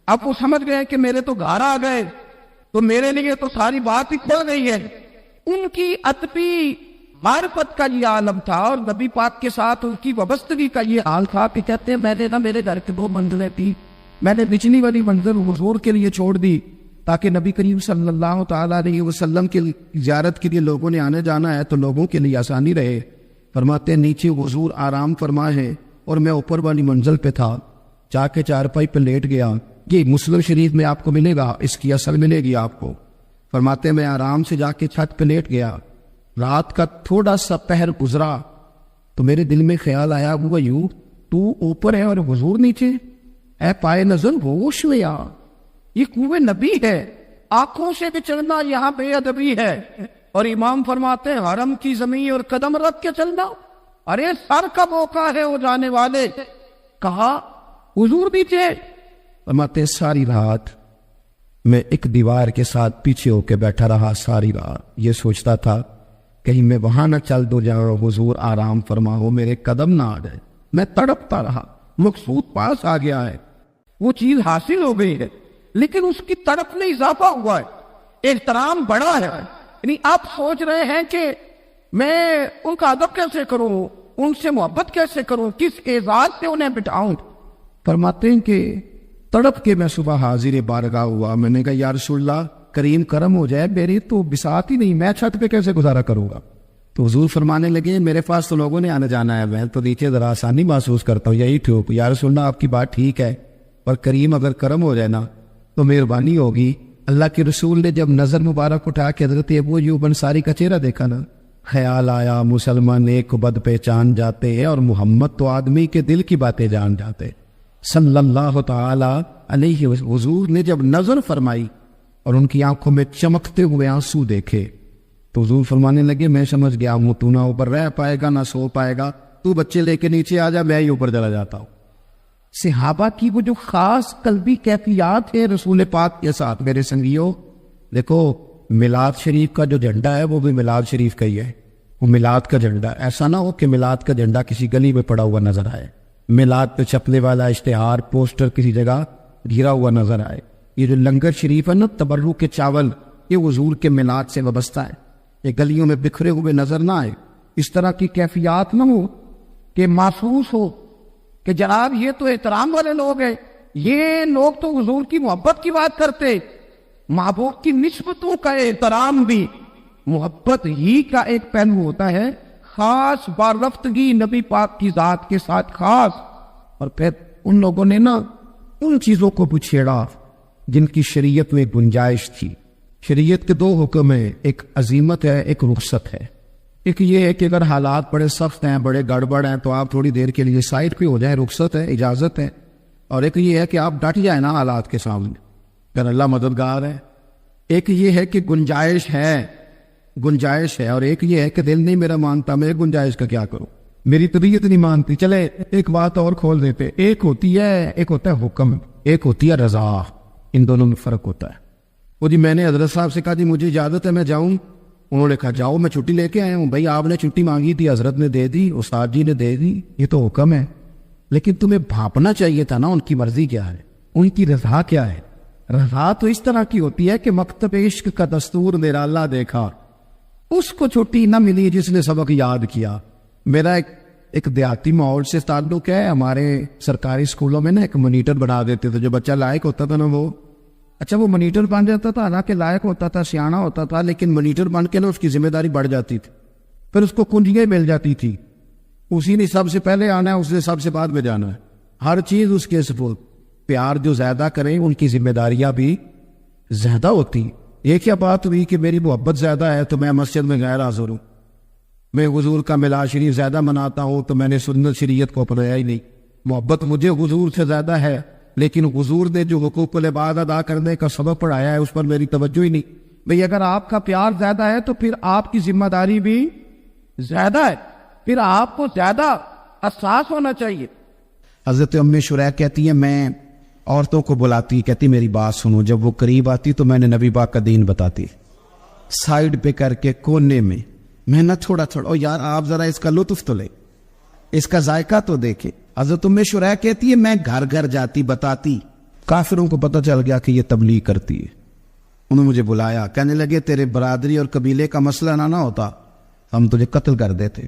اب وہ سمجھ گئے کہ میرے تو گھر آ گئے تو میرے لیے تو ساری بات ہی کھل گئی ہے. ان کی ادبی معرفت کا یہ عالم تھا اور نبی پاک کے ساتھ ان کی وابستگی کا یہ حال تھا کہ کہتے ہیں میں نے نا میرے گھر کے 2 منزلیں تھی, میں نے نچلی والی منزل حضور کے لیے چھوڑ دی تاکہ نبی کریم صلی اللہ تعالیٰ علیہ وسلم کی زیارت کے لیے لوگوں نے آنے جانا ہے تو لوگوں کے لیے آسانی رہے. فرماتے ہیں نیچے حضور آرام فرما ہے اور میں اوپر والی منزل پہ تھا, جا کے چارپائی پہ لیٹ گیا. یہ مسلم شریف میں آپ کو ملے گا, اس کی اصل ملے گی آپ کو. فرماتے ہیں میں آرام سے جا کے چھت پہ لیٹ گیا, رات کا تھوڑا سا پہر گزرا تو میرے دل میں خیال آیا ابو ایوب تو اوپر ہے اور حضور نیچے, اے پائے نظر ہوش میں آ, یہ کوہ نبی ہے, آنکھوں سے بچڑنا یہاں بے ادبی ہے. اور امام فرماتے ہیں حرم کی زمین اور قدم رکھ کے چلنا, ارے سر کا موقع ہے وہ جانے والے. کہا حضور نیچے. فرماتے ساری رات میں ایک دیوار کے ساتھ پیچھے ہو کے بیٹھا رہا, ساری رات یہ سوچتا تھا کہیں میں وہاں نہ چل دو جاؤں, حضور آرام فرما ہو, میرے قدم نہ آ جائے. میں تڑپتا رہا, مقصود پاس آ گیا ہے, وہ چیز حاصل ہو گئی ہے, لیکن اس کی تڑپ میں اضافہ ہوا ہے, احترام بڑا ہے. یعنی آپ سوچ رہے ہیں کہ میں ان کا ادب کیسے کروں, ان سے محبت کیسے کروں, کس اعزاز سے انہیں بٹھاؤں. فرماتے ہیں کہ تڑپ کے میں صبح حاضر بارگاہ ہوا, میں نے کہا یا رسول اللہ کریم کرم ہو جائے, میری تو بساط ہی نہیں, میں چھت پہ کیسے گزارا کروں گا. تو حضور فرمانے لگے میرے پاس تو لوگوں نے آنے جانا ہے, میں تو نیچے ذرا آسانی محسوس کرتا ہوں, یہی ٹھیک. یا رسول اللہ آپ کی بات ٹھیک ہے, پر کریم اگر کرم ہو جائے نا تو مہربانی ہوگی. اللہ کے رسول نے جب نظر مبارک اٹھا کے حضرت ابو ایوب انصاری کا چہرہ دیکھا نا, خیال آیا مسلمان ایک بد پہچان جاتے ہیں اور محمد تو آدمی کے دل کی باتیں جان جاتے صلی اللہ تعالی علیہ. حضور نے جب نظر فرمائی اور ان کی آنکھوں میں چمکتے ہوئے آنسو دیکھے تو حضور فرمانے لگے میں سمجھ گیا ہوں تو نہ اوپر رہ پائے گا نہ سو پائے گا، تو بچے لے کے نیچے آ جا، میں ہی اوپر چلا جاتا ہوں۔ صحابہ کی وہ جو خاص قلبی کیفیات ہے رسول پاک کے ساتھ، میرے سنگیوں دیکھو میلاد شریف کا جو جھنڈا ہے وہ بھی میلاد شریف کا ہی ہے، وہ میلاد کا جھنڈا، ایسا نہ ہو کہ میلاد کا جھنڈا کسی گلی میں پڑا ہوا نظر آئے، میلاد پہ چھپنے والا اشتہار پوسٹر کسی جگہ گھرا ہوا نظر آئے۔ یہ جو لنگر شریف ہے نا، تبرک کے چاول، یہ حضور کے میلاد سے وابستہ ہے، یہ گلیوں میں بکھرے ہوئے نظر نہ آئے، اس طرح کی کیفیات نہ ہو کہ محسوس ہو کہ جناب یہ تو احترام والے لوگ ہیں، یہ لوگ تو حضور کی محبت کی بات کرتے۔ محبوب کی نسبتوں کا احترام بھی محبت ہی کا ایک پہلو ہوتا ہے، خاص بارفتگی نبی پاک کی ذات کے ساتھ خاص۔ اور پھر ان لوگوں نے نا ان چیزوں کو بھی چھیڑا جن کی شریعت میں گنجائش تھی۔ شریعت کے دو حکم ہیں، ایک عزیمت ہے، ایک رخصت ہے۔ ایک یہ ہے کہ اگر حالات بڑے سخت ہیں، بڑے گڑبڑ ہیں تو آپ تھوڑی دیر کے لیے سائڈ پہ ہو جائیں، رخصت ہے، اجازت ہے۔ اور ایک یہ ہے کہ آپ ڈٹ جائیں نا حالات کے سامنے، اگر اللہ مددگار ہے۔ ایک یہ ہے کہ گنجائش ہے، اور ایک یہ ہے کہ دل نہیں میرا مانتا، میں گنجائش کا کیا کروں، میری طبیعت نہیں مانتی۔ چلے ایک بات اور کھول دیتے، ایک ہوتا ہے حکم، ایک ہوتی ہے رضا، ان دونوں میں فرق ہوتا ہے۔ وہ جی میں نے حضرت صاحب سے کہا جی مجھے اجازت ہے میں جاؤں، انہوں نے کہا جاؤ، میں چھٹی لے کے آیا ہوں۔ بھائی آپ نے چھٹی مانگی تھی، حضرت نے دے دی، استاد جی نے دے دی، یہ تو حکم ہے، لیکن تمہیں بھانپنا چاہیے تھا نا ان کی مرضی کیا ہے، ان کی رضا کیا ہے۔ رضا تو اس طرح کی ہوتی ہے کہ مکتب عشق کا دستور نرالا دیکھا، اس کو چھٹی نہ ملی جس نے سبق یاد کیا۔ میرا ایک دیہاتی ماحول سے تعلق ہے، ہمارے سرکاری اسکولوں میں نا ایک مانیٹر بنا دیتے تھے، جو بچہ لائق ہوتا تھا نا وہ مانیٹر بن جاتا تھا، حالانکہ لائق ہوتا تھا، سیانا ہوتا تھا، لیکن مانیٹر بن کے نا اس کی ذمہ داری بڑھ جاتی تھی، پھر اس کو کنجیاں مل جاتی تھی، اسی نے سب سے پہلے آنا ہے، اس نے سب سے بعد میں جانا ہے، ہر چیز اس کے سپورٹ۔ پیار جو زیادہ کریں ان کی ذمہ داریاں بھی زیادہ ہوتی۔ یہ کیا بات ہوئی کہ میری محبت زیادہ ہے تو میں مسجد میں غیر حاضر ہوں، میں حضور کا میلاد شریف زیادہ مناتا ہوں تو میں نے سنت شریعت کو اپنایا ہی نہیں۔ محبت مجھے حضور سے زیادہ ہے، لیکن حضور نے جو حقوق العباد ادا کرنے کا سبق پڑھایا ہے اس پر میری توجہ ہی نہیں۔ بھئی اگر آپ کا پیار زیادہ ہے تو پھر آپ کی ذمہ داری بھی زیادہ ہے، پھر آپ کو زیادہ حساس ہونا چاہیے۔ حضرت ام شریح کہتی ہے میں عورتوں کو بلاتی، کہتی میری بات سنو، جب وہ قریب آتی تو میں نے نبی پاک کا دین بتاتی، سائیڈ پہ کر کے کونے میں نہ تھوڑا او یار آپ ذرا اس کا لطف تو لے، اس کا ذائقہ تو دیکھے۔ حضرت ام شریح کہتی ہے میں گھر گھر جاتی بتاتی، کافروں کو پتہ چل گیا کہ یہ تبلیغ کرتی ہے، انہوں نے مجھے بلایا، کہنے لگے تیرے برادری اور قبیلے کا مسئلہ نہ ہوتا ہم تجھے قتل کر دیتے،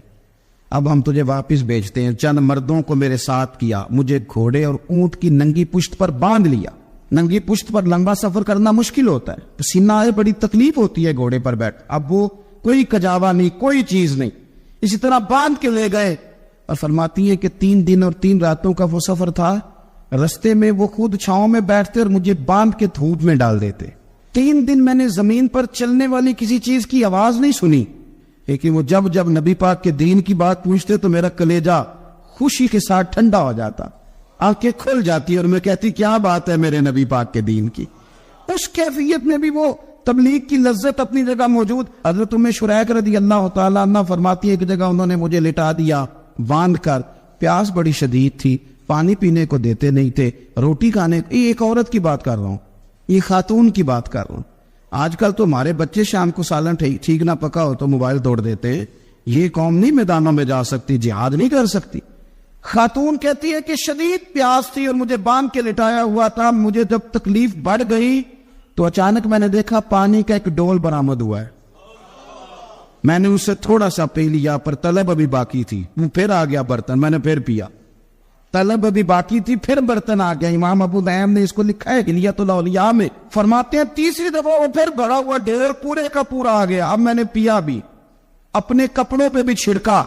اب ہم تجھے واپس بھیجتے ہیں۔ چند مردوں کو میرے ساتھ کیا، مجھے گھوڑے اور اونٹ کی ننگی پشت پر باندھ لیا۔ ننگی پشت پر لمبا سفر کرنا مشکل ہوتا ہے، پسینہ آئے، بڑی تکلیف ہوتی ہے گھوڑے پر بیٹھ، اب وہ کوئی کجاوا نہیں، کوئی چیز نہیں، اسی طرح باندھ کے لے گئے۔ اور فرماتی ہے کہ 3 دن اور 3 راتوں کا وہ سفر تھا، رستے میں وہ خود چھاؤں میں بیٹھتے اور مجھے باندھ کے دھوپ میں ڈال دیتے۔ 3 دن میں نے زمین پر چلنے والی کسی چیز کی آواز نہیں سنی، لیکن وہ جب نبی پاک کے دین کی بات پوچھتے تو میرا کلیجہ خوشی کے ساتھ ٹھنڈا ہو جاتا، آنکھیں کھل جاتی اور میں کہتی کیا بات ہے میرے نبی پاک کے دین کی۔ اس کیفیت میں بھی وہ تبلیغ کی لذت اپنی جگہ موجود۔ حضرت ام شریح رضی اللہ تعالیٰ عنہ فرماتی ہے کہ جگہ انہوں نے مجھے لٹا دیا باندھ کر، پیاس بڑی شدید تھی، پانی پینے کو دیتے نہیں تھے، روٹی کھانے، یہ ایک عورت کی بات کر رہا ہوں، یہ خاتون کی بات کر رہا ہوں۔ آج کل تو ہمارے بچے شام کو سالن ٹھیک نہ پکا ہو تو موبائل توڑ دیتے ہیں، یہ قوم نہیں میدانوں میں جا سکتی، جہاد نہیں کر سکتی۔ خاتون کہتی ہے کہ شدید پیاس تھی اور مجھے باندھ کے لٹایا ہوا تھا، مجھے جب تکلیف بڑھ گئی تو اچانک میں نے دیکھا پانی کا ایک ڈول برآمد ہوا ہے، میں نے اسے تھوڑا سا پی لیا، پر طلب ابھی باقی تھی، وہ پھر آ گیا برتن، میں نے پھر پیا، طلب ابھی باقی تھی، پھر برتن آ گیا۔ امام ابو نعیم نے اس کو لکھا ہے حلیۃ الاولیاء میں، فرماتے ہیں تیسری دفعہ وہ پھر بھرا ہوا ڈھیر پورے کا پورا آ گیا، اب میں نے پیا بھی، اپنے کپڑوں پہ بھی چھڑکا۔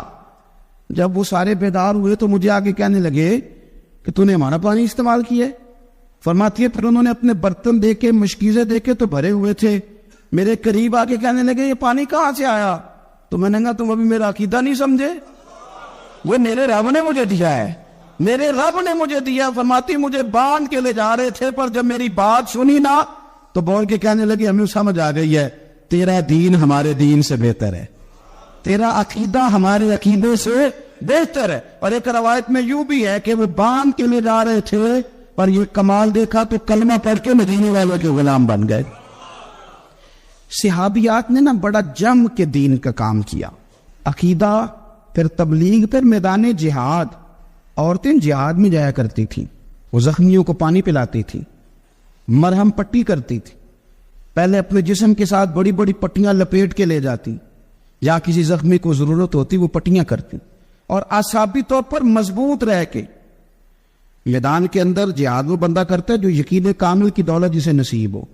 جب وہ سارے بیدار ہوئے تو مجھے آگے کہنے لگے کہ تو نے ہمارا پانی استعمال کیا ہے؟ فرماتی ہے پھر انہوں نے اپنے برتن دیکھے، مشکیزیں دیکھے تو بھرے ہوئے تھے، میرے قریب آ کے کہنے لگے یہ پانی کہاں سے آیا؟ تو میں نے کہا تم ابھی میرا عقیدہ نہیں سمجھے، وہ میرے رب نے مجھے دیا ہے، میرے رب نے مجھے دیا۔ فرماتی مجھے باندھ کے لے جا رہے تھے، پر جب میری بات سنی نا تو بول کے کہنے لگی ہمیں سمجھ آ گئی ہے تیرا دین ہمارے دین سے بہتر ہے, تیرا عقیدہ ہمارے عقیدے سے بہتر ہے. اور ایک روایت میں یوں بھی ہے کہ وہ باندھ کے لے جا رہے تھے پر یہ کمال دیکھا تو کلمہ پڑھ کے مدینے والوں کے غلام بن گئے. صحابیات نے نا بڑا جم کے دین کا کام کیا, عقیدہ, پھر تبلیغ, پھر میدان جہاد. عورتیں جہاد میں جایا کرتی تھیں, وہ زخمیوں کو پانی پلاتی تھیں, مرہم پٹی کرتی تھی, پہلے اپنے جسم کے ساتھ بڑی بڑی پٹیاں لپیٹ کے لے جاتی, یا کسی زخمی کو ضرورت ہوتی وہ پٹیاں کرتی, اور اعصابی طور پر مضبوط رہ کے. میدان کے اندر جہاد وہ بندہ کرتا ہے جو یقین کامل کی دولت جسے نصیب ہو,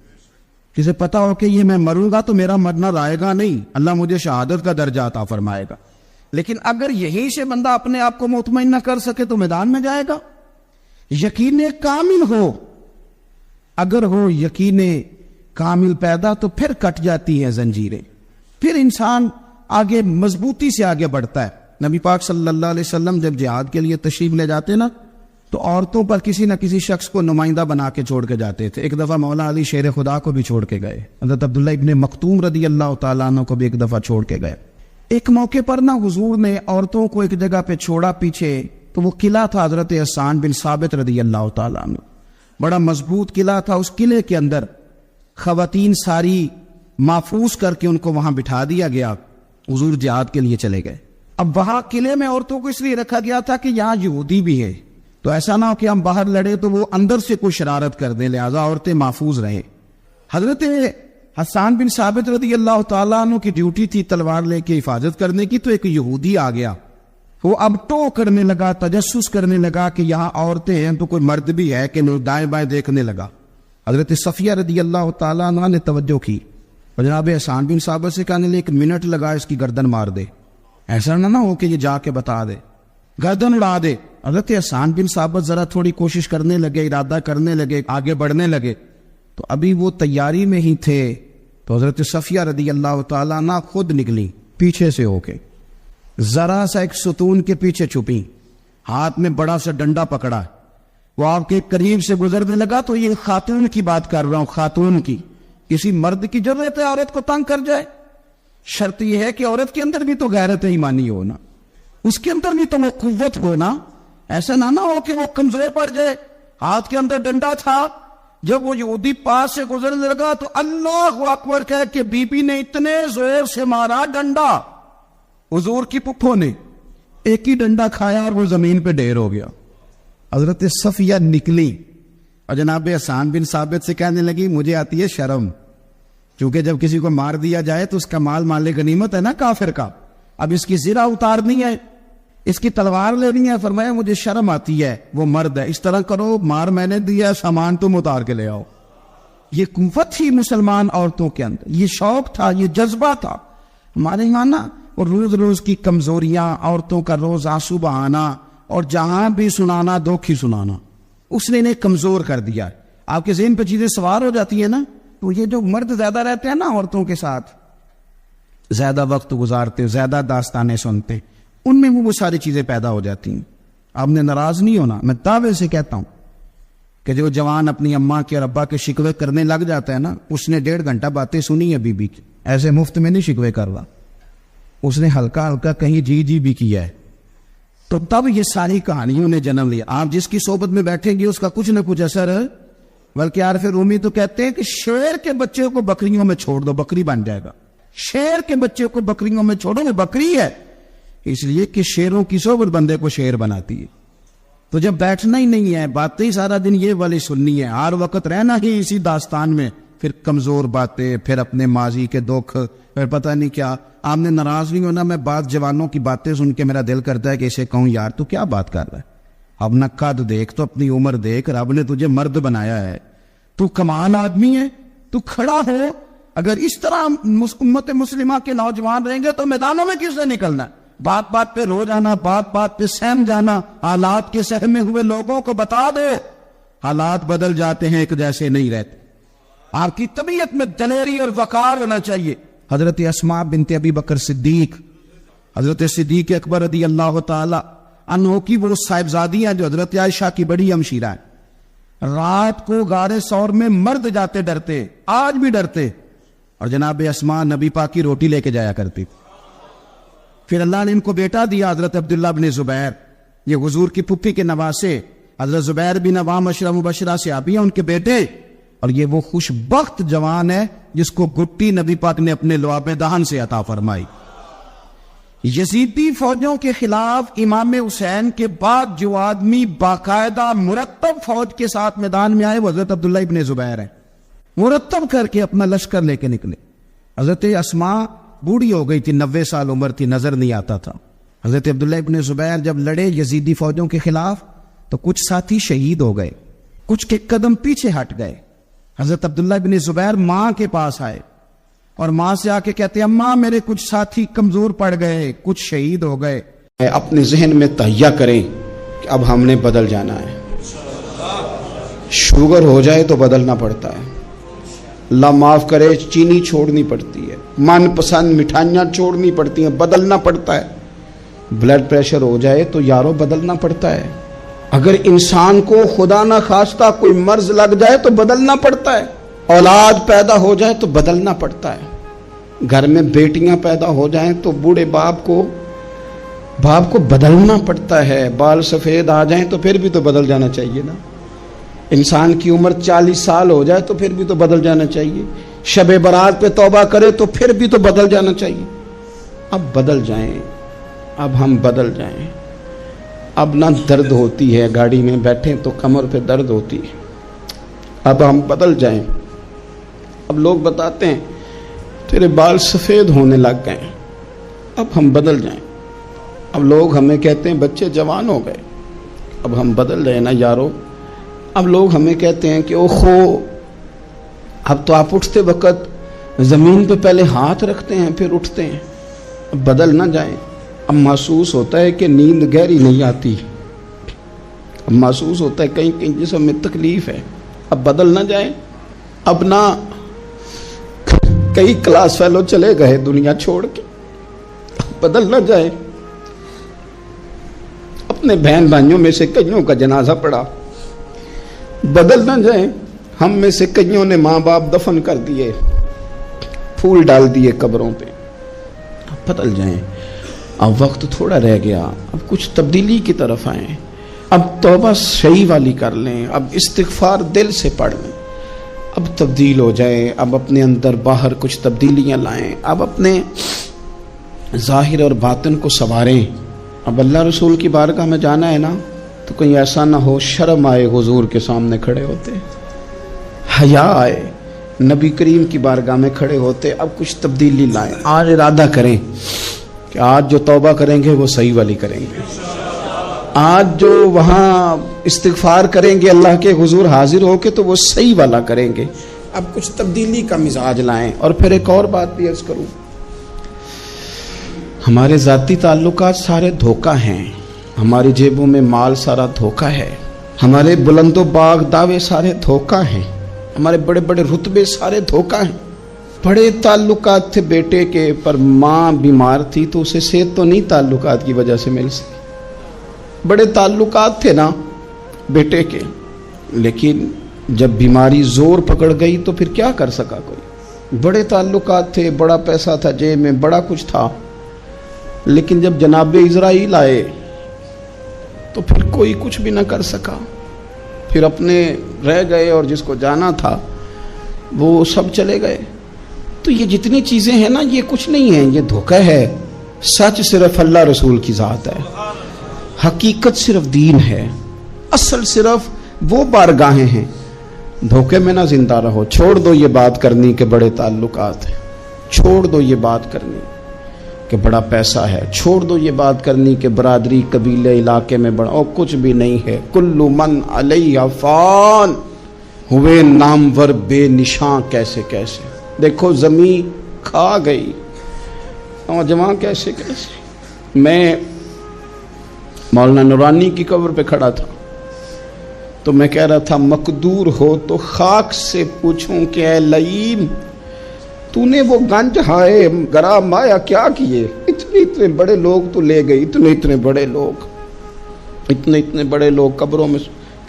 جسے پتا ہو کہ یہ میں مروں گا تو میرا مرنا رائے گا نہیں, اللہ مجھے شہادت کا درجہ عطا فرمائے گا. لیکن اگر یہیں سے بندہ اپنے آپ کو مطمئن نہ کر سکے تو میدان میں جائے گا. یقین کامل ہو, اگر ہو یقین کامل پیدا تو پھر کٹ جاتی ہیں زنجیریں, پھر انسان آگے مضبوطی سے آگے بڑھتا ہے. نبی پاک صلی اللہ علیہ وسلم جب جہاد کے لیے تشریف لے جاتے نا تو عورتوں پر کسی نہ کسی شخص کو نمائندہ بنا کے چھوڑ کے جاتے تھے. ایک دفعہ مولا علی شیر خدا کو بھی چھوڑ کے گئے, حضرت عبداللہ ابن مکتوم رضی اللہ تعالیٰ عنہ کو بھی ایک دفعہ چھوڑ کے گئے. ایک موقع پر نا حضور نے عورتوں کو ایک جگہ پہ چھوڑا پیچھے, تو وہ قلعہ تھا حضرت حسان بن ثابت رضی اللہ تعالیٰ عنہ, بڑا مضبوط قلعہ تھا. اس قلعے کے اندر خواتین ساری محفوظ کر کے ان کو وہاں بٹھا دیا گیا, حضور جہاد کے لیے چلے گئے. اب وہاں قلعے میں عورتوں کو اس لیے رکھا گیا تھا کہ یہاں یہودی بھی ہے, تو ایسا نہ ہو کہ ہم باہر لڑے تو وہ اندر سے کوئی شرارت کر دیں, لہذا عورتیں محفوظ رہیں. حضرت حسان بن ثابت رضی اللہ تعالیٰ عنہ کی ڈیوٹی تھی تلوار لے کے حفاظت کرنے کی, تو ایک یہودی آ گیا, وہ اب ٹو کرنے لگا, تجسس کرنے لگا کہ یہاں عورتیں ہیں تو کوئی مرد بھی ہے کہ دائیں بائیں دیکھنے لگا. حضرت صفیہ رضی اللہ تعالیٰ عنہ نے توجہ کی, اور جناب حسان بن ثابت سے کہنے لے 1 منٹ لگا اس کی گردن مار دے, ایسا نہ ہو کہ یہ جا کے بتا دے, گردن اڑا دے. حضرت حسان بن ثابت ذرا تھوڑی کوشش کرنے لگے, ارادہ کرنے لگے, آگے بڑھنے لگے, تو ابھی وہ تیاری میں ہی تھے تو حضرت صفیہ رضی اللہ تعالیٰ عنہ خود نکلی پیچھے سے ہو کے, ذرا سا ایک ستون کے پیچھے چھپی, ہاتھ میں بڑا سا ڈنڈا پکڑا, وہ آپ کے قریب سے گزرنے لگا. تو یہ خاتون کی بات کر رہا ہوں, خاتون کی, کسی مرد کی ضرورت ہے عورت کو تنگ کر جائے؟ شرط یہ ہے کہ عورت کے اندر بھی تو غیرت ایمانی ہو نا, اس کے اندر بھی تو وہ قوت ہو نا, ایسا نہ ہو کہ وہ کمزور پڑ جائے. ہاتھ کے اندر ڈنڈا تھا, جب وہ یہودی پاس سے گزرنے لگا تو اللہ اکبر کہہ کہ بی بی نے اتنے زور سے مارا ڈنڈا, حضور کی پپھوں نے ایک ہی ڈنڈا کھایا اور وہ زمین پہ ڈھیر ہو گیا. حضرت صفیہ نکلی اور جناب حسان بن ثابت سے کہنے لگی مجھے آتی ہے شرم, کیونکہ جب کسی کو مار دیا جائے تو اس کا مال مال غنیمت ہے نا کافر کا, اب اس کی زرہ اتارنی ہے, اس کی تلوار لینی ہے. فرمایا مجھے شرم آتی ہے, وہ مرد ہے, اس طرح کرو مار میں نے دیا, سامان تم اتار کے لے آؤ. یہ قوت تھی مسلمان عورتوں کے اندر, یہ شوق تھا, یہ جذبہ تھا. ہمارے یہاں نا اور روز روز کی کمزوریاں, عورتوں کا روز آنسو بہانا اور جہاں بھی سنانا دکھ ہی سنانا, اس نے انہیں کمزور کر دیا. آپ کے ذہن پہ چیزیں سوار ہو جاتی ہیں نا, تو یہ جو مرد زیادہ رہتے ہیں نا عورتوں کے ساتھ, زیادہ وقت گزارتے, زیادہ داستانیں سنتے, ان میں وہ ساری چیزیں پیدا ہو جاتی ہیں. آپ نے ناراض نہیں ہونا, میں دعوے سے کہتا ہوں کہ جو جوان اپنی اماں کے اور ابا کے شکوے کرنے لگ جاتا ہے نا, اس نے 1.5 گھنٹہ باتیں سنی ہے بی بی کی, ایسے مفت میں نہیں شکوے کر رہا, اس نے ہلکا ہلکا کہیں جی بھی کیا ہے. تو تب یہ ساری کہانیوں نے جنم لیا. آپ جس کی صحبت میں بیٹھیں گے اس کا کچھ نہ کچھ اثر ہے. بلکہ عارف رومی تو کہتے ہیں کہ شیر کے بچے کو بکریوں میں چھوڑ دو, بکری بن جائے گا. شیر کے بچے کو بکریوں میں چھوڑو, وہ بکری ہے, اس لیے کہ شیروں کی صحبت بندے کو شیر بناتی ہے. تو جب بیٹھنا ہی نہیں ہے, باتیں ہی سارا دن یہ والی سننی ہے, ہر وقت رہنا ہی اسی داستان میں, پھر کمزور باتیں, پھر اپنے ماضی کے دکھ, پھر پتہ نہیں کیا. آپ نے ناراض نہیں ہونا, میں بعض جوانوں کی باتیں سن کے میرا دل کرتا ہے کہ اسے کہوں یار تو کیا بات کر رہا ہے, اپنا قد دیکھ, تو اپنی عمر دیکھ, رب نے تجھے مرد بنایا ہے, تو کمال آدمی ہے, تو کھڑا ہو. اگر اس طرح امت مسلمہ کے نوجوان رہیں گے تو میدانوں میں کس سے نکلنا ہے؟ بات بات پہ رو جانا, بات بات پہ سہم جانا, حالات کے سہمے ہوئے لوگوں کو بتا دو حالات بدل جاتے ہیں, ایک جیسے نہیں رہتے. آپ کی طبیعت میں دلیری اور وقار ہونا چاہیے. حضرت اسماء بنت ابی بکر صدیق, حضرت صدیق اکبر رضی اللہ تعالی عنہ کی وہ صاحبزادی ہیں جو حضرت عائشہ کی بڑی ہمشیرہ ہیں. رات کو غار ثور میں مرد جاتے ڈرتے، آج بھی ڈرتے، اور جناب اسماء نبی پاک کی روٹی لے کے جایا کرتی. پھر اللہ نے ان کو بیٹا دیا، حضرت عبداللہ بن زبیر، یہ حضور کی پھپھی کے نواسے، حضرت زبیر بن عوام عشرہ مبشرہ سے آبی ہیں ان کے بیٹے، اور یہ وہ خوش بخت جوان ہے جس کو گٹی نبی پاک نے اپنے لعاب دہن سے عطا فرمائی. یزیدی فوجوں کے خلاف امام حسین کے بعد جو آدمی باقاعدہ مرتب فوج کے ساتھ میدان میں آئے وہ حضرت عبداللہ ابن زبیر ہیں. مرتب کر کے اپنا لشکر لے کے نکلے. حضرت اسماء بوڑھی ہو گئی تھی، 90 سال عمر تھی، نظر نہیں آتا تھا. حضرت عبداللہ ابن زبیر جب لڑے یزیدی فوجوں کے خلاف تو کچھ ساتھی شہید ہو گئے، کچھ کے قدم پیچھے ہٹ گئے. حضرت عبداللہ ابن زبیر ماں کے پاس آئے اور ماں سے آ کے کہتے ہیں اماں میرے کچھ ساتھی کمزور پڑ گئے، کچھ شہید ہو گئے. اپنے ذہن میں تہیہ کریں کہ اب ہم نے بدل جانا ہے. شوگر ہو جائے تو بدلنا پڑتا ہے، اللہ معاف کرے چینی چھوڑنی پڑتی ہے، من پسند مٹھائیاں چھوڑنی پڑتی ہیں، بدلنا پڑتا ہے. بلڈ پریشر ہو جائے تو یارو بدلنا پڑتا ہے. اگر انسان کو خدا نہ خواستہ کوئی مرض لگ جائے تو بدلنا پڑتا ہے. اولاد پیدا ہو جائے تو بدلنا پڑتا ہے. گھر میں بیٹیاں پیدا ہو جائیں تو بوڑھے باپ کو بدلنا پڑتا ہے. بال سفید آ جائیں تو پھر بھی تو بدل جانا چاہیے نا. انسان کی عمر 40 سال ہو جائے تو پھر بھی تو بدل جانا چاہیے. شب برات پہ توبہ کرے تو پھر بھی تو بدل جانا چاہیے. اب بدل جائیں، اب ہم بدل جائیں. اب نہ درد ہوتی ہے، گاڑی میں بیٹھیں تو کمر پہ درد ہوتی ہے. اب ہم بدل جائیں. اب لوگ بتاتے ہیں تیرے بال سفید ہونے لگ گئے، اب ہم بدل جائیں. اب لوگ ہمیں کہتے ہیں بچے جوان ہو گئے، اب ہم بدل رہے نا یارو. اب لوگ ہمیں کہتے ہیں کہ اوہو اب تو آپ اٹھتے وقت زمین پہ پہلے ہاتھ رکھتے ہیں پھر اٹھتے ہیں. اب بدل نہ جائیں. اب محسوس ہوتا ہے کہ نیند گہری نہیں آتی، اب محسوس ہوتا ہے کہیں کہیں جسم میں تکلیف ہے. اب بدل نہ جائیں. اب نہ کئی کلاس فیلو چلے گئے دنیا چھوڑ کے، بدل نہ جائیں. اپنے بہن بھائیوں میں سے کئیوں کا جنازہ پڑا، بدل نہ جائیں. ہم میں سے کئیوں نے ماں باپ دفن کر دیے، پھول ڈال دیے قبروں پہ. بدل جائیں. اب وقت تھوڑا رہ گیا، اب کچھ تبدیلی کی طرف آئیں. اب توبہ صحیح والی کر لیں، اب استغفار دل سے پڑھ لیں. اب تبدیل ہو جائیں. اب اپنے اندر باہر کچھ تبدیلیاں لائیں. اب اپنے ظاہر اور باطن کو سنواریں. اب اللہ رسول کی بارگاہ میں جانا ہے نا تو کہیں ایسا نہ ہو شرم آئے حضور کے سامنے کھڑے ہوتے، حیا آئے نبی کریم کی بارگاہ میں کھڑے ہوتے. اب کچھ تبدیلی لائیں. آج ارادہ کریں کہ آج جو توبہ کریں گے وہ صحیح والی کریں گے. آج جو وہاں استغفار کریں گے اللہ کے حضور حاضر ہو کے تو وہ صحیح والا کریں گے. اب کچھ تبدیلی کا مزاج لائیں. اور پھر ایک اور بات بھی عرض کروں، ہمارے ذاتی تعلقات سارے دھوکہ ہیں. ہماری جیبوں میں مال سارا دھوکہ ہے. ہمارے بلند و باغ دعوے سارے دھوکہ ہیں. ہمارے بڑے بڑے رتبے سارے دھوکہ ہیں. بڑے تعلقات تھے بیٹے کے، پر ماں بیمار تھی تو اسے صحت تو نہیں تعلقات کی وجہ سے مل سکی. بڑے تعلقات تھے نا بیٹے کے، لیکن جب بیماری زور پکڑ گئی تو پھر کیا کر سکا کوئی. بڑے تعلقات تھے، بڑا پیسہ تھا جیب میں، بڑا کچھ تھا، لیکن جب جناب اسرائیل آئے تو پھر کوئی کچھ بھی نہ کر سکا. پھر اپنے رہ گئے اور جس کو جانا تھا وہ سب چلے گئے. تو یہ جتنی چیزیں ہیں نا یہ کچھ نہیں ہیں، یہ دھوکہ ہے. سچ صرف اللہ رسول کی ذات ہے، حقیقت صرف دین ہے، اصل صرف وہ بارگاہیں ہیں. دھوکے میں نہ زندہ رہو. چھوڑ دو یہ بات کرنی کہ بڑے تعلقات ہیں، چھوڑ دو یہ بات کرنی کہ بڑا پیسہ ہے، چھوڑ دو یہ بات کرنی کہ برادری قبیلے علاقے میں بڑا، اور کچھ بھی نہیں ہے. کل من علیہ فان، ہوئے نامور بے نشاں کیسے کیسے. دیکھو زمین کھا گئی، نوجوان کیسے کیسے. میں مولانا نورانی کی قبر پہ کھڑا تھا تو میں کہہ رہا تھا مقدور ہو تو خاک سے پوچھوں کہ اے لئیم تو نے وہ گنج ہائے گرا مایا کیا کیے. اتنے بڑے لوگ تو لے گئی، اتنے بڑے لوگ قبروں میں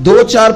2, 4,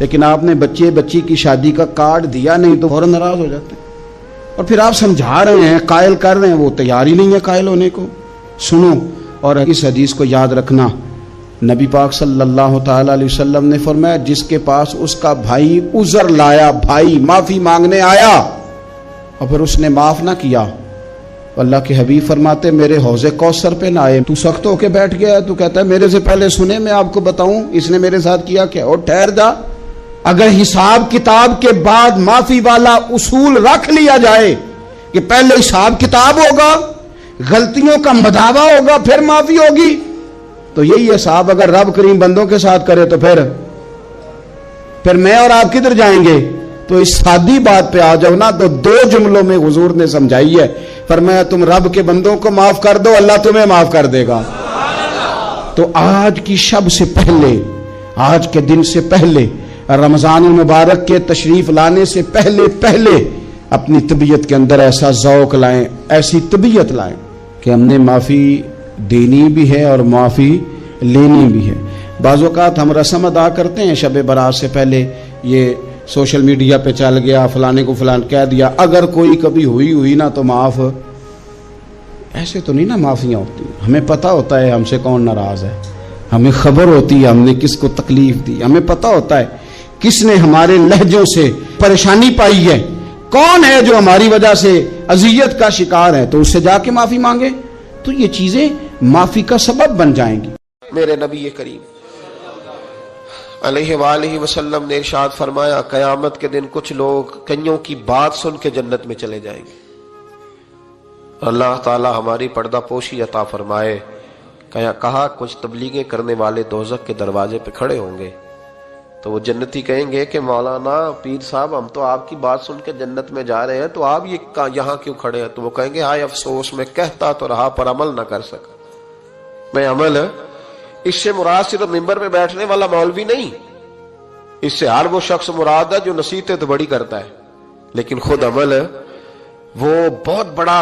لیکن آپ نے بچی کی شادی کا کارڈ دیا نہیں تو فوراً ناراض ہو جاتے ہیں. اور پھر آپ سمجھا رہے ہیں، قائل کر رہے ہیں، وہ تیار ہی نہیں ہے قائل ہونے کو. سنو اور اس حدیث کو یاد رکھنا. نبی پاک صلی اللہ تعالی علیہ وسلم نے فرمایا جس کے پاس اس کا بھائی عذر لایا، بھائی معافی مانگنے آیا اور پھر اس نے معاف نہ کیا، اللہ کے حبیب فرماتے میرے حوض کوثر پہ نہ آئے. تو سخت ہو کے بیٹھ گیا، تو کہتا ہے میرے سے پہلے سنے، میں آپ کو بتاؤں اس نے میرے ساتھ کیا کیا. اور ٹھہر جا، اگر حساب کتاب کے بعد معافی والا اصول رکھ لیا جائے کہ پہلے حساب کتاب ہوگا، غلطیوں کا مداوع ہوگا، پھر معافی ہوگی، تو یہی حساب اگر رب کریم بندوں کے ساتھ کرے تو پھر میں اور آپ کدھر جائیں گے. تو اس سادی بات پہ آ جاؤ نا، تو 2 جملوں میں حضور نے سمجھائی ہے. فرمایا تم رب کے بندوں کو معاف کر دو، اللہ تمہیں معاف کر دے گا. تو آج کی شب سے پہلے، آج کے دن سے پہلے، رمضان المبارک کے تشریف لانے سے پہلے اپنی طبیعت کے اندر ایسا ذوق لائیں، ایسی طبیعت لائیں کہ ہم نے معافی دینی بھی ہے اور معافی لینی بھی ہے. بعض اوقات ہم رسم ادا کرتے ہیں شب برات سے پہلے، یہ سوشل میڈیا پہ چل گیا، فلانے کو فلان کہہ دیا، اگر کوئی کبھی ہوئی نا تو معاف. ایسے تو نہیں نا معافیاں ہوتی. ہمیں پتہ ہوتا ہے ہم سے کون ناراض ہے، ہمیں خبر ہوتی ہے ہم نے کس کو تکلیف دی، ہمیں پتہ ہوتا ہے کس نے ہمارے لہجوں سے پریشانی پائی ہے، کون ہے جو ہماری وجہ سے اذیت کا شکار ہے، تو اس سے جا کے معافی مانگے تو یہ چیزیں معافی کا سبب بن جائیں گی. میرے نبی کریم علیہ وآلہ وسلم نے ارشاد فرمایا قیامت کے دن کچھ لوگ کئیوں کی بات سن کے جنت میں چلے جائیں گے. اللہ تعالی ہماری پردہ پوشی عطا فرمائے. کہا کچھ تبلیغیں کرنے والے دوزخ کے دروازے پہ کھڑے ہوں گے تو وہ جنتی کہیں گے کہ مولانا پیر صاحب ہم تو آپ کی بات سن کے جنت میں جا رہے ہیں، تو آپ یہ یہاں کیوں کھڑے ہیں؟ تو وہ کہیں گے ہائے افسوس، میں کہتا تو رہا پر عمل نہ کر سکا. میں عمل، اس سے مراد صرف ممبر پہ بیٹھنے والا مولوی نہیں، اس سے ہر وہ شخص مراد ہے جو نصیحتیں تو بڑی کرتا ہے لیکن خود عمل وہ بہت بڑا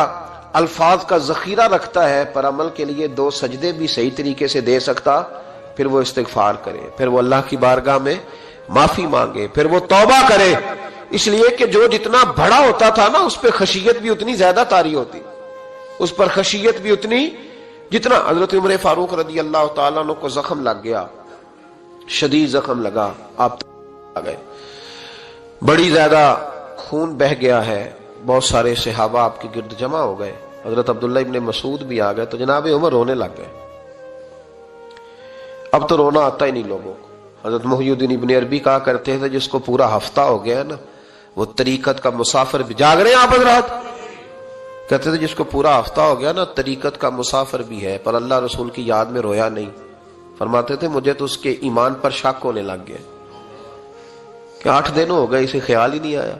الفاظ کا ذخیرہ رکھتا ہے، پر عمل کے لیے 2 سجدے بھی صحیح طریقے سے دے سکتا. پھر وہ استغفار کرے، پھر وہ اللہ کی بارگاہ میں معافی مانگے، پھر وہ توبہ کرے. اس لیے کہ جو جتنا بڑا ہوتا تھا نا اس پہ خشیت بھی اتنی زیادہ طاری ہوتی، اس پر خشیت بھی اتنی جتنا. حضرت عمر فاروق رضی اللہ تعالیٰ عنہ کو زخم لگ گیا، شدید زخم لگا، آپ آ گئے، بڑی زیادہ خون بہ گیا ہے، بہت سارے صحابہ آپ کے گرد جمع ہو گئے، حضرت عبداللہ ابن مسعود بھی آ گئے، تو جناب عمر رونے لگ گئے. اب تو رونا آتا ہی نہیں لوگوں کو. حضرت محی الدین ابن عربی کہا کرتے تھے جس کو پورا ہفتہ ہو گیا نا وہ طریقت کا مسافر بھی. جاگ رہے ہیں آپ حضرات؟ کہتے تھے جس کو پورا ہفتہ ہو گیا نا طریقت کا مسافر بھی ہے، پر اللہ رسول کی یاد میں رویا نہیں. فرماتے تھے مجھے تو اس کے ایمان پر شک ہونے لگ گیا کہ 8 دن ہو گئے اسے خیال ہی نہیں آیا.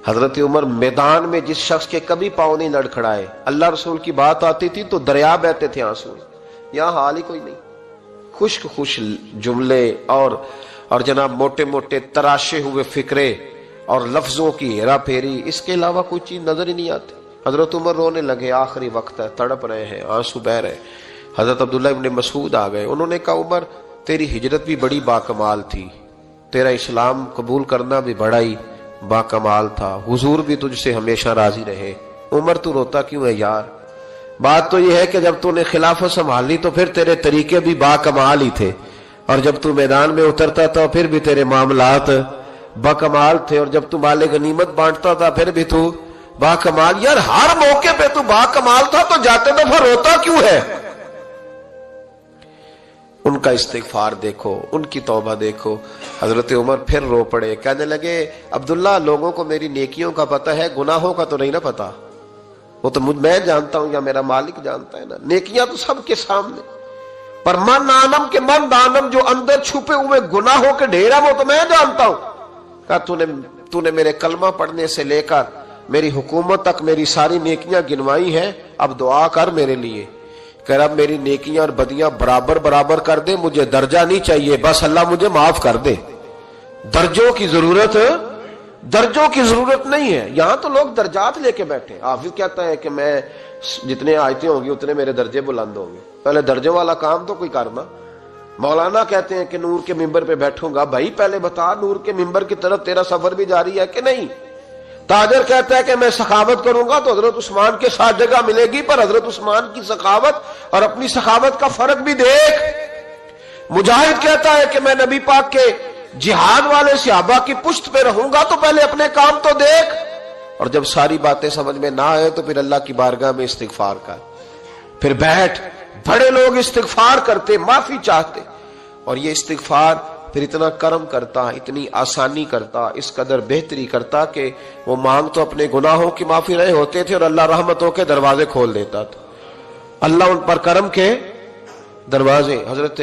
حضرت عمر میدان میں جس شخص کے کبھی پاؤں نہیں لڑکھڑائے، اللہ رسول کی بات آتی تھی تو دریا بہتے تھے آنسو. یہاں حال ہی کوئی نہیں، خشک خوش جملے اور جناب موٹے موٹے تراشے ہوئے فکرے اور لفظوں کی ہیرا پھیری، اس کے علاوہ کوئی چیز نظر ہی نہیں آتی. حضرت عمر رونے لگے، آخری وقت ہے، تڑپ رہے ہیں، آنسو بہ رہے. حضرت عبداللہ ابن مسعود آ گئے، انہوں نے کہا عمر تیری ہجرت بھی بڑی باکمال تھی، تیرا اسلام قبول کرنا بھی بڑا ہی باکمال تھا، حضور بھی تجھ سے ہمیشہ راضی رہے. عمر تو روتا کیوں ہے یار؟ بات تو یہ ہے کہ جب تو نے خلافت سنبھالی تو پھر تیرے طریقے بھی باکمال ہی تھے، اور جب تو میدان میں اترتا تھا پھر بھی تیرے معاملات باکمال تھے، اور جب تو مال غنیمت بانٹتا تھا پھر بھی تو باکمال. یار ہر موقع پہ تو باکمال تھا تو جاتے دفعہ روتا کیوں ہے؟ ان کا استغفار دیکھو، ان کی توبہ دیکھو. حضرت عمر پھر رو پڑے، کہنے لگے عبداللہ لوگوں کو میری نیکیوں کا پتہ ہے، گناہوں کا تو نہیں نا پتہ. وہ تو میں جانتا ہوں یا میرا مالک جانتا ہے نا، نیکیاں تو سب کے سامنے، پر من عالم کے من دانم جو اندر چھپے ہوئے گناہوں کے ڈھیر ہے وہ تو میں جانتا ہوں. کہا تو نے میرے کلمہ پڑھنے سے لے کر میری حکومت تک میری ساری نیکیاں گنوائی ہیں، اب دعا کر میرے لیے کہ رب میری نیکیاں اور بدیاں برابر برابر کر دے، مجھے درجہ نہیں چاہیے، بس اللہ مجھے معاف کر دے. درجوں کی ضرورت نہیں ہے. یہاں تو لوگ درجات لے کے بیٹھے. حافظ کہتا ہے کہ میں جتنے آیتیں ہوں گی اتنے میرے درجے بلند ہوں گے. پہلے درجوں والا کام تو کوئی کرنا. مولانا کہتے ہیں کہ نور کے ممبر پہ بیٹھوں گا، بھائی پہلے بتا نور کے ممبر کی طرف تیرا سفر بھی جاری ہے کہ نہیں؟ تاجر کہتا ہے کہ میں سخاوت کروں گا تو حضرت عثمان کے ساتھ جگہ ملے گی، پر حضرت عثمان کی سخاوت اور اپنی سخاوت کا فرق بھی دیکھ۔ مجاہد کہتا ہے کہ میں نبی پاک کے جہاد والے صحابہ کی پشت پہ رہوں گا تو پہلے اپنے کام تو دیکھ، اور جب ساری باتیں سمجھ میں نہ آئے تو پھر اللہ کی بارگاہ میں استغفار کر، پھر بیٹھ۔ بڑے لوگ استغفار کرتے، معافی چاہتے، اور یہ استغفار پھر اتنا کرم کرتا، اتنی آسانی کرتا، اس قدر بہتری کرتا کہ وہ مانگ تو اپنے گناہوں کی معافی رہے ہوتے تھے اور اللہ رحمتوں کے دروازے کھول دیتا تھا، اللہ ان پر کرم کے دروازے۔ حضرت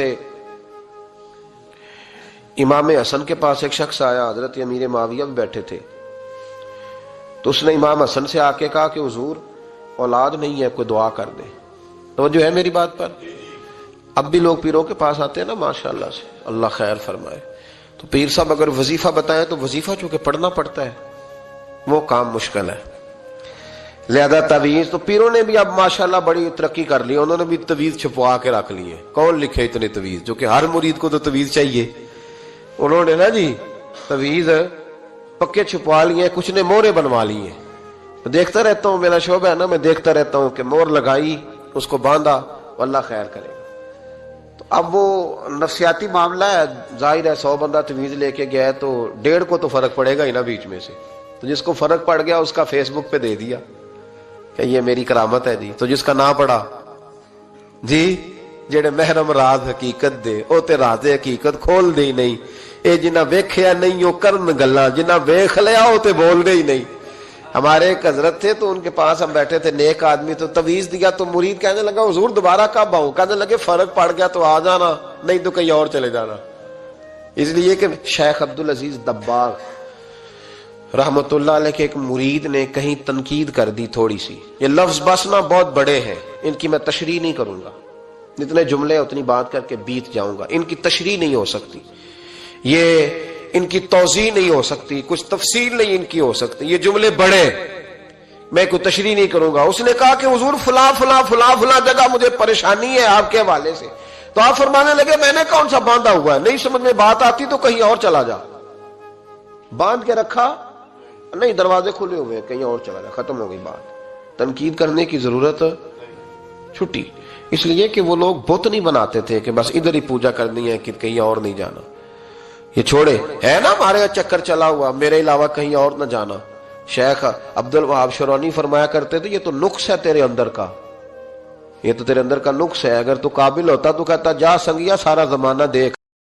امام حسن کے پاس ایک شخص آیا، حضرت امیر معاویہ بھی بیٹھے تھے، تو اس نے امام حسن سے آ کے کہا کہ حضور اولاد نہیں ہے، کوئی دعا کر دے۔ توجہ ہے میری بات پر؟ اب بھی لوگ پیروں کے پاس آتے ہیں نا، ماشاءاللہ سے، اللہ خیر فرمائے، تو پیر صاحب اگر وظیفہ بتائیں تو وظیفہ چونکہ پڑھنا پڑتا ہے وہ کام مشکل ہے، لہذا تعویذ تو پیروں نے بھی اب ماشاءاللہ بڑی ترقی کر لی، انہوں نے بھی تعویذ چھپوا کے رکھ لیے۔ کون لکھے اتنے تعویذ؟ جو کہ ہر مرید کو تو تعویذ چاہیے، انہوں نے نا جی تعویذ پکے چھپوا لیے، کچھ نے مورے بنوا لیے۔ دیکھتا رہتا ہوں، میرا شعبہ ہے نا، میں دیکھتا رہتا ہوں کہ مور لگائی، اس کو باندھا، اللہ خیر کرے گا۔ تو اب وہ نفسیاتی معاملہ ہے، ظاہر ہے 100 بندہ تعویذ لے کے گیا ہے تو 1.5 کو تو فرق پڑے گا ہی نا بیچ میں سے، تو جس کو فرق پڑ گیا اس کا فیس بک پہ دے دیا کہ یہ میری کرامت ہے جی، تو جس کا نہ پڑا جی جڑے محرم راز حقیقت دے او تے راز حقیقت کھول دے ہی نہیں، اے جنہ ویکھیا نہیں او کرن گلاں، جنہ ویکھ لیا او تے بول دے ہی نہیں۔ ہمارے ایک حضرت تھے تو ان کے پاس ہم بیٹھے تھے، نیک آدمی، تو تعویذ دیا تو مرید کہنے لگا حضور دوبارہ کب آؤں؟ کہنے لگے فرق پڑ گیا تو آ جانا، نہیں تو کہیں اور چلے جانا۔ اس لیے کہ شیخ عبدالعزیز دباغ رحمت اللہ علیہ کے ایک مرید نے کہیں تنقید کر دی تھوڑی سی، یہ لفظ بس نا بہت بڑے ہیں، ان کی میں تشریح نہیں کروں گا، جتنے جملے اتنی بات کر کے بیت جاؤں گا، ان کی تشریح نہیں ہو سکتی، یہ ان کی توضیح نہیں ہو سکتی، کچھ تفصیل نہیں ان کی ہو سکتی، یہ جملے بڑے، میں کوئی تشریح نہیں کروں گا۔ اس نے کہا کہ حضور فلاں فلاں فلاں فلاں جگہ مجھے پریشانی ہے آپ کے حوالے سے، تو آپ فرمانے لگے میں نے کون سا باندھا ہوا ہے، نہیں سمجھ میں بات آتی تو کہیں اور چلا جا، باندھ کے رکھا نہیں، دروازے کھلے ہوئے کہیں اور چلا جا، ختم ہو گئی بات۔ تنقید کرنے کی ضرورت چھٹی، اس لیے کہ وہ لوگ بت نہیں بناتے تھے کہ بس ادھر ہی پوجا کرنی ہے کہ کہیں اور نہیں جانا، یہ چھوڑے ہے نا ہمارے چکر چلا ہوا، میرے علاوہ کہیں اور نہ جانا۔ شیخ عبد الوہاب شرونی فرمایا کرتے تھے یہ تو نقص ہے تیرے اندر کا، یہ تو تیرے اندر کا نقص ہے، اگر تو قابل ہوتا تو کہتا جا سنگیا سارا زمانہ دیکھ